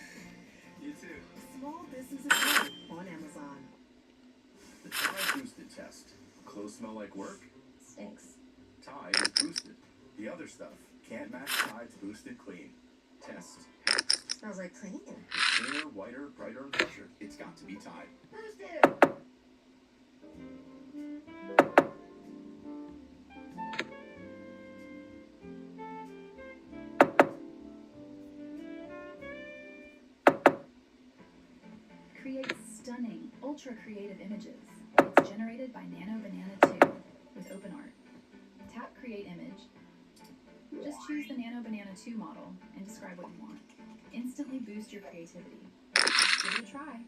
You too. Small businesses grow on Amazon. The Tide Boosted test. Clothes smell like work? Stinks. Tide is boosted. The other stuff can't match Tide's boosted clean. Test. Smells like clean. It's cleaner, whiter, brighter, and fresher. It's got to be Tide. Boosted. Create stunning, ultra-creative images. It's generated by Nano Banana 2 with OpenArt. Tap Create Image. Just choose the Nano Banana 2 model and describe what you want. Instantly boost your creativity. Give it a try.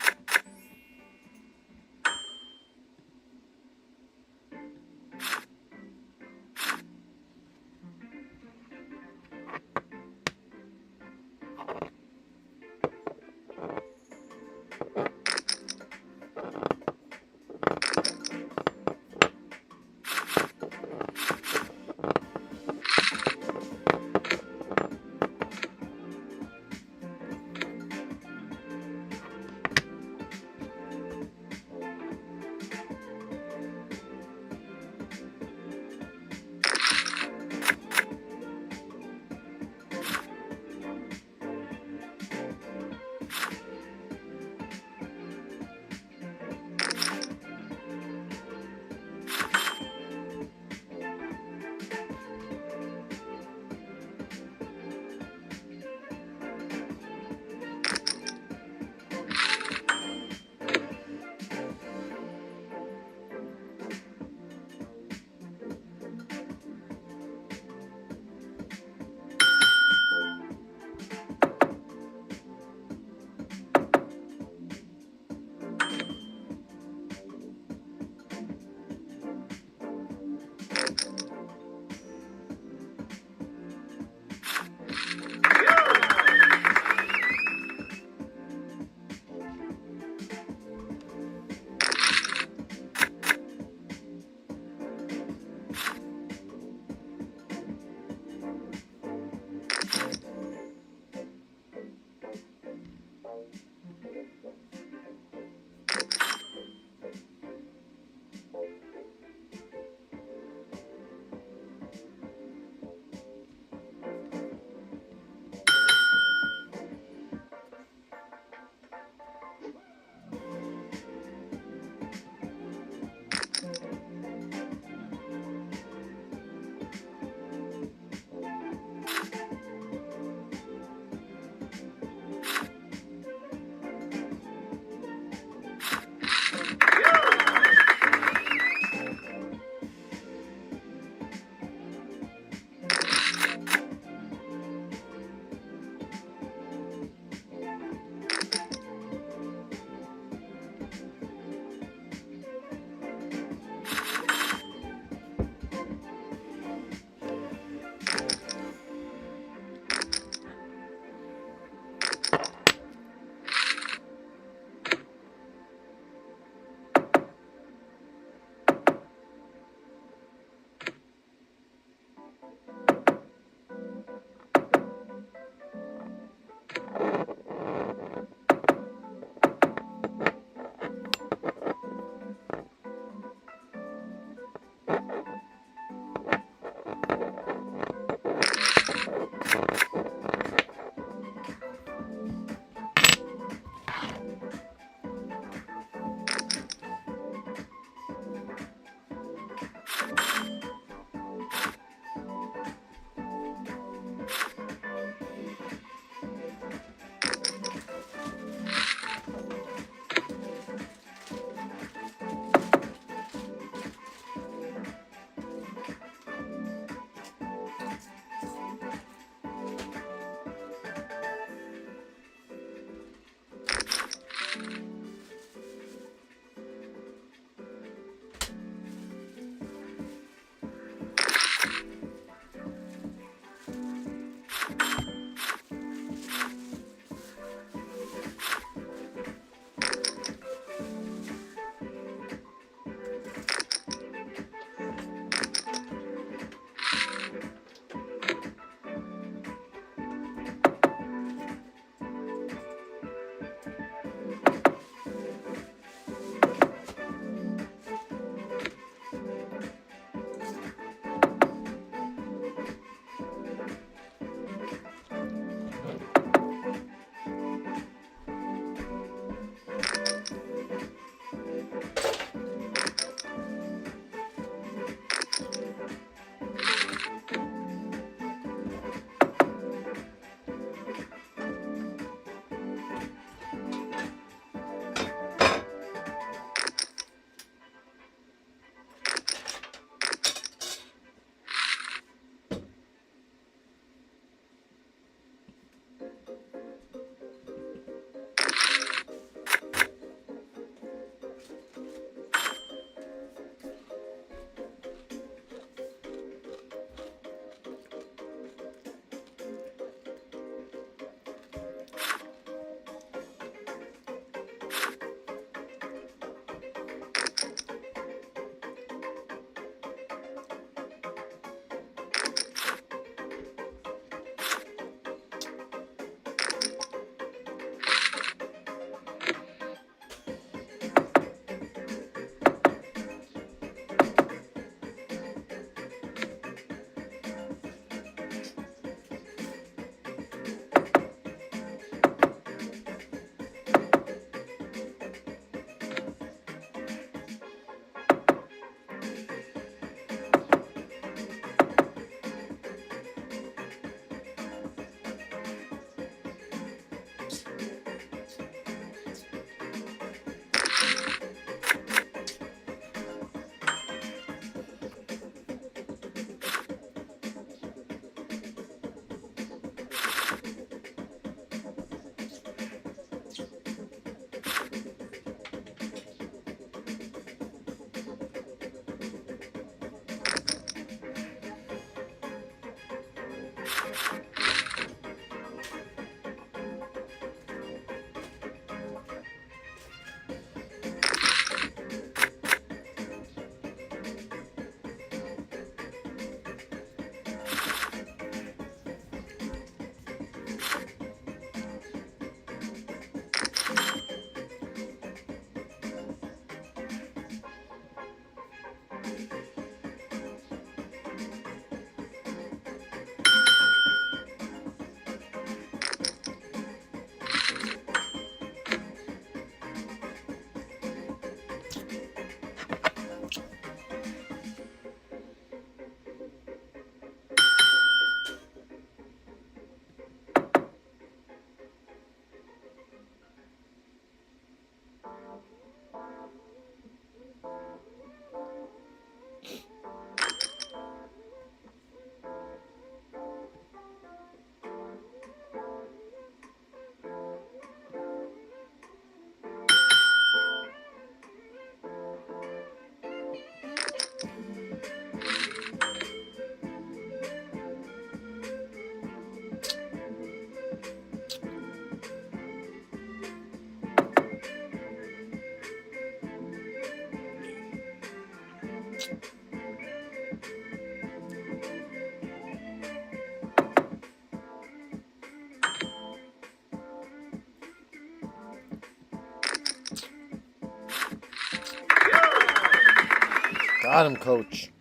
Got him, coach.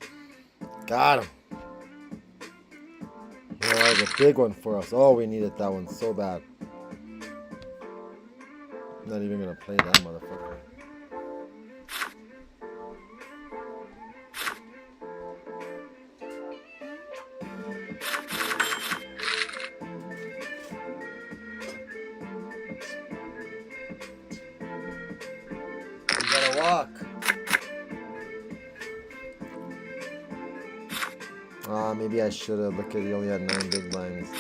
Got him. Yeah, that was a big one for us. Oh, we needed that one so bad. Not even gonna play that motherfucker. You gotta walk. Maybe I should have looked at he only had 9 big blinds.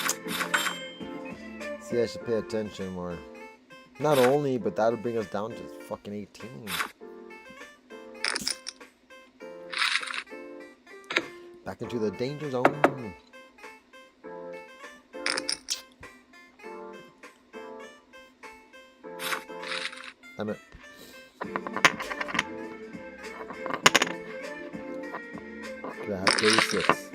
See, I should pay attention more. Not only, but that'll bring us down to fucking 18. Back into the danger zone. Damn it. I have 36.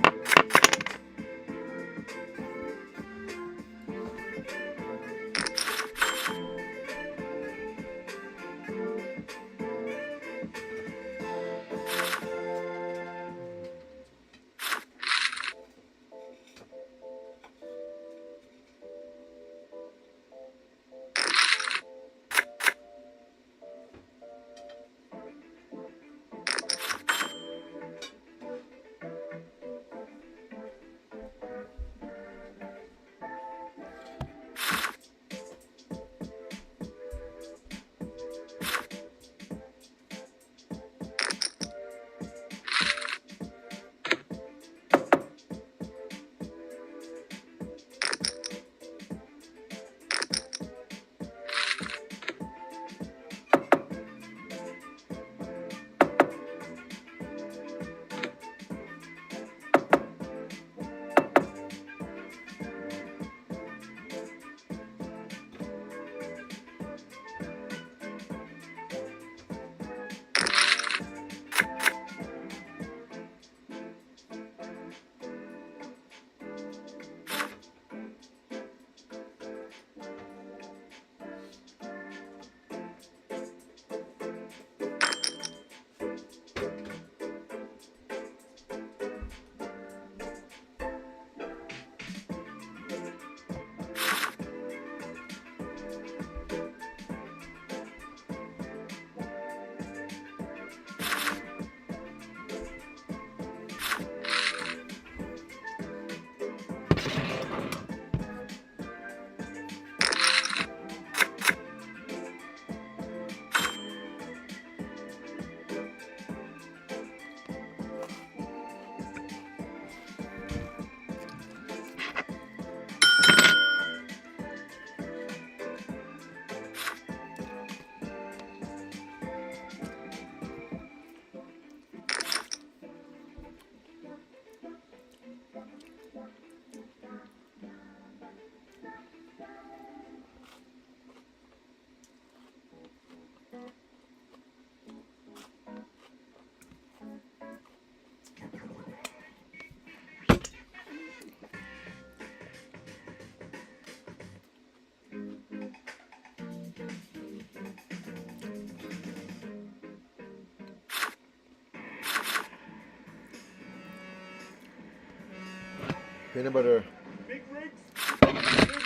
Peanut butter. Big rigs, big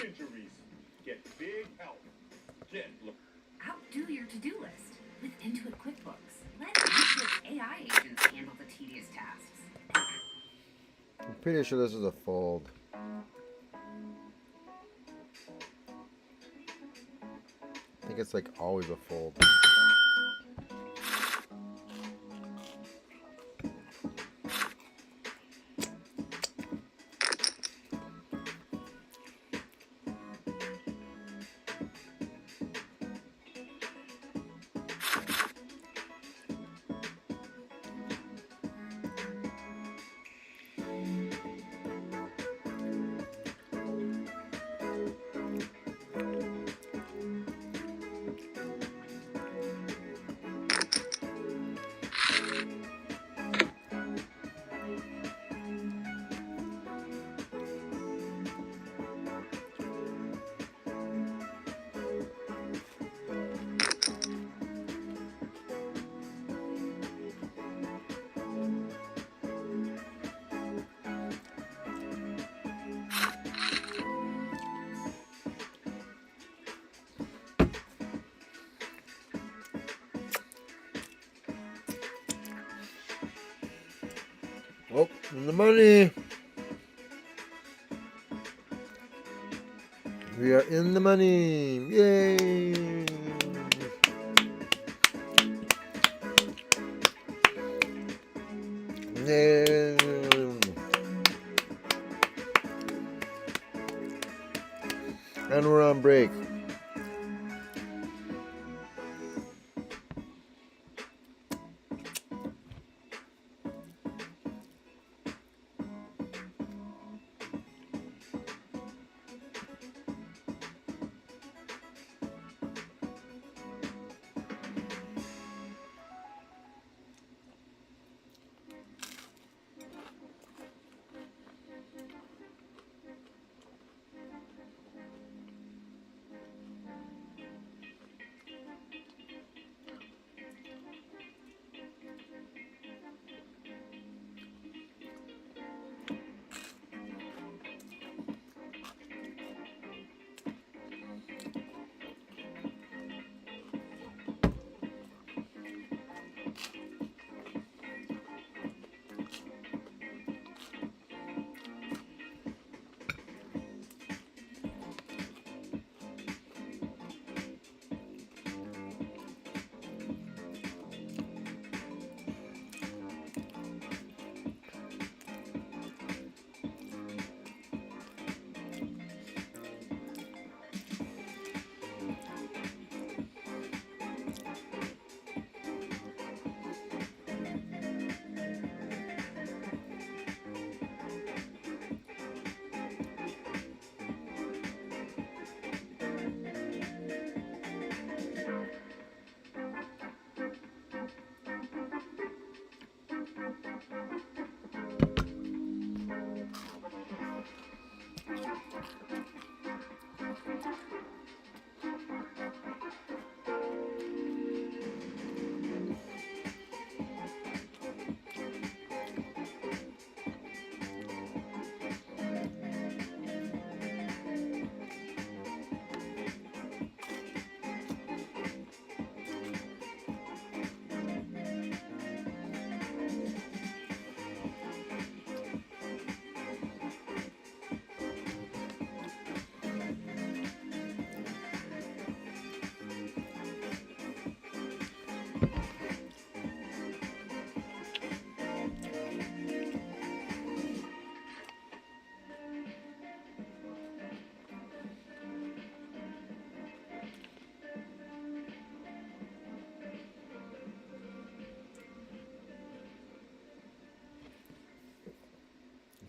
injuries. Get big help. Get Outdo your to-do list with Intuit QuickBooks. Let Intuit's AI agents handle the tedious tasks. I'm pretty sure this is a fold. I think it's like always a fold. In the money. We are in the money. Yay. Yay. And we're on break.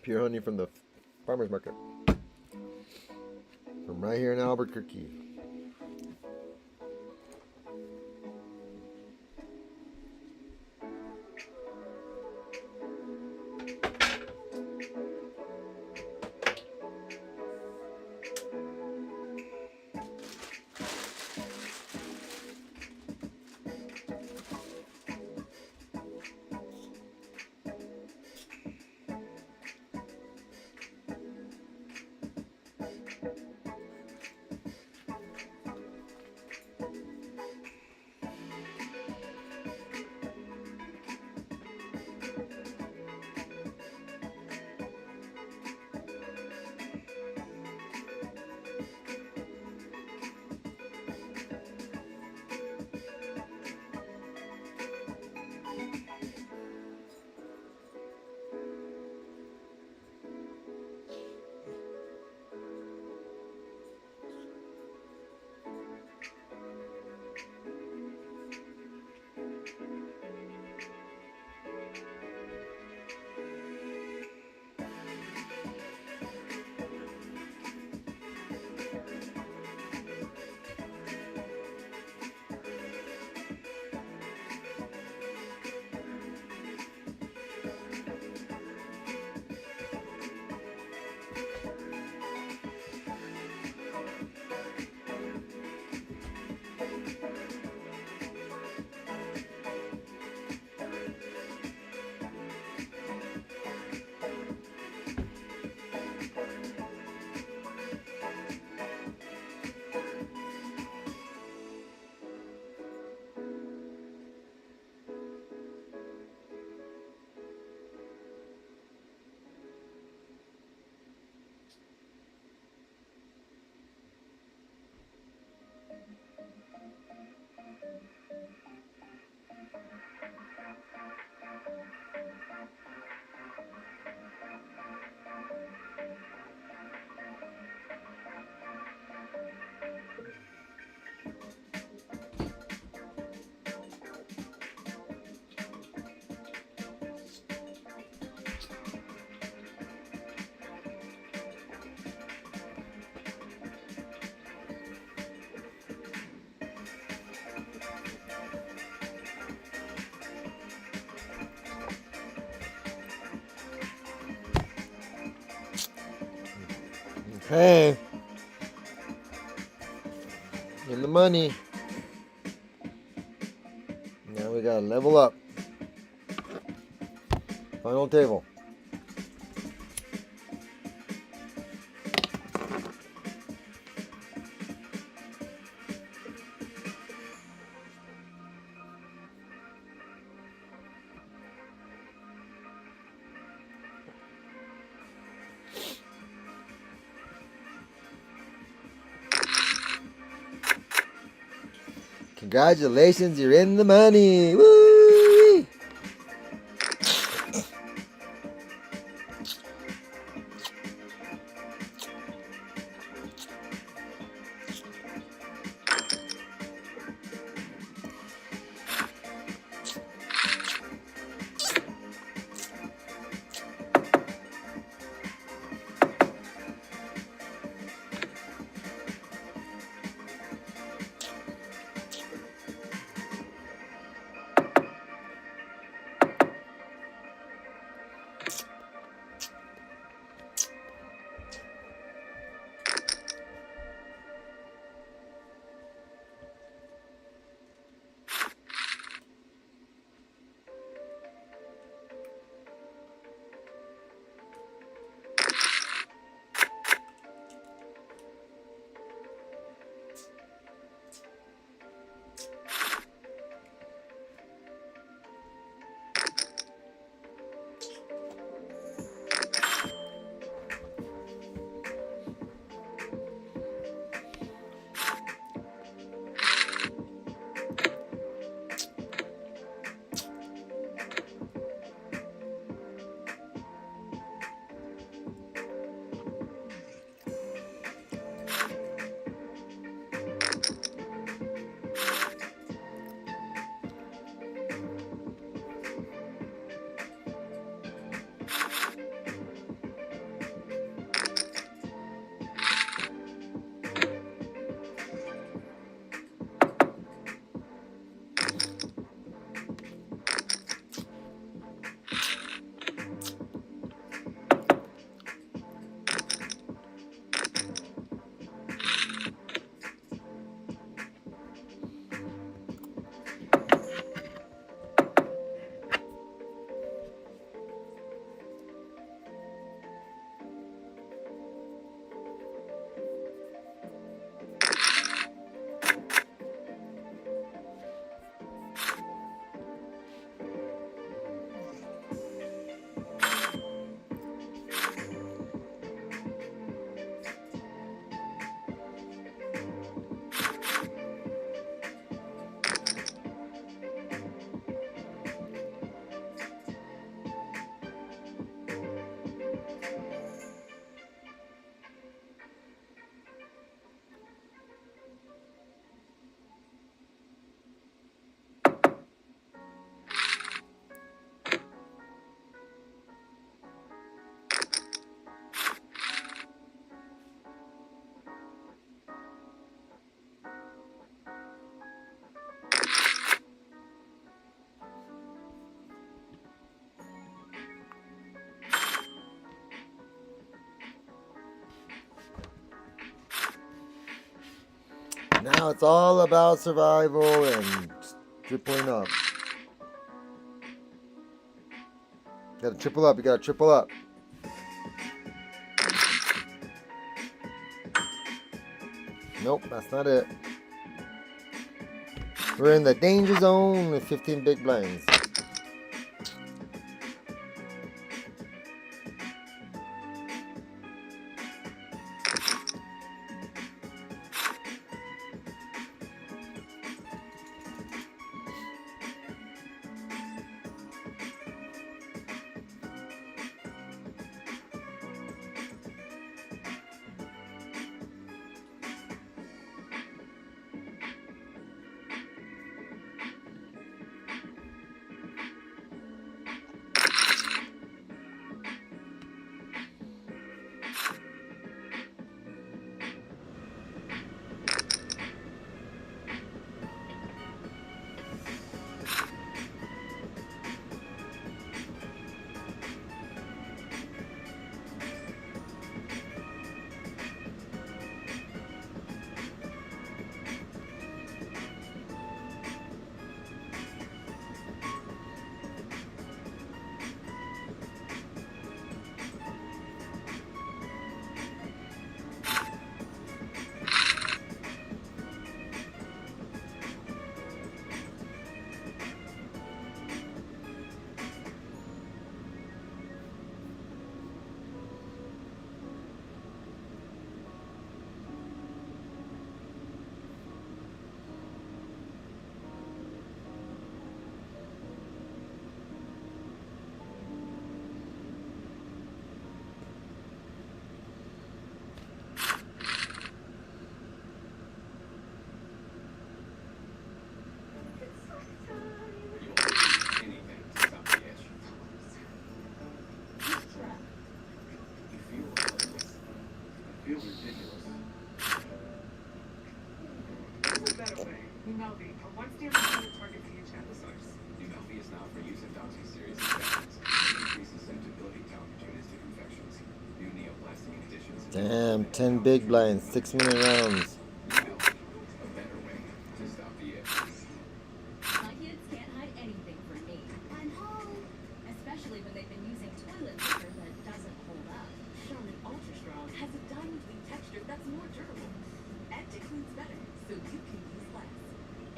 Pure honey from the farmer's market. From right here in Albuquerque. Hey. In the money. Now we gotta level up. Final table. Congratulations, you're in the money. Woo! Now it's all about survival and tripling up. You gotta triple up, you gotta triple up. Nope, that's not it. We're in the danger zone with 15 big blinds. feel ridiculous. There's a better way. Numelvi, a one-step target for each episode. Numelvi is now for use in doxy serious infections. It increases susceptibility to opportunistic infections. New neoplastic conditions. Damn, 10 big blinds, 6-minute rounds. A better way to stop the itch. My kids can't hide anything from me. I'm home. Especially when they've been using toilet paper that doesn't hold up. Charlotte Ultra Strong has a diamond-weave texture that's more durable. And it cleans better, so you can use less.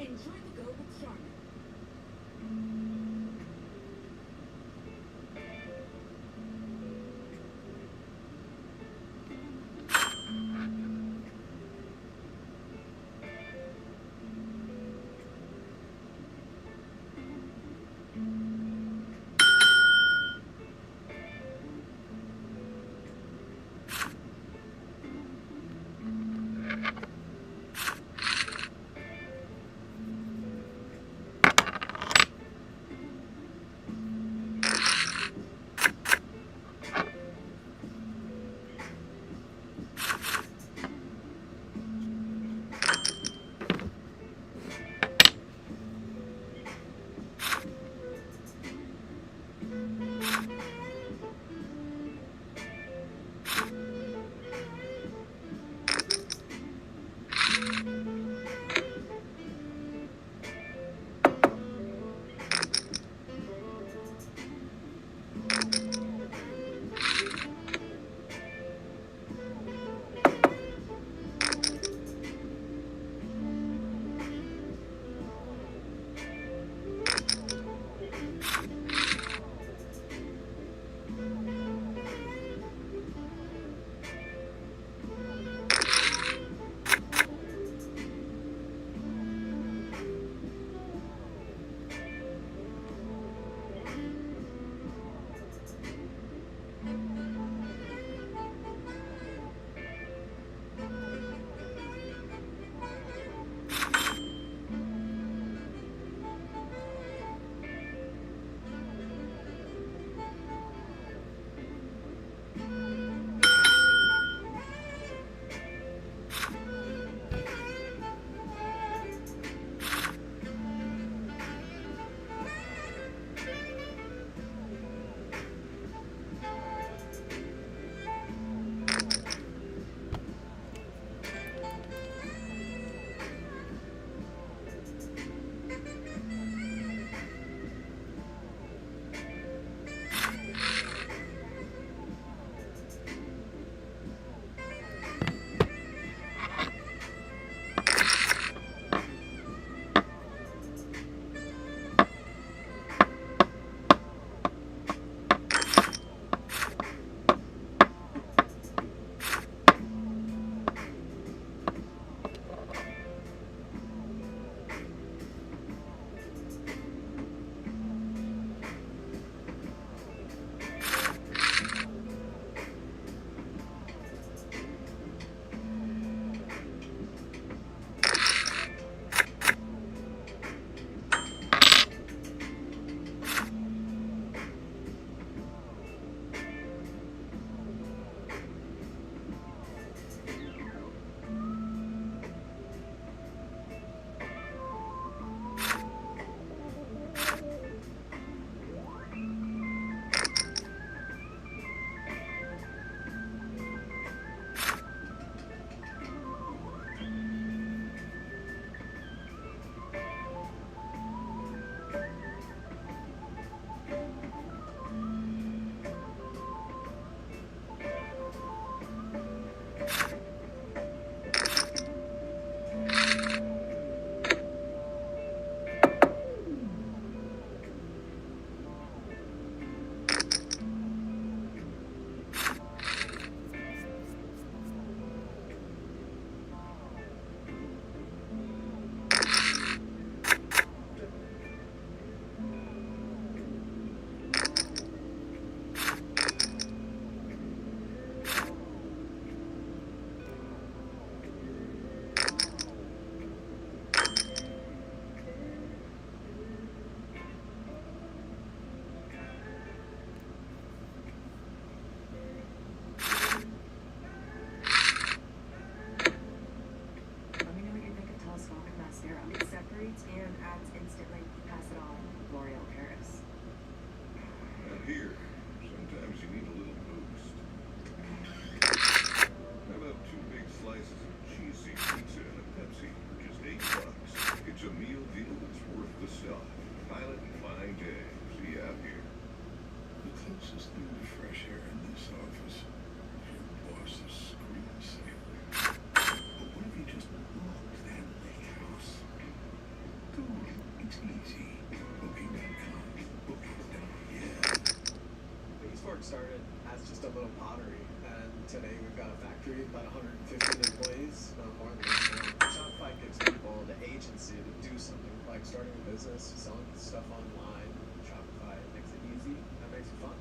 Enjoy the go with Charlotte. factory, about 115 employees, not more than that now. Shopify gives people the agency to do something like starting a business, selling stuff online. Shopify makes it easy, that makes it fun.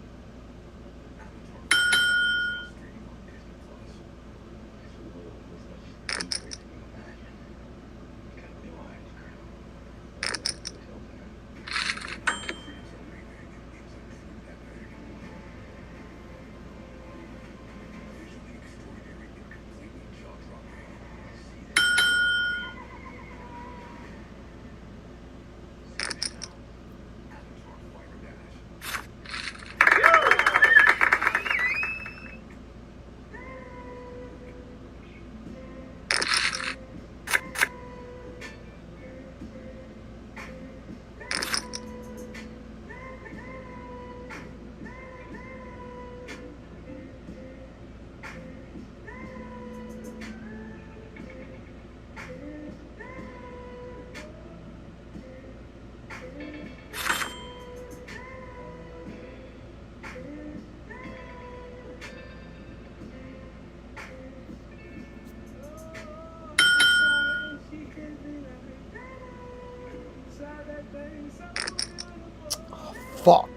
Fuck.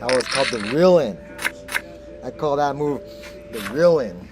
That was called the real-in. I call that move the real-in.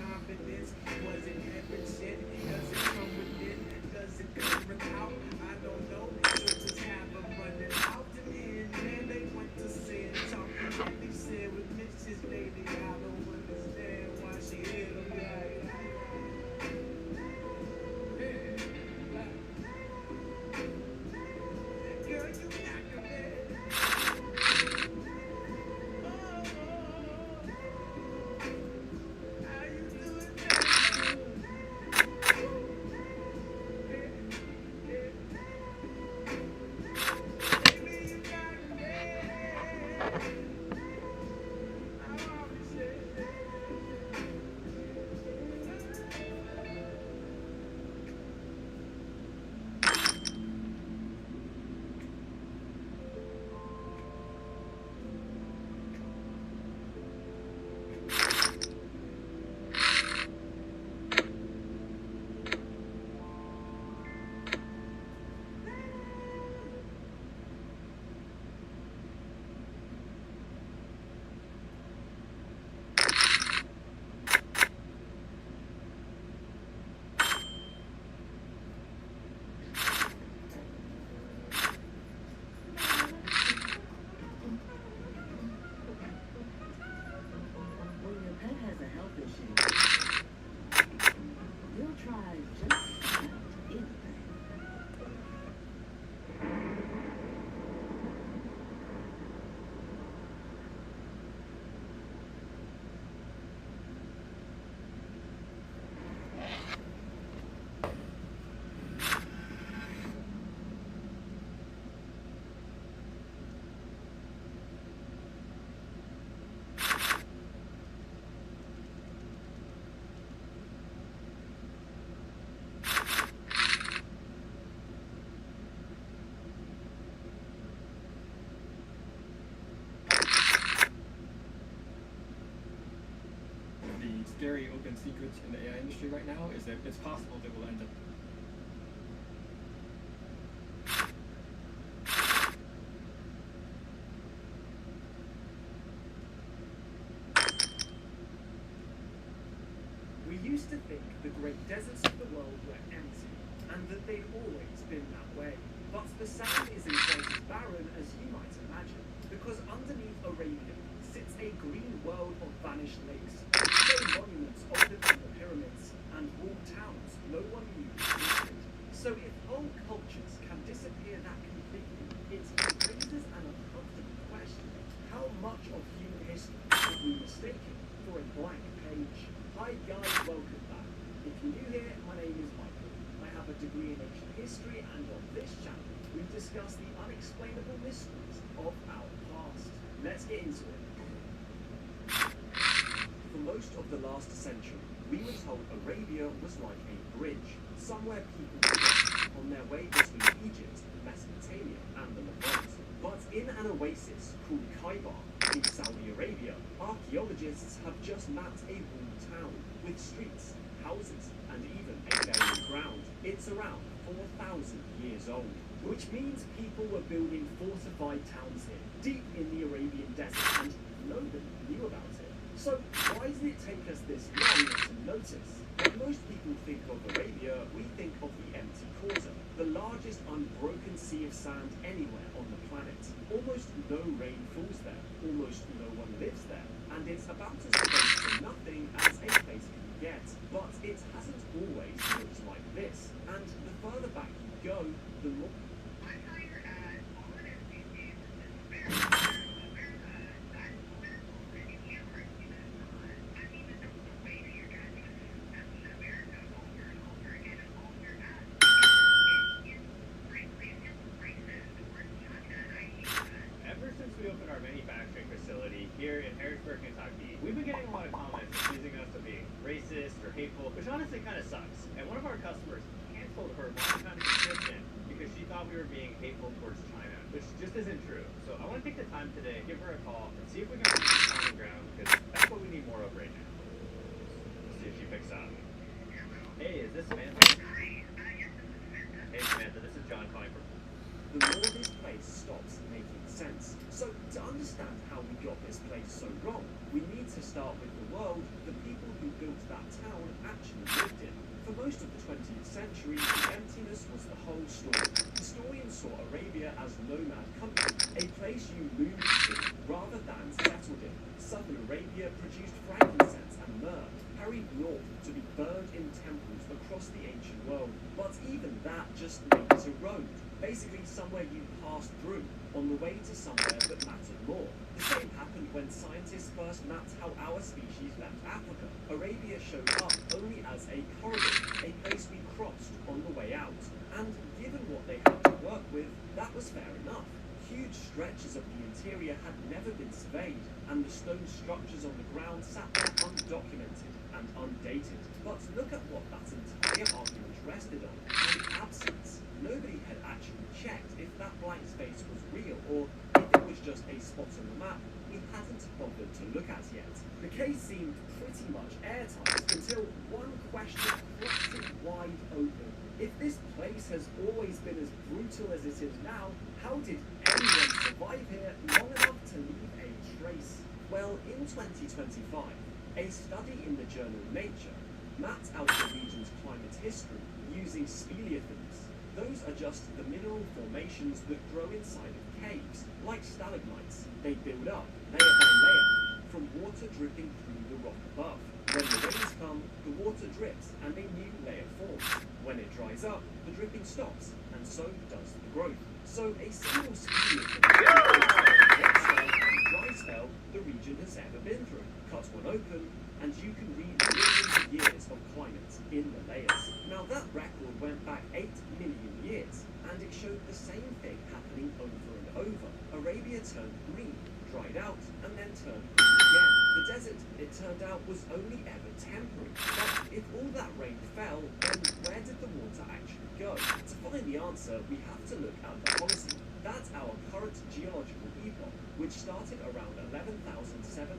secret in the AI industry right now is that it's possible that we'll end up. We used to think the great deserts of the world were empty, and that they'd always been that way. But the sand isn't quite as barren as you might imagine, because underneath Arabia sits a green world of vanished lakes, stone monuments older than the pyramids, and walled towns no one knew existed. So if whole cultures can disappear that completely, it raises an uncomfortable question. How much of human history have we mistaken for a blank page? Hi guys, welcome back. If you're new here, my name is Michael. I have a degree in ancient history, and on this channel, we discuss the unexplainable mysteries of our past. Let's get into it. For most of the last century, we were told Arabia was like a bridge, somewhere people crossed on their way between Egypt, Mesopotamia, and the Levant. But in an oasis called Khaybar in Saudi Arabia, archaeologists have just mapped a walled town with streets, houses, and even a burial ground. It's around 4,000 years old, which means people were building fortified towns here, deep in the Arabian desert, and nobody knew about it. So why did it take us this long to notice? When most people think of Arabia, we think of the empty quarter, the largest unbroken sea of sand anywhere on the planet. Almost no rain falls there, almost no one lives there, and it's about as close to nothing as a place can get. But it hasn't always looked like this, and the further back you go, the more... Ever since we opened our manufacturing facility here in Harrisburg, Kentucky, we've been getting a lot of comments accusing us of being racist or hateful, which honestly kind of sucks. And one of our customers canceled her long-time subscription because she thought we were being hateful towards China, which just isn't true. So I want to take the time today, give her a call, and see if we can find some common ground, because that's what we need more of right now. Let's see if she picks up. Hey, is this Samantha? Hey Samantha, this is John calling from... The more this place stops making sense. So to understand how we got this place so wrong, we need to start with the world the people who built that town actually lived in. For most of the 20th century, the emptiness was the whole story. Historians saw Arabia as nomad country, a place you moved to rather than settled in. Southern Arabia produced frankincense and myrrh, carried north to be burned in temples across the ancient world. But even that just made it a road, basically somewhere you passed through on the way to somewhere that mattered more. The same happened when scientists first mapped how our species left Africa. Arabia showed up only as a corridor, a place we crossed on the way out. And given what they had to work with, that was fair enough. Huge stretches of the interior had never been surveyed, and the stone structures on the ground sat there undocumented and undated. But look at what that entire argument rested on: an absence. Nobody had actually checked if that blank space was real, or if it was just a spot on the map we hadn't bothered to look at yet. The case seemed pretty much airtight until one question cracked it wide open. If this place has always been as brutal as it is now, how did anyone survive here long enough to leave a trace? Well, in 2025, a study in the journal Nature mapped out the region's climate history using speleothems. Those are just the mineral formations that grow inside of caves, like stalagmites. They build up, layer by layer, from water dripping through the rock above. When the rains come, the water drips and a new layer forms. When it dries up, the dripping stops, and so does the growth. So a single speleothem dry spell the region has ever been through. Cut one open, and you can read millions of years of climate in the layers. Now that record went back 8 million years, and it showed the same thing happening over and over. Arabia turned green, dried out, and then turned green again. The desert, it turned out, was only ever temporary. But if all that rain fell, then where did the water actually go? To find the answer, we have to look at the Holocene. That's our current geological epoch, which started around 11,700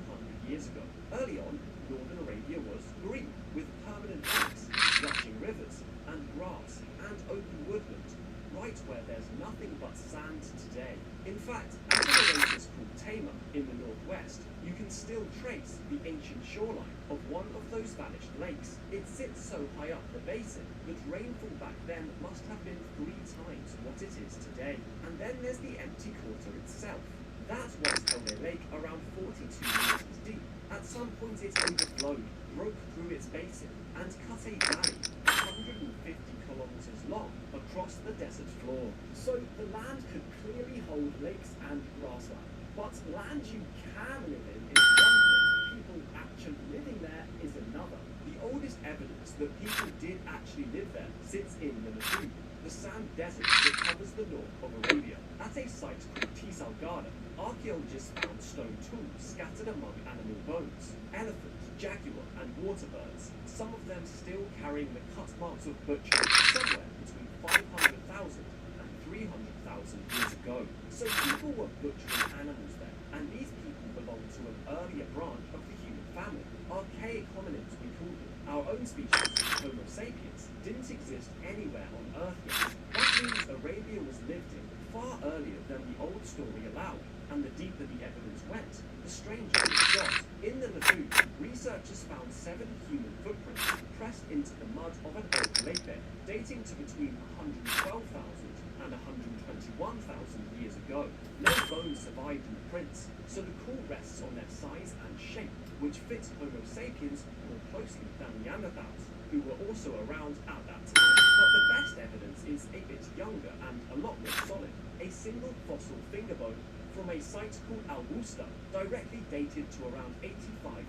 years ago. Early on, northern Arabia was green, with permanent lakes, rushing rivers, and grass, and open woodland, right where there's nothing but sand today. In fact, at an oasis called Tamar in the northwest, you can still trace the ancient shoreline of one of those vanished lakes. It sits so high up the basin that rainfall back then must have been 3 times what it is today. And then there's the empty quarter itself. That was Tel Lake, around 42 meters deep. At some point it overflowed, broke through its basin, and cut a valley 150 kilometers long across the desert floor. So the land could clearly hold lakes and grassland. But land you can live in is one thing, people actually living there is another. The oldest evidence that people did actually live there sits in the Negev, the sand desert that covers the north of Arabia. At a site called Tis Al-Ghada, archaeologists found stone tools scattered among animal bones, elephants, jaguar, and water birds, some of them still carrying the cut marks of butchery somewhere between 500,000 and 300,000 years ago. So people were butchering animals there, and these people belonged to an earlier branch of the human family. Archaic hominids, we call them. Our own species, Homo sapiens, didn't exist anywhere on Earth yet. That means Arabia was lived in far earlier than the old story allowed, and the deeper the evidence went, the stranger it got. In the Negev, researchers found 7 human footprints pressed into the mud of an old lake bed, dating to between 112,000 and 121,000 years ago. No bones survived in the prints, so the call rests on their size and shape, which fits Homo sapiens more closely than Neanderthals, who were also around at that time. But the best evidence is a bit younger and a lot more solid. A single fossil finger bone from a site called Al-Wusta, directly dated to around 85,000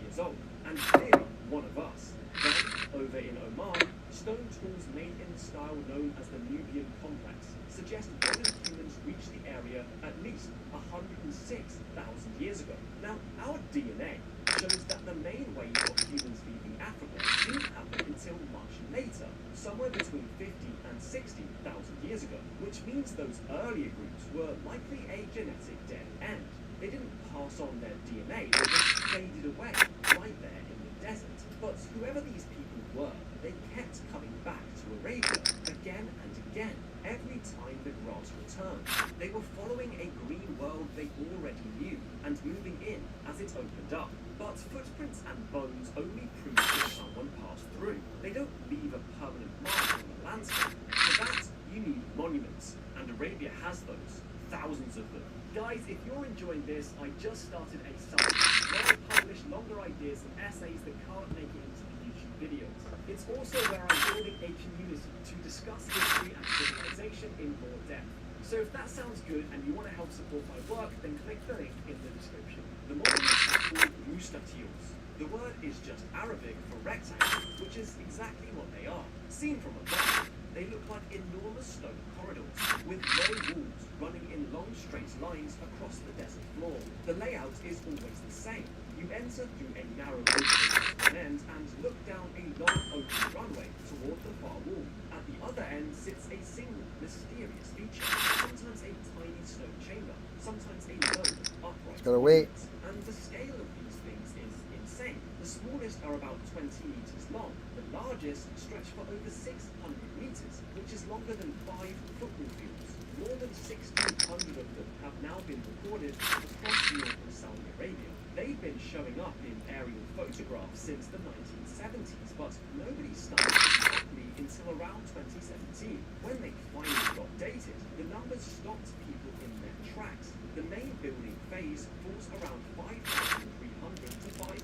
years old, and clearly one of us. Then, over in Oman, stone tools made in the style known as the Nubian complex suggest modern humans reached the area at least 106,000 years ago. Now, our DNA shows that the main wave of humans leaving Africa didn't happen until much later, somewhere between 50 and 60,000 years ago, which means those earlier groups were likely a genetic dead end. They didn't pass on their DNA, they just faded away right there in the desert. But whoever these people were, they kept coming back to Arabia again and again, every time the grass returned. They were following a green world they already knew and moving in as it opened up. But footprints and bones only prove that someone passed through. They don't leave a permanent mark on the landscape. For that, you need monuments, and Arabia has those, thousands of them. Guys, if you're enjoying this, I just started a site where I publish longer ideas and essays that can't make it into the YouTube videos. It's also where I'm building a community to discuss history and civilization in more depth. So if that sounds good and you want to help support my work, then click the link in the description. The monuments are called mustatils. The word is just Arabic for rectangle, which is exactly what they are. Seen from above, they look like enormous stone corridors, with low walls running in long straight lines across the desert floor. The layout is always the same. You enter through a narrow opening at one end and look down a long open runway toward the far wall. At the other end sits a single mysterious feature, sometimes a tiny stone chamber, sometimes a low upright. Gotta wait. And the scale of these things is insane. The smallest are about 20 meters long. The largest stretch for over 600 meters, which is longer than 5 football fields. More than 1,600 of them have now been recorded across northern Saudi Arabia. They've been showing up in aerial photographs since the 1970s, but nobody studied them properly until around 2017. When they finally got dated, the numbers stopped people in their tracks. The main building phase falls around 5,300 to 5,000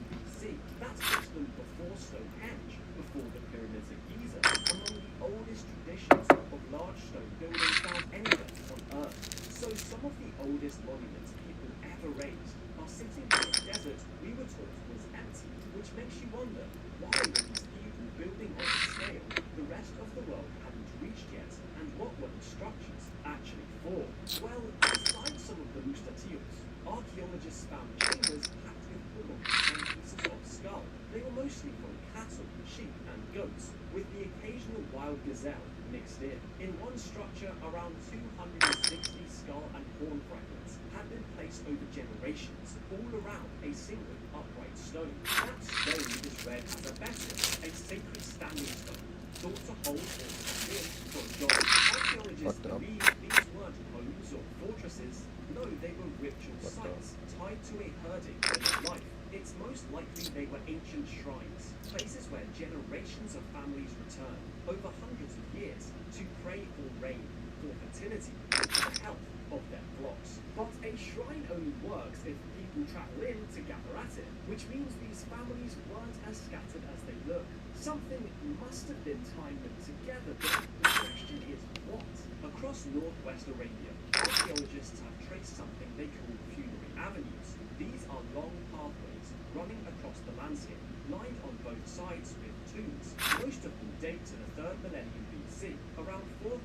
BC. That puts them before Stonehenge, before the pyramids of Giza, among the oldest traditions of large stone building found anywhere on Earth. So some of the oldest monuments people ever raised are sitting in a desert we were taught was empty, which makes you wonder, why were these people building on a scale the rest of the world hadn't reached yet, and what were the structures actually for? Well, besides some of the mustatils, archaeologists found chambers packed with wool and pieces of skull. They were mostly from cattle, sheep, and goats, with the occasional wild gazelle mixed in. In one structure, around 260 skull and horn fragments had been placed over generations, all around a single upright stone. That stone is read as a better, a sacred standing stone, thought to hold or stand in for God. Archaeologists believe these weren't homes or fortresses. No, they were ritual sites tied to a herding way of life. It's most likely they were ancient shrines, places where generations of families returned over hundreds of years to pray for rain, for fertility, and for the health of their flocks. But a shrine only works if people travel in to gather at it, which means these families weren't as scattered as they look. Something must have been tying them together, but the question is what? Across northwest Arabia, archaeologists have traced something they call funerary avenues. These are long pathways running across the landscape, lined on both sides with tombs. Most of them date to the 3rd millennium BC, around 4,500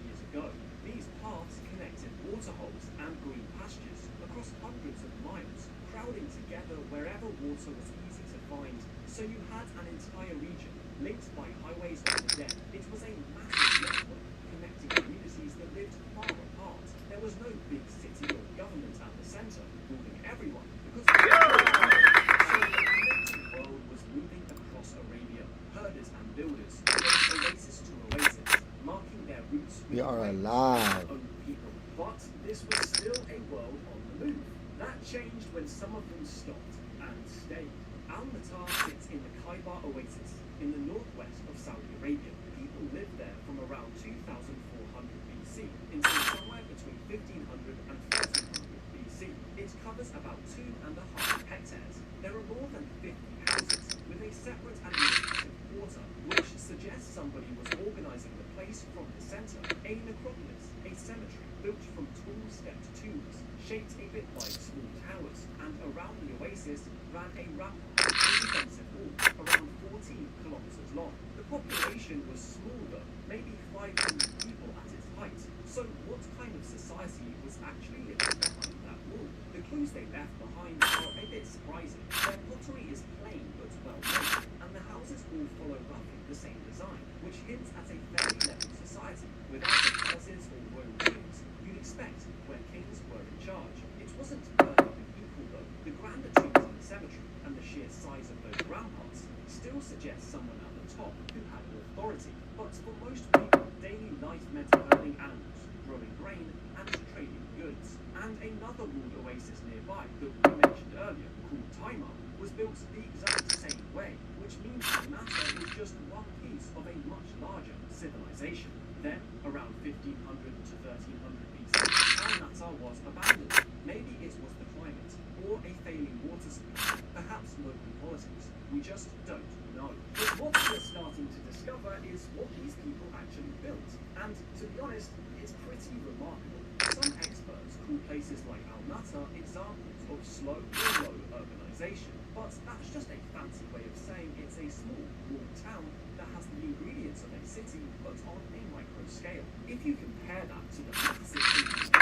years ago. These paths connected waterholes and green pastures across hundreds of miles, crowding together wherever water was easy to find. So you had an entire region linked by highways of the dead. It was a massive network connecting communities that lived far apart. There was no big city or government at the center ruling everyone, because so the connected world was moving across Arabia. Herders and builders from oasis to oasis, marking their roots. We are alive. People. But this was still a world on the move. That changed when some of them stopped and stayed. Al-Matar sits in the Khaybar Oasis in the northwest of Saudi Arabia. People lived there from around 2,400 BC until somewhere between 1,500 and 1,300 BC. It covers about 2.5 hectares. There are more than 50 houses with a separate administrative quarter, which suggests somebody was organizing the place from the center. A necropolis, a cemetery built from tall stepped tombs, shaped a bit like small towers, and around the oasis ran a rampart, a defensive wall, around 14 kilometers long. The population was small though, maybe 500 people at its height. So what kind of society was actually living behind that wall? The clues they left behind are a bit surprising. Their pottery is plain but well made, and the houses all follow roughly the same design, which hints at a fairly level society. Without the palaces or royal tombs you'd expect where kings were in charge. It wasn't perfectly equal though. The grander tombs in the cemetery and the sheer size of those ramparts still suggest someone at the top who had authority. But for most people, daily life meant herding animals, growing grain, and trading goods. And another walled oasis nearby that we mentioned earlier, called Taimar, was built the exact same way, which means Al-Matar was just one piece of a much larger civilization. Then, around 1500 to 1300 BC, Al-Matar was abandoned. Maybe it was the climate, or a failing water supply, perhaps local politics. We just don't know. But what we're starting to discover is what these people actually built. And to be honest, it's pretty remarkable. Some experts call places like Al-Matar examples of slow or low urbanization. But that's just a fancy way of saying it's a small, walled town that has the ingredients of a city, but on a micro scale. If you compare that to the massive it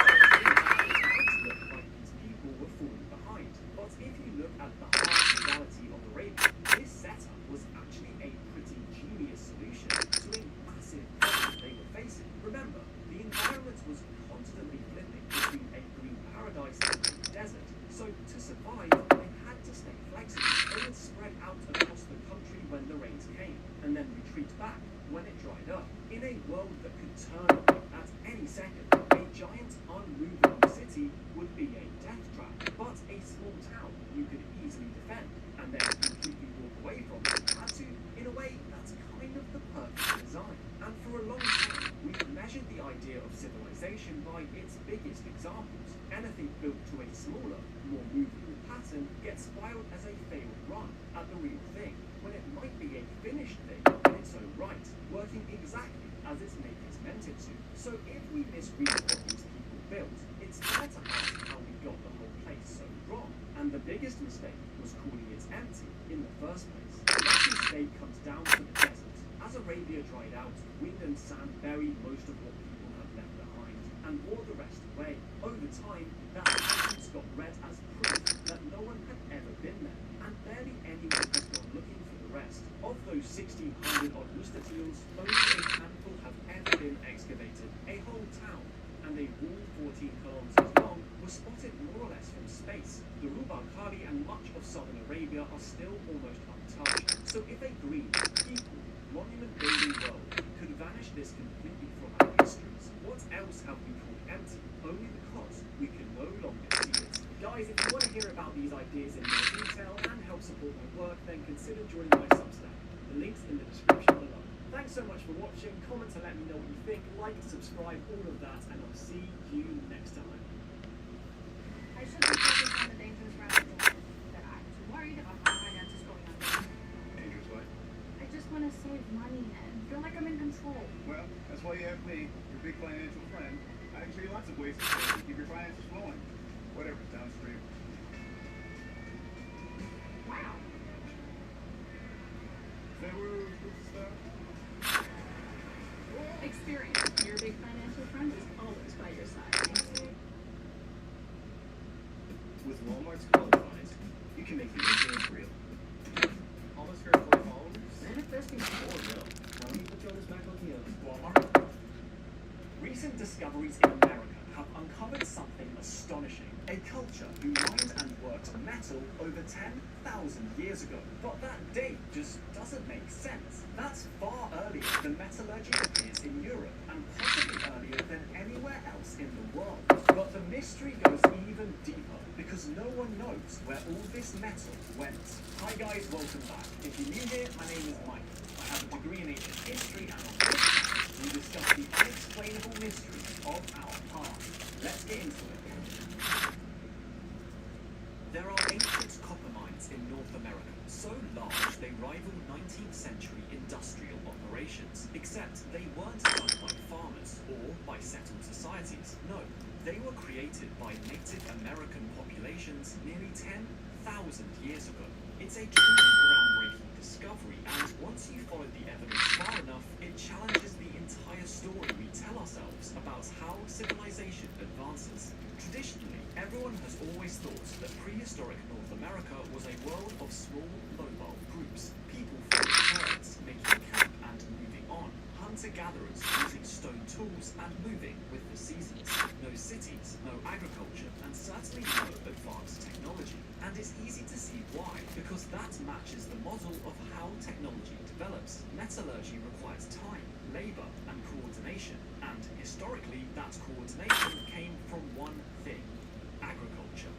might look like these people were falling behind. But if you look at the harsh reality of Arabia, this setup was actually a pretty genius solution to a massive problem they were facing. Remember, the environment was constantly flipping between a green paradise and a desert. So to survive, they had to stay flexible. They would spread out across the country when the rains came, and then retreat back when it dried up. In a world that could turn on at any second, a giant unmovable city would be a death trap. But a small town you could easily defend, and then completely walk away from it. Had to, in a way, that's kind of the perfect design. And for a long time, we've measured the idea of civilization by its biggest examples. Anything built to a smaller, more movable pattern gets filed as a failed run at the real thing, when it might be a finished thing in its own right, working exactly as its makers meant it to. So if we misread what these people built, it's fair to ask how we got the whole place so wrong. And the biggest mistake was calling it empty in the first place. That mistake comes down to the desert. As Arabia dried out, wind and sand buried most of what people had left behind and wore the rest away. Over time, that evidence got read as proof that no one had ever been there, and barely anyone had gone looking for the rest. Of those 1,600 odd Mustafiels, only a handful have ever been excavated. A whole town, and a wall 14 kilometers long were spotted more or less from space. The Rub' al Khali and much of southern Arabia are still almost untouched. So if a green, people, monument-building world could vanish this completely from our histories, what else have we called empty? Only because we can no longer see it. Guys, if you want to hear about these ideas in more detail and help support my work, then consider joining my Substack. The link's in the description below. Thanks so much for watching. Comment to let me know what you think. Like, subscribe, all of that, and I'll see you next time. I should be focused on the dangerous rabbit hole, but I'm too worried about my finances going under. Dangerous what? I just want to save money and feel like I'm in control. Well, that's why you have me, your big financial friend. I can show you lots of ways to save and keep your finances flowing. Whatever, downstream. Wow. Is that where we're supposed to start? Experience. Your big financial friend is always by your side. With Walmart's qualifiers, you can make the influence real. Almost for 4 followers? Manifesting more real. Why don't you put this back on the Walmart? Recent discoveries in America have uncovered something astonishing. A culture who mined and worked metal over 10,000 years ago. But that date just doesn't make sense. That's far earlier than metallurgy appears in Europe, and possibly earlier than anywhere else in the world. But the mystery goes even deeper, because no one knows where all this metal went. Hi guys, welcome back. If you're new here, my name is Mike. I have a degree in ancient history, and on this channel, we discuss the unexplainable mysteries of our past. Let's get into it. There are ancient copper mines in North America, so large they rival 19th century industrial operations, except they weren't done by farmers or by settled societies. No, they were created by Native American populations nearly 10,000 years ago. It's a truly groundbreaking discovery, and once you follow the evidence far enough, it challenges the entire story we tell ourselves about how civilization advances. Traditionally, everyone has always thought that prehistoric North America was a world of small, mobile groups. People following herds, making camp and moving on. Hunter-gatherers using stone tools and moving with the seasons. No cities, no agriculture, and certainly no advanced technology. And it's easy to see why, because that matches the model of how technology develops. Metallurgy requires time, labor, and coordination. And historically, that coordination came from one thing: agriculture.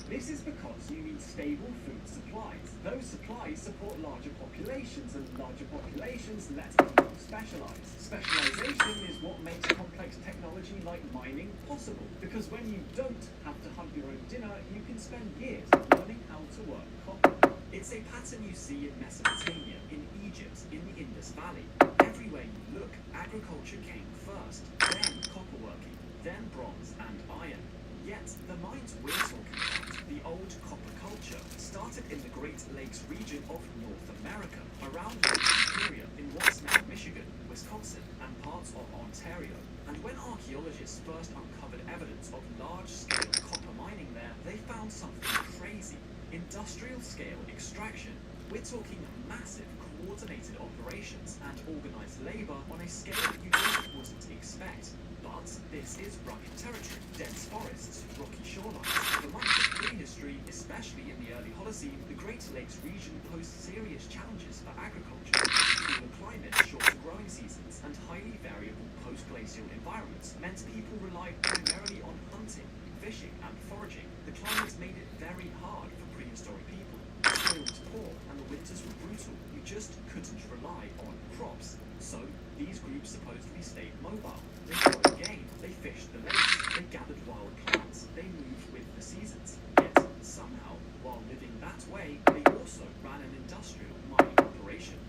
This is because you need stable food supplies. Those supplies support larger populations, and larger populations let people specialize. Specialization is what makes complex technology like mining possible, because when you don't have to hunt your own dinner, you can spend years learning how to work copper. It's a pattern you see in Mesopotamia, in Egypt, in the Indus Valley. Everywhere you look, agriculture came first, then copperworking, then bronze and iron. Yet, the mines we're talking about, the old copper culture, started in the Great Lakes region of North America, around Lake Superior in what's now Michigan, Wisconsin, and parts of Ontario. And when archaeologists first uncovered evidence of large-scale copper mining there, they found something crazy. Industrial-scale extraction. We're talking massive, coordinated operations and organized labor on a scale you just wouldn't expect. But this is rugged territory, dense forests, rocky shorelines. For much of prehistory, especially in the early Holocene, the Great Lakes region posed serious challenges for agriculture. Cooler climates, shorter growing seasons, and highly variable post-glacial environments meant people relied primarily on hunting, fishing, and foraging. The climate made it very hard for prehistoric people. The soil was poor, and the winters were brutal. You just couldn't rely on crops. So, these groups supposedly stayed mobile. They foraged game, they fished the lakes, they gathered wild plants, they moved with the seasons. Yet, somehow, while living that way, they also ran an industrial mining operation.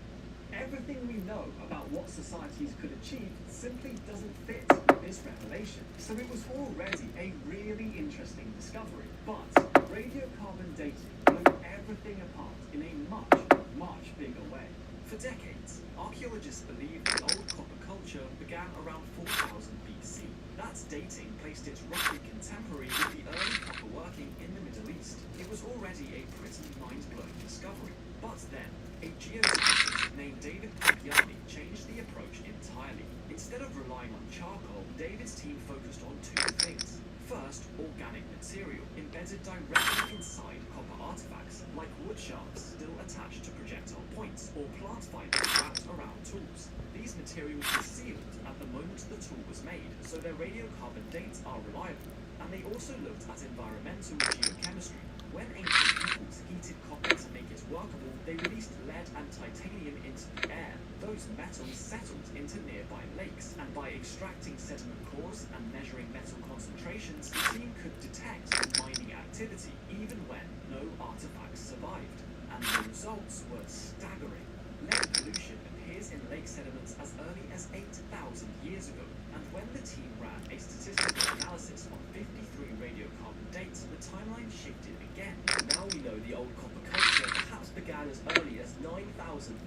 Everything we know about what societies could achieve simply doesn't fit with this revelation. So it was already a really interesting discovery. But radiocarbon dating blew everything apart in a much, much bigger way. For decades, archaeologists believe the old copper culture began around 4000 BC. That dating placed it roughly contemporary with the early copper working in the Middle East. It was already a pretty mind-blowing discovery. But then, a geoscientist named David Pompiani changed the approach entirely. Instead of relying on charcoal, David's team focused on two things: First, organic material embedded directly inside copper artifacts, like wood shards still attached to projectile points, or plant fibers wrapped around tools. These materials were sealed at the moment the tool was made, so their radiocarbon dates are reliable. And they also looked at environmental geochemistry. When ancient peoples heated copper to make it workable, they released lead and titanium into the air. Those metals settled into nearby lakes, and by extracting sediment cores and measuring metal concentrations, the team could detect mining activity even when no artifacts survived. And the results were staggering. Lead pollution appears in lake sediments as early as 8,000 years ago, and when the team ran a statistical analysis on 53 radiocarbon dates, the timeline shifted again. Now we know the old copper culture perhaps began as early as 9,500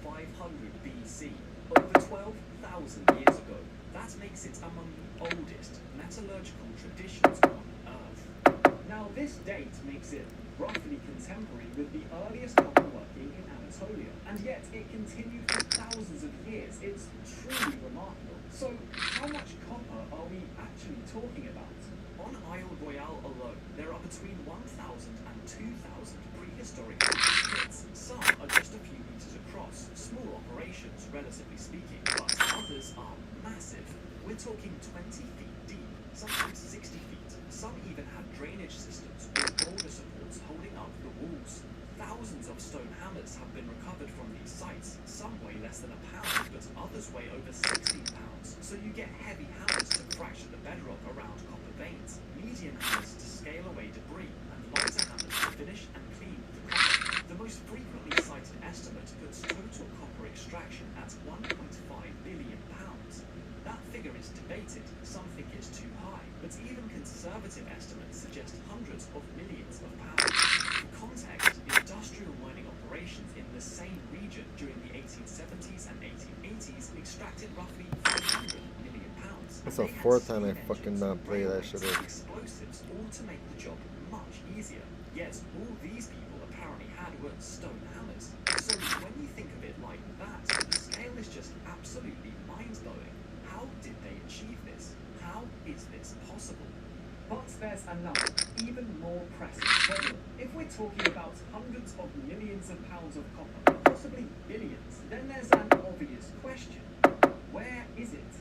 BC, over 12,000 years ago. That makes it among the oldest metallurgical traditions on Earth. Now this date makes it roughly contemporary with the earliest copper working in Anatolia, and yet it continued for thousands of years. It's truly remarkable. So, how much copper are we actually talking about? On Isle Royale alone, there are between 1,000 and 2,000 prehistoric pits. Some are just a few meters across, small operations relatively speaking, but others are massive. We're talking 20 feet deep, sometimes 60 feet. Some even have drainage systems with boulder supports holding up the walls. Thousands of stone hammers have been recovered from these sites. Some weigh less than a pound, but others weigh over 16 pounds. So you get heavy hammers to fracture the bedrock around copper veins, medium hammers to scale away debris, and lighter hammers to finish and clean the copper. The most frequently cited estimate puts total copper extraction at 1.5 billion pounds. That figure is debated. Some think it's too high, but even conservative estimates suggest hundreds of millions of pounds. For context, industrial mining operations in the same region during the 1870s and 1880s extracted roughly 500 million pounds. That's the fourth time I fucking not play that shit. Explosives, all to make the job much easier. Yet all these people apparently had were stone hammers. So when you think of it like that, the scale is just absolutely mind-blowing. How did they achieve this? How is this possible? But there's another, even more pressing problem. If we're talking about hundreds of millions of pounds of copper, possibly billions, then there's an obvious question. Where is it?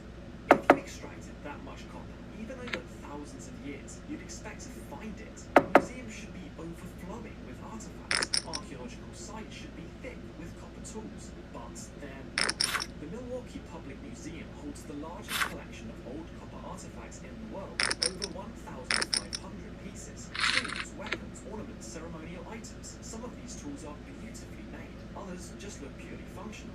If you extracted that much copper, even over thousands of years, you'd expect to find it. Museums should be overflowing with artifacts. Archaeological sites should be thick with copper tools, but they're not. The Milwaukee Public Museum holds the largest collection of old copper artifacts in the world, over 1,500 pieces. Tools, weapons, ornaments, ceremonial items. Some of these tools are beautifully made, others just look purely functional.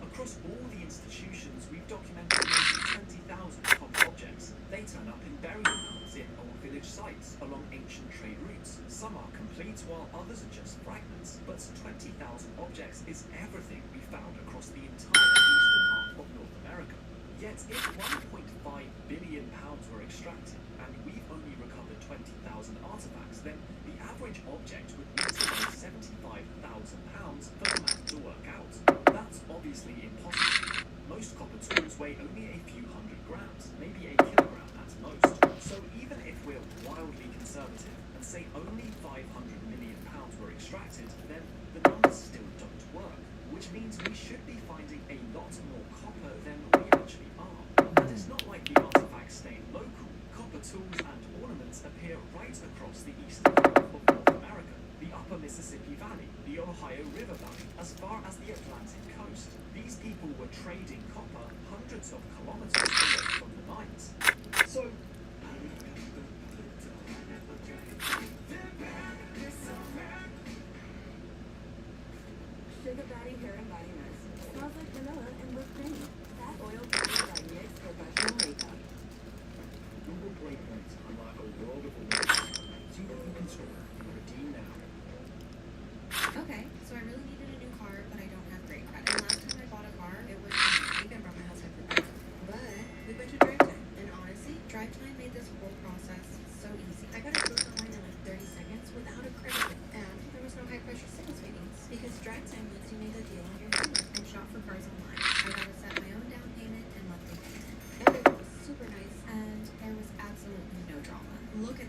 Across all the institutions, we've documented more than 20,000 copper objects. They turn up in burial mounds in old village sites along ancient trade routes. Some are complete, while others are just fragments. But 20,000 objects is everything we found across the entire eastern half of North America. Yet, if 1.5 billion pounds were extracted, and we've only recovered 20,000 artifacts, then the average object would need to weigh 75,000 pounds for the math to work out. That's obviously impossible. Most copper tools weigh only a few hundred grams, maybe a kilogram at most. So even if we're wildly conservative and say only 500 million pounds were extracted, then the numbers still don't work, which means we should be finding a lot more copper than we actually are. And it's not like the artifacts stay local. Copper tools and ornaments appear right across the eastern half of North America, the upper Mississippi Valley, the Ohio River Valley, as far as the Atlantic coast. These people were trading copper hundreds of kilometers away from the mines. So, Sugar Daddy Hair and Body Mist. Smells like vanilla and whipped cream. That oil created by NYX Professional Makeup. Google Play Points unlock a world of awards. See what you can store and redeem now. Okay, so I really needed a new car, but I don't have great credit. And last time I bought a car, it was cheap and brought my husband for that. But we went to Drive Time, and honestly, Drive Time made this whole process so easy. I got a book online in like 30 seconds without a credit, and there was no high-pressure sales meetings because Drive Time lets you make a deal on your phone and shop for cars online. I got to set my own down payment and monthly payment. Everyone was super nice, and there was absolutely no drama. Look at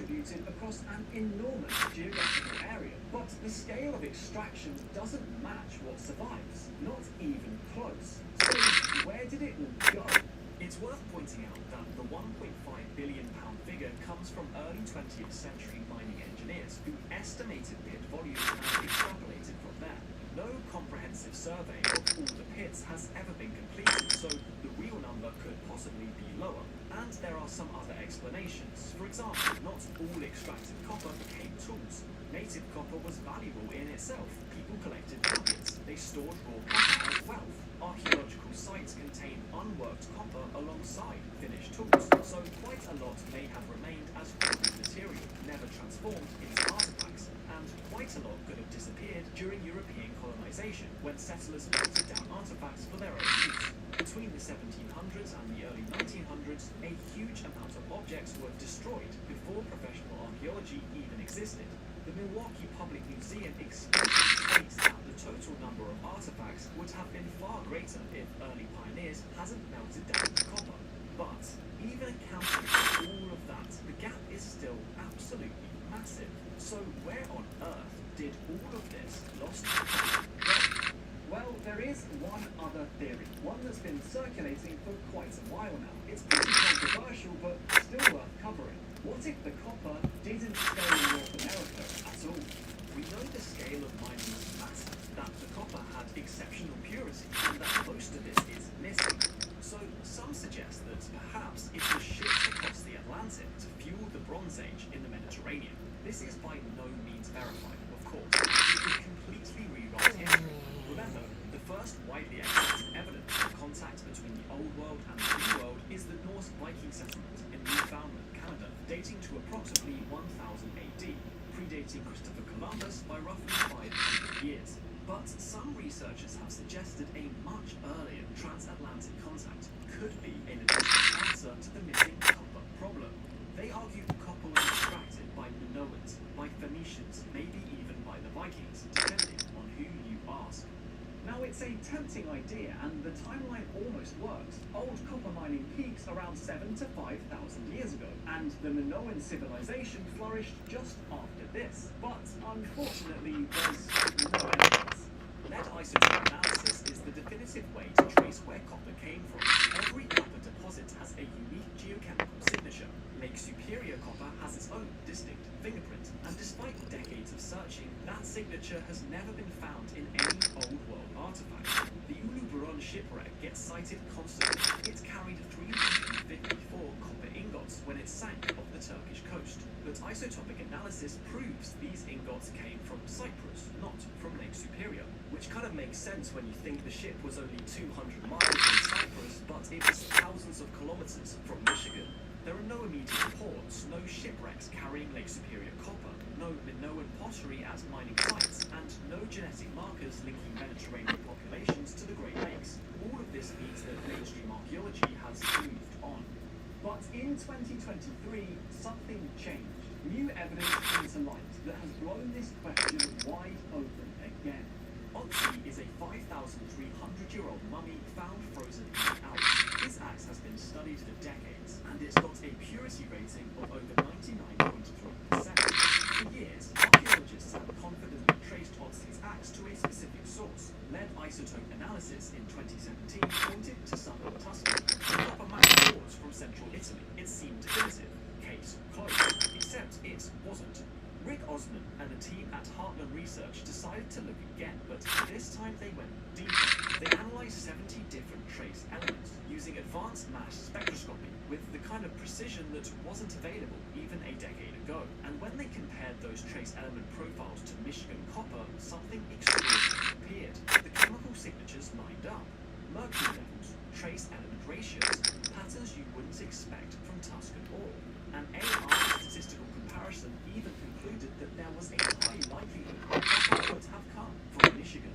distributed across an enormous geographical area. But the scale of extraction doesn't match what survives, not even close. So where did it all go? It's worth pointing out that the £1.5 billion figure comes from early 20th century mining engineers who estimated pit volumes and extrapolated from there. No comprehensive survey of all the pits has ever been completed, so the real number could possibly be lower. And there are some other explanations. For example, not all extracted copper became tools. Native copper was valuable in itself. People collected nuggets. They stored raw copper as wealth. Archaeological sites contain unworked copper alongside finished tools, so quite a lot may have remained as raw material, never transformed into artifacts, and quite a lot could have disappeared during European colonization, when settlers melted down artifacts for their own use. Between the 1700s and the early 1900s, a huge amount of objects were destroyed before professional archaeology even existed. The Milwaukee Public Museum explicitly states that the total number of artifacts would have been far greater if early pioneers hadn't melted down the copper. But even accounting for all of that, the gap is still absolutely massive. So where on earth did all of this lost copper go? Well, there is one other theory, one that's been circulating for quite a while now. It's pretty controversial, but still worth covering. What if the copper didn't stay in North America at all? We know the scale of mining was massive, that the copper had exceptional purity, and that most of it is missing. So some suggest that perhaps it was shipped across the Atlantic to fuel the Bronze Age in the Mediterranean. This is by no means verified, of course, and it would completely rewrite history. Remember, the first widely accepted evidence of contact between the Old World and the New World is the Norse Viking settlement in Newfoundland, Canada, dating to approximately 1000 AD, predating Christopher Columbus by roughly 500 years. But some researchers have suggested a much earlier transatlantic contact could be an additional answer to the missing copper problem. They argue copper was extracted by Minoans, by Phoenicians, maybe even by the Vikings, depending on who you ask. Now, it's a tempting idea, and the timeline almost works. Old copper mining peaks around 7,000 to 5,000 years ago, and the Minoan civilization flourished just after this. But unfortunately, there's no evidence. Lead isotope analysis is the definitive way to trace where copper came from. Every copper deposit has a unique geochemical signature. Lake Superior copper has its own distinct fingerprint, and despite decades of searching, that signature has never been found in any Old World artifact. The Uluburun shipwreck gets cited constantly. It carried 354 copper ingots when it sank off the Turkish coast, but isotopic analysis proves these ingots came from Cyprus, not from Lake Superior, which kind of makes sense when you think the ship was only 200 miles from Cyprus, but it was thousands of kilometers from Michigan. There are no immediate ports, no shipwrecks carrying Lake Superior copper, no Minoan pottery at mining sites, and no genetic markers linking Mediterranean populations to the Great Lakes. All of this means that mainstream archaeology has moved on. But in 2023, something changed. New evidence came to light that has blown this question wide open again. Otzi is a 5,300-year-old mummy found frozen in the Alps. His axe has been studied for decades, and it's got a purity rating of over 99.3%. For years, archaeologists have confidently traced Otzi's axe to a specific source. Lead isotope analysis in 2017 pointed to southern Tuscany. Copper matched ores from central Italy. It seemed definitive. Case closed. Except it wasn't. Rick Osman and a team at Heartland Research decided to look again, but this time they went deeper. They analyzed 70 different trace elements using advanced mass spectroscopy with the kind of precision that wasn't available even a decade ago. And when they compared those trace element profiles to Michigan copper, something extraordinary appeared. The chemical signatures lined up. Mercury levels, trace element ratios, patterns you wouldn't expect from Tuscan ore. An AI statistical comparison even concluded that there was a high likelihood that copper would have come from Michigan.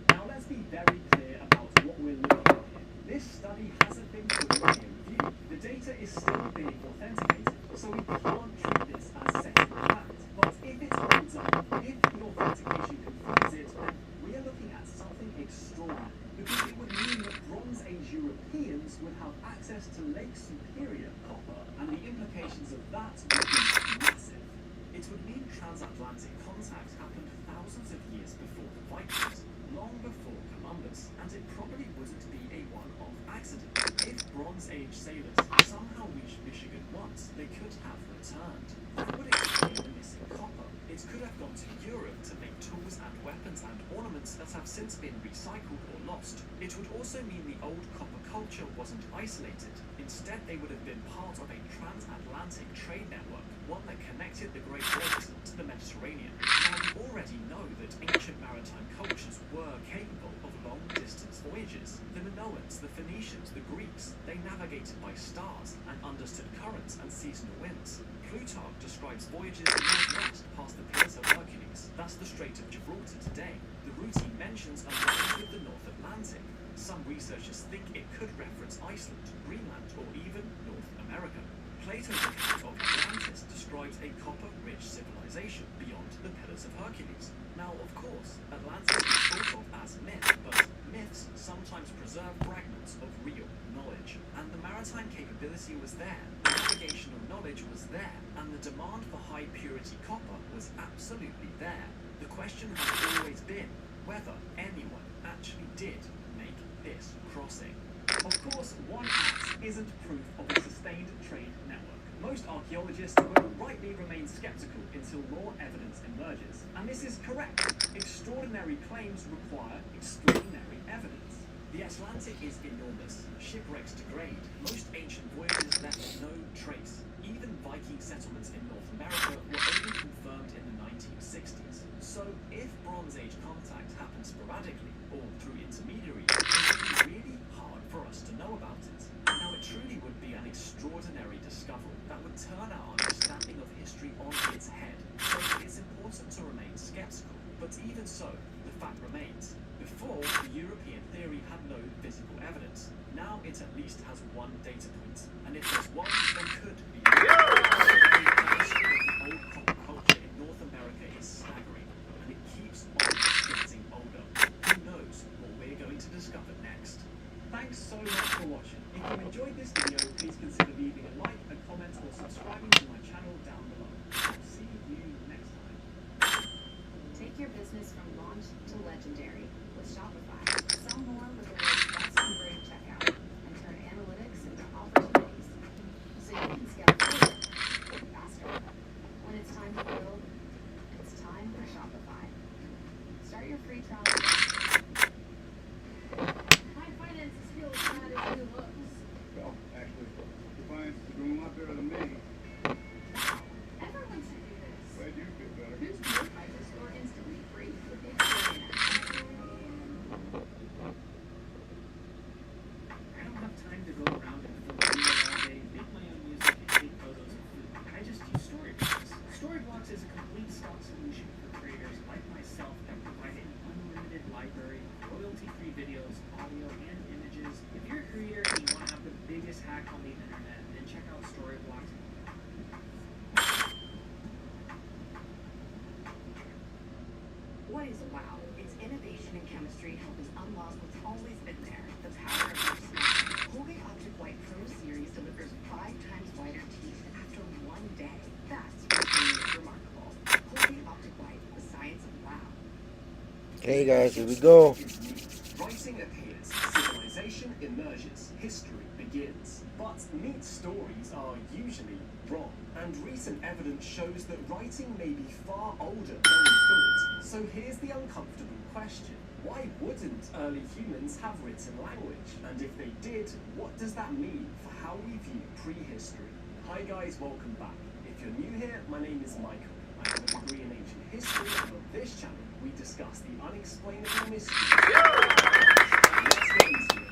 Now let's be very clear about what we're looking at here. This study hasn't been fully peer reviewed. The data is still being authenticated, so we can't treat this as settled fact. But if it holds up, if the authentication confirms it, then we are looking at something extraordinary, because it would mean that Bronze Age Europeans would have access to Lake Superior copper, and the implications of that would be massive. weapons and ornaments that have since been recycled or lost. It would also mean the old copper culture wasn't isolated. Instead, they would have been part of a transatlantic trade network, one that connected the Great Lakes to the Mediterranean. Now, we already know that ancient maritime cultures were capable of long-distance voyages. The Minoans, the Phoenicians, the Greeks, they navigated by stars and understood currents and seasonal winds. Plutarch describes voyages northwest past the Pillars of Hercules. That's the Strait of Gibraltar today. The route he mentions aligns with the North Atlantic. Some researchers think it could reference Iceland, Greenland, or even North America. Plato's account of Atlantis describes a copper-rich civilization beyond the Pillars of Hercules. Now, of course, Atlantis is thought of as myth, but myths sometimes preserve fragments of real knowledge. And the maritime capability was there, the navigational knowledge was there, and the demand for high-purity copper was absolutely there. The question has always been whether anyone actually did make this crossing. Of course, one axe isn't proof of a sustained trade network. Most archaeologists will rightly remain skeptical until more evidence emerges. And this is correct. Extraordinary claims require extraordinary evidence. The Atlantic is enormous. Shipwrecks degrade. Most ancient voyages left no trace. Even Viking settlements in North America were only confirmed in the 1960s. So if Bronze Age contact happened sporadically or through intermediaries, it would be really hard for us to know about it. Now, it truly would be an extraordinary discovery that would turn our understanding of history on its head. So it's important to remain skeptical. But even so, the fact remains. Before, the European theory had no physical evidence. Now it at least has one data point. And if there's one, there could be more. The history of the old copper culture in North America is staggering, and it keeps on getting older. Who knows what we're going to discover next? Thanks so much for watching. If you enjoyed this video, please consider leaving a like, a comment, or subscribing to my channel down below. I'll see you next time. Take your business from launch to legendary with Shopify. Sell more with the world's best converting checkout and turn analytics into opportunities so you can scale further, faster. When it's time to build, it's time for Shopify. Start your free trial today. My finances feel as bad as it looks. Well, actually, your finances are doing a lot better than me. Wow, everyone should do this. Glad you feel better. Boost your FICO score instantly free with the Experian app. I don't have time to go around and film video all day, make my own music, and take photos of food. I just use Storyblocks. Storyblocks is a complete stock solution for creators like myself that provide an unlimited library of royalty-free videos, audio, and images. If you're a creator and you want to have the biggest hack on the internet, then check out Storyblocks. What is WOW? It's innovation in chemistry helping unlock what's always been there, the power of your smile. Colgate Optic White Pro Series delivers 5 times whiter teeth after 1 day. That's what is remarkable. Colgate Optic White, the science of WOW. Okay, guys, here we go. Writing appears, civilization emerges, history begins. But neat stories are usually wrong, and recent evidence shows that writing may be far older than we thought. So here's the uncomfortable question. Why wouldn't early humans have written language? And if they did, what does that mean for how we view prehistory? Hi guys, welcome back. If you're new here, my name is Michael. I have a degree in ancient history, and on this channel, we discuss the unexplainable mysteries. Let's get into it.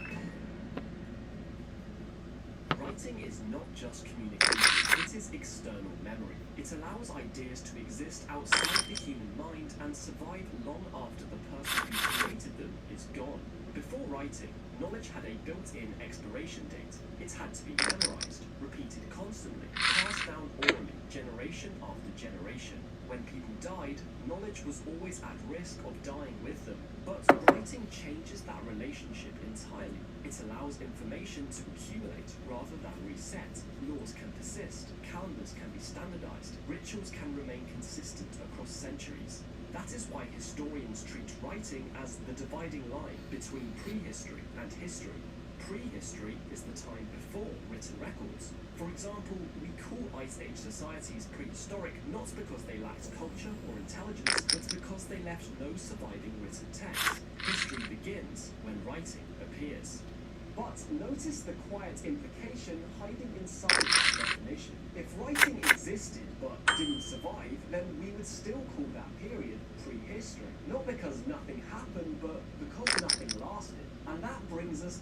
Writing is not just communication, it is external memory. It allows ideas to exist outside the human mind and survive long after the person who created them is gone. Before writing, knowledge had a built-in expiration date. It had to be memorized, repeated constantly, passed down orally, generation after generation. When people died, knowledge was always at risk of dying with them. But writing changes that relationship entirely. It allows information to accumulate rather than reset. Laws can persist, calendars can be standardized, rituals can remain consistent across centuries. That is why historians treat writing as the dividing line between prehistory and history. Prehistory is the time before written records. For example, we call items Ice Age societies prehistoric not because they lacked culture or intelligence, but because they left no surviving written text. History begins when writing appears. But notice the quiet implication hiding inside that definition. If writing existed but didn't survive, then we would still call that period prehistory. Not because nothing happened, but because nothing lasted. And that brings us to